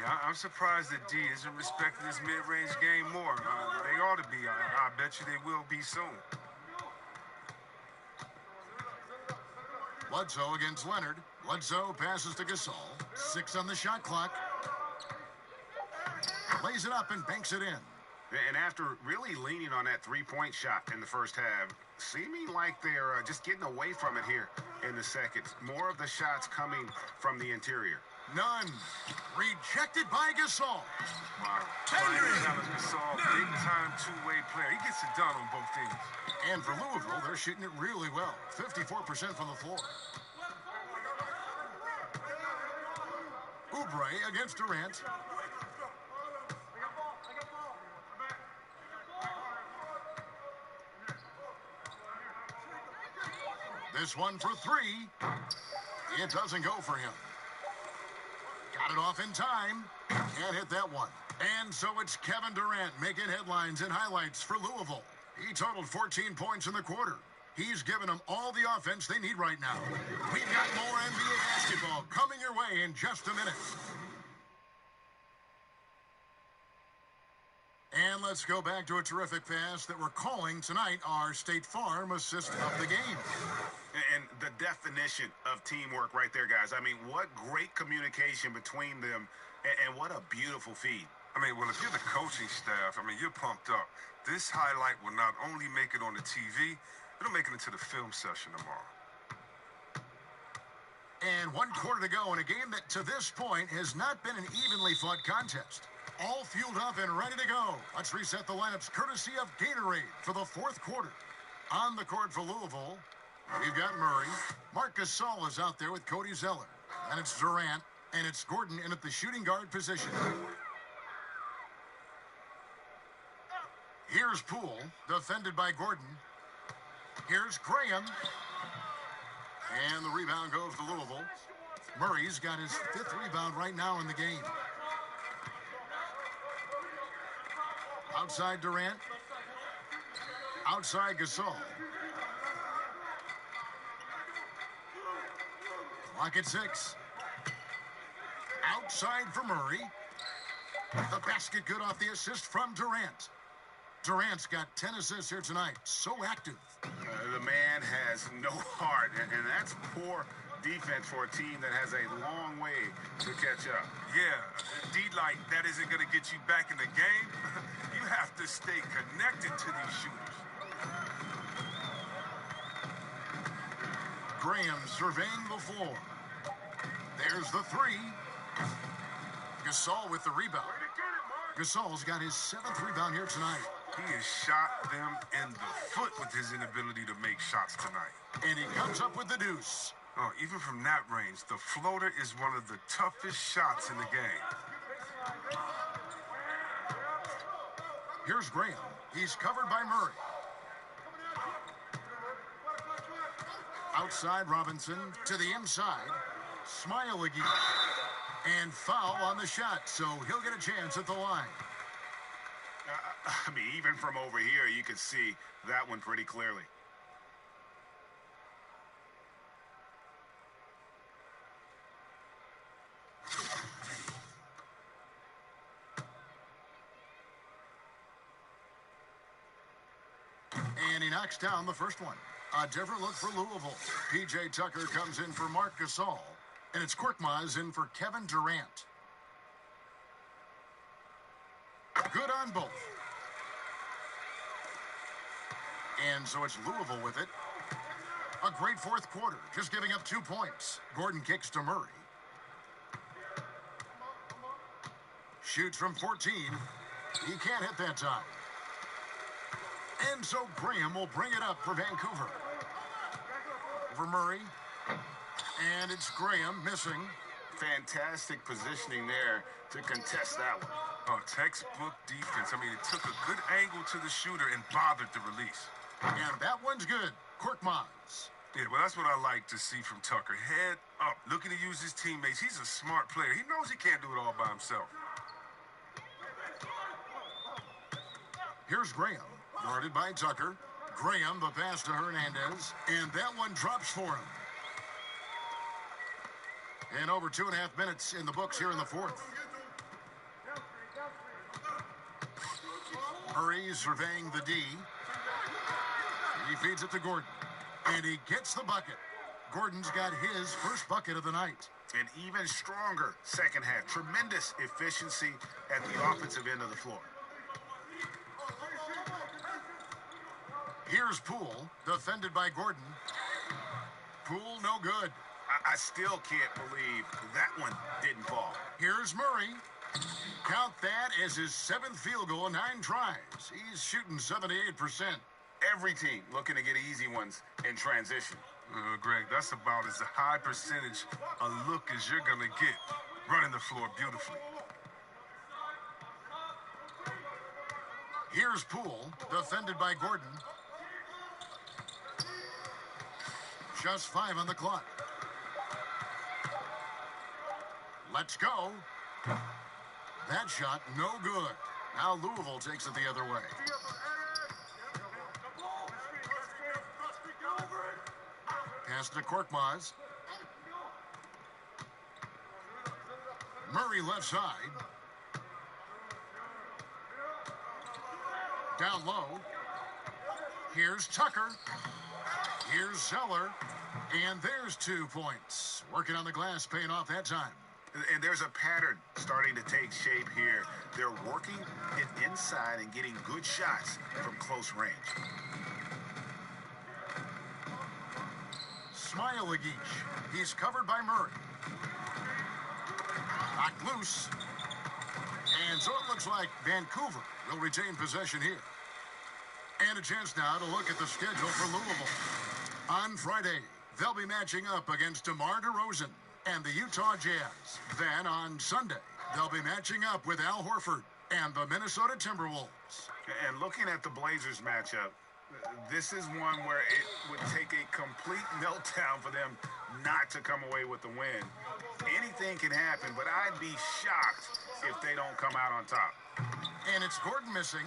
Yeah, I'm surprised that D isn't respecting this mid-range game more. They ought to be. I bet you they will be soon. Bledsoe against Leonard. Bledsoe passes to Gasol. 6 on the shot clock. Lays it up and banks it in. And after really leaning on that three-point shot in the first half, seeming like they're just getting away from it here in the second. More of the shots coming from the interior. None. Rejected by Gasol. Wow. Gasol, big-time two-way player. He gets it done on both teams. And for Louisville, they're shooting it really well. 54% from the floor. Oubre against Durant. This one for 3. It doesn't go for him. Got it off in time. Can't hit that one. And so it's Kevin Durant making headlines and highlights for Louisville. He totaled 14 points in the quarter. He's given them all the offense they need right now. We've got more NBA basketball coming your way in just a minute. And let's go back to a terrific pass that we're calling tonight our State Farm assist of the game. And the definition of teamwork right there, guys. I mean, what great communication between them, and what a beautiful feed. I mean, well, if you're the coaching staff, I mean, you're pumped up. This highlight will not only make it on the TV, it'll make it into the film session tomorrow. And 1 quarter to go in a game that, to this point, has not been an evenly fought contest. All fueled up and ready to go. Let's reset the lineups courtesy of Gatorade for the 4th quarter. On the court for Louisville, we've got Murray. Marc Gasol is out there with Cody Zeller. And it's Durant, and it's Gordon in at the shooting guard position. Here's Poole, defended by Gordon. Here's Graham. And the rebound goes to Louisville. Murray's got his 5th rebound right now in the game. Outside Durant. Outside Gasol. Clock at 6. Outside for Murray. The basket good off the assist from Durant. Durant's got 10 assists here tonight. So active. The man has no heart, and that's poor defense for a team that has a long way to catch up. Yeah, D-like, that isn't going to get you back in the game. You have to stay connected to these shooters. Graham surveying the floor. There's the 3. Gasol with the rebound. Gasol's got his 7th rebound here tonight. He has shot them in the foot with his inability to make shots tonight. And he comes up with the deuce. Oh, even from that range, the floater is one of the toughest shots in the game. Here's Graham. He's covered by Murray. Outside Robinson to the inside. Smile again. And foul on the shot, so he'll get a chance at the line. I mean, even from over here, you could see that one pretty clearly. And he knocks down the first one. A different look for Louisville. P.J. Tucker comes in for Marc Gasol. And it's Korkmaz in for Kevin Durant. Good on both. And so it's Louisville with it. A great 4th quarter, just giving up 2 points. Gordon kicks to Murray. Shoots from 14. He can't hit that time. And so Graham will bring it up for Vancouver. Over Murray. And it's Graham missing. Fantastic positioning there to contest that one. Oh, textbook defense. I mean, it took a good angle to the shooter and bothered the release. And that one's good. Korkmaz. Yeah, well, that's what I like to see from Tucker. Head up, looking to use his teammates. He's a smart player. He knows he can't do it all by himself. Here's Graham, guarded by Tucker. Graham, the pass to Hernandez. And that one drops for him. And over 2.5 minutes in the books here in the 4th. Murray surveying the D. He feeds it to Gordon. And he gets the bucket. Gordon's got his first bucket of the night. An even stronger second half. Tremendous efficiency at the offensive end of the floor. Here's Poole, defended by Gordon. Poole, no good. I still can't believe that one didn't fall. Here's Murray. Count that as his 7th field goal in 9 tries. He's shooting 78%. Every team looking to get easy ones in transition. Greg, that's about as a high percentage a look as you're going to get running the floor beautifully. Here's Poole, defended by Gordon. Just 5 on the clock. Let's go. That shot, no good. Now Louisville takes it the other way. Pass to Korkmaz. Murray left side. Down low. Here's Tucker. Here's Zeller. And there's 2 points. Working on the glass, paying off that time. And there's a pattern starting to take shape here. They're working it inside and getting good shots from close range. Smailagic. He's covered by Murray. Knocked loose. And so it looks like Vancouver will retain possession here. And a chance now to look at the schedule for Louisville. On Friday, they'll be matching up against DeMar DeRozan and the Utah Jazz. Then on Sunday, they'll be matching up with Al Horford and the Minnesota Timberwolves. And looking at the Blazers matchup, this is one where it would take a complete meltdown for them not to come away with the win. Anything can happen, but I'd be shocked if they don't come out on top. And it's Gordon missing.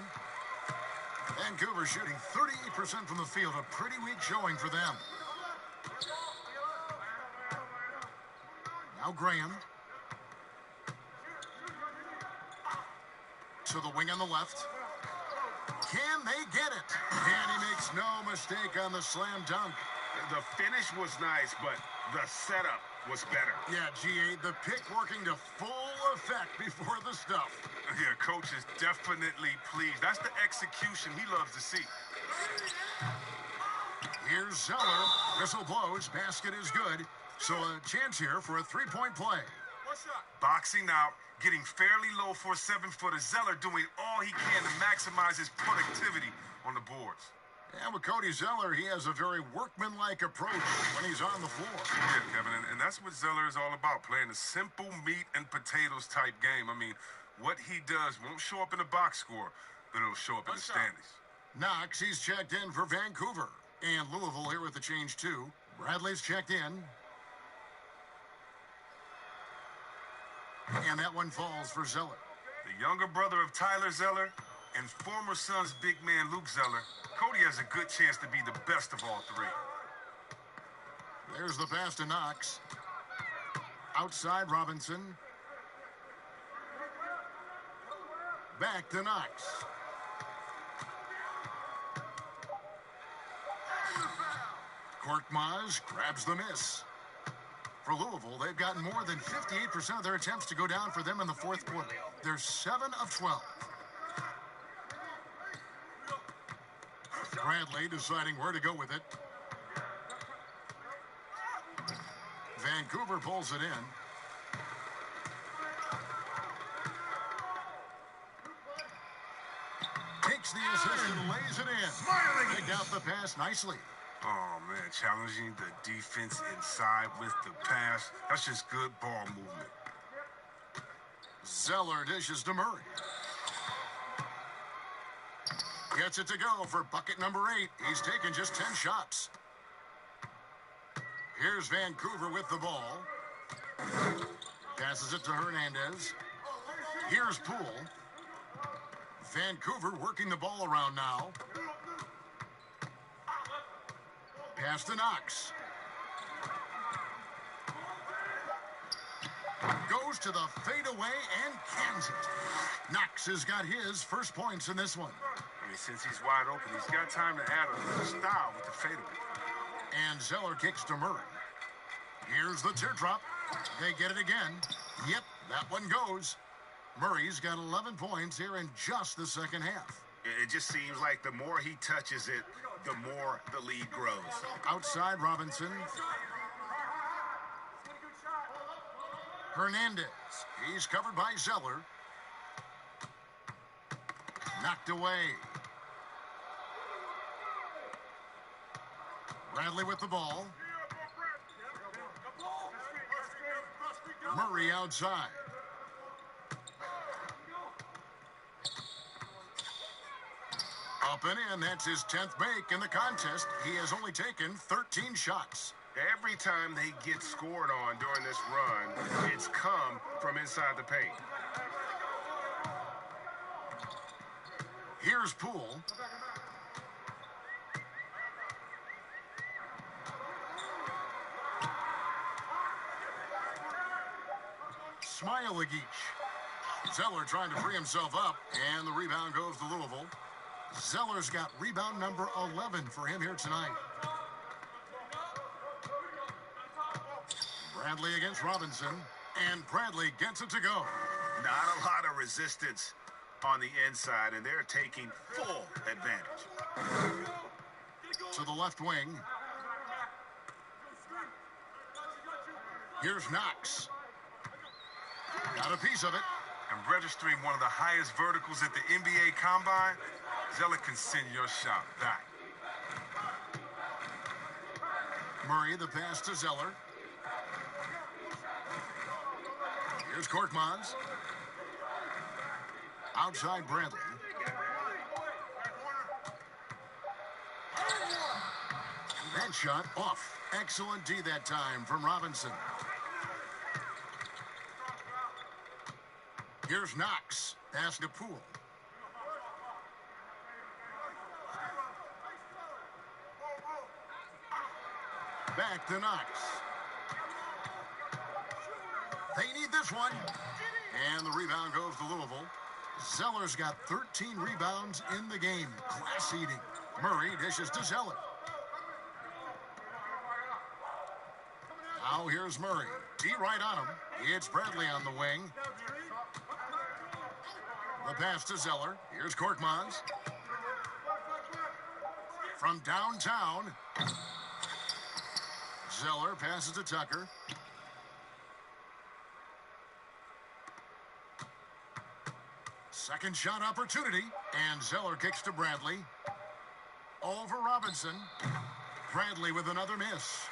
Vancouver shooting 38% from the field, a pretty weak showing for them. Now Graham. To the wing on the left. Can they get it? And he makes no mistake on the slam dunk. The finish was nice, but the setup was better. Yeah, GA, the pick working to full effect before the stuff. Yeah, coach is definitely pleased. That's the execution he loves to see. Here's Zeller. Whistle blows. Basket is good. So a chance here for a three-point play. Boxing out, getting fairly low for a 7-footer. Zeller doing all he can to maximize his productivity on the boards. And with Cody Zeller, he has a very workmanlike approach when he's on the floor. Yeah, Kevin, and that's what Zeller is all about, playing a simple meat and potatoes type game. I mean, what he does won't show up in the box score, but it'll show up in the standings. Knox, he's checked in for Vancouver. And Louisville here with the change, too. Bradley's checked in. And that one falls for Zeller. The younger brother of Tyler Zeller and former Suns big man Luke Zeller, Cody has a good chance to be the best of all three. There's the pass to Knox. Outside Robinson. Back to Knox. Korkmaz grabs the miss. For Louisville, they've gotten more than 58% of their attempts to go down for them in the fourth quarter. They're 7 of 12. Bradley deciding where to go with it. Vancouver pulls it in. Takes the assist and lays it in. Picked out the pass nicely. Oh, man, challenging the defense inside with the pass. That's just good ball movement. Zeller dishes to Murray. Gets it to go for bucket number 8. He's taken just 10 shots. Here's Vancouver with the ball. Passes it to Hernandez. Here's Poole. Vancouver working the ball around now. Pass to Knox. Goes to the fadeaway and cans it. Knox has got his first points in this one. I mean, since he's wide open, he's got time to add a little style with the fadeaway. And Zeller kicks to Murray. Here's the teardrop. They get it again. Yep, that one goes. Murray's got 11 points here in just the second half. It just seems like the more he touches it, the more the lead grows. Outside Robinson. Hernandez. He's covered by Zeller. Knocked away. Bradley with the ball. Murray outside. Up and in. That's his 10th make in the contest. He has only taken 13 shots. Every time they get scored on during this run, it's come from inside the paint. Here's Poole. Smile-a-geech. Zeller trying to free himself up, and the rebound goes to Louisville. Zeller's got rebound number 11 for him here tonight. Bradley against Robinson, and Bradley gets it to go. Not a lot of resistance on the inside, and they're taking full advantage. To the left wing. Here's Knox. Got a piece of it. And registering one of the highest verticals at the NBA Combine, Zeller can send your shot back. Murray, the pass to Zeller. Here's Korkmaz. Outside Bradley. That shot off. Excellent D that time from Robinson. Here's Knox. Pass to Poole. Back to Knox. They need this one. And the rebound goes to Louisville. Zeller's got 13 rebounds in the game. Class eating. Murray dishes to Zeller. Now here's Murray. D right on him. It's Bradley on the wing. The pass to Zeller. Here's Korkmaz. From downtown. Zeller passes to Tucker. Second shot opportunity. And Zeller kicks to Bradley. Over Robinson. Bradley with another miss.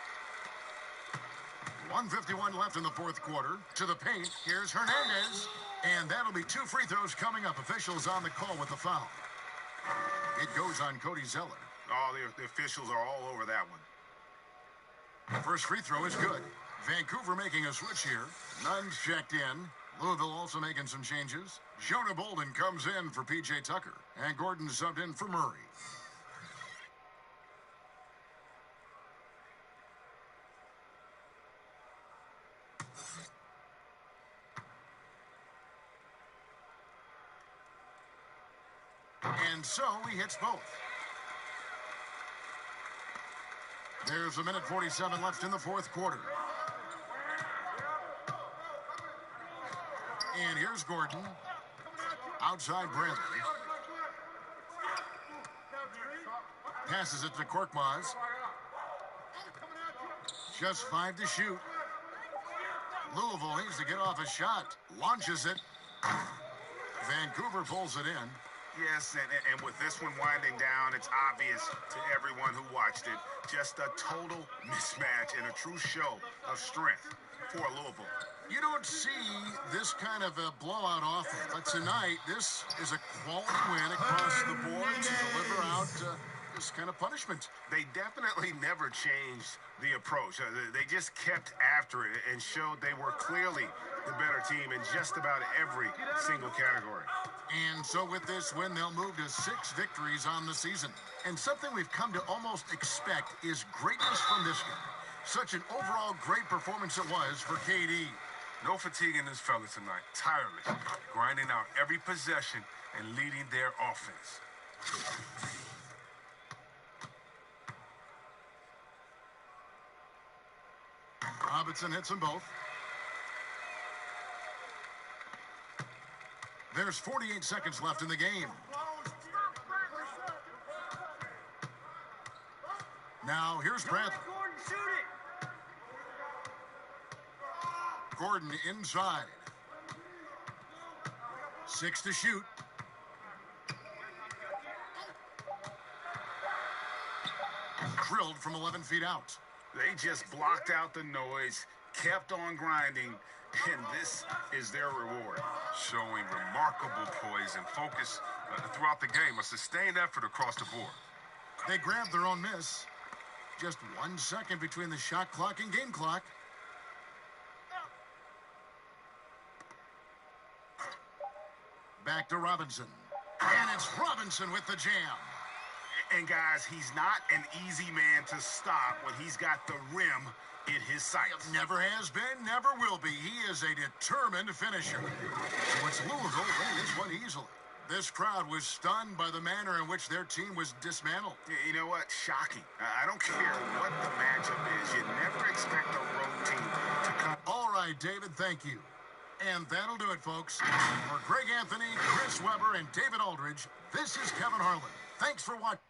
1:51 left in the fourth quarter. To the paint. Here's Hernandez. And that'll be 2 free throws coming up. Officials on the call with the foul. It goes on Cody Zeller. Oh, the officials are all over that one. First free throw is good. Vancouver making a switch here. Nunn's checked in. Louisville also making some changes. Jonah Bolden comes in for P.J. Tucker. And Gordon subbed in for Murray. And so he hits both. There's 1:47 left in the fourth quarter. And here's Gordon. Outside Bradley. Passes it to Korkmaz. Just 5 to shoot. Louisville needs to get off a shot. Launches it. Vancouver pulls it in. Yes, and with this one winding down, it's obvious to everyone who watched it. Just a total mismatch and a true show of strength for Louisville. You don't see this kind of a blowout often, but tonight, this is a quality win across the board to deliver out this kind of punishment. They definitely never changed the approach. They just kept after it and showed they were clearly the better team in just about every single category. And so with this win, they'll move to 6 victories on the season. And something we've come to almost expect is greatness from this guy. Such an overall great performance it was for KD. No fatigue in this fella tonight. Tireless. Grinding out every possession and leading their offense. Robinson hits them both. There's 48 seconds left in the game. Now, here's Bradley. Gordon inside. 6 to shoot. Drilled from 11 feet out. They just blocked out the noise, kept on grinding, and this is their reward. Showing remarkable poise and focus throughout the game. A sustained effort across the board. They grabbed their own miss. Just 1 second between the shot clock and game clock. Back to Robinson. And it's Robinson with the jam. And guys, he's not an easy man to stop when he's got the rim in his sights. Never has been, never will be. He is a determined finisher. So it's Louisville winning this one easily. This crowd was stunned by the manner in which their team was dismantled. You know what? Shocking. I don't care what the matchup is. You never expect a road team to come. All right, David, thank you. And that'll do it, folks. For Greg Anthony, Chris Webber, and David Aldridge, this is Kevin Harlan. Thanks for watching.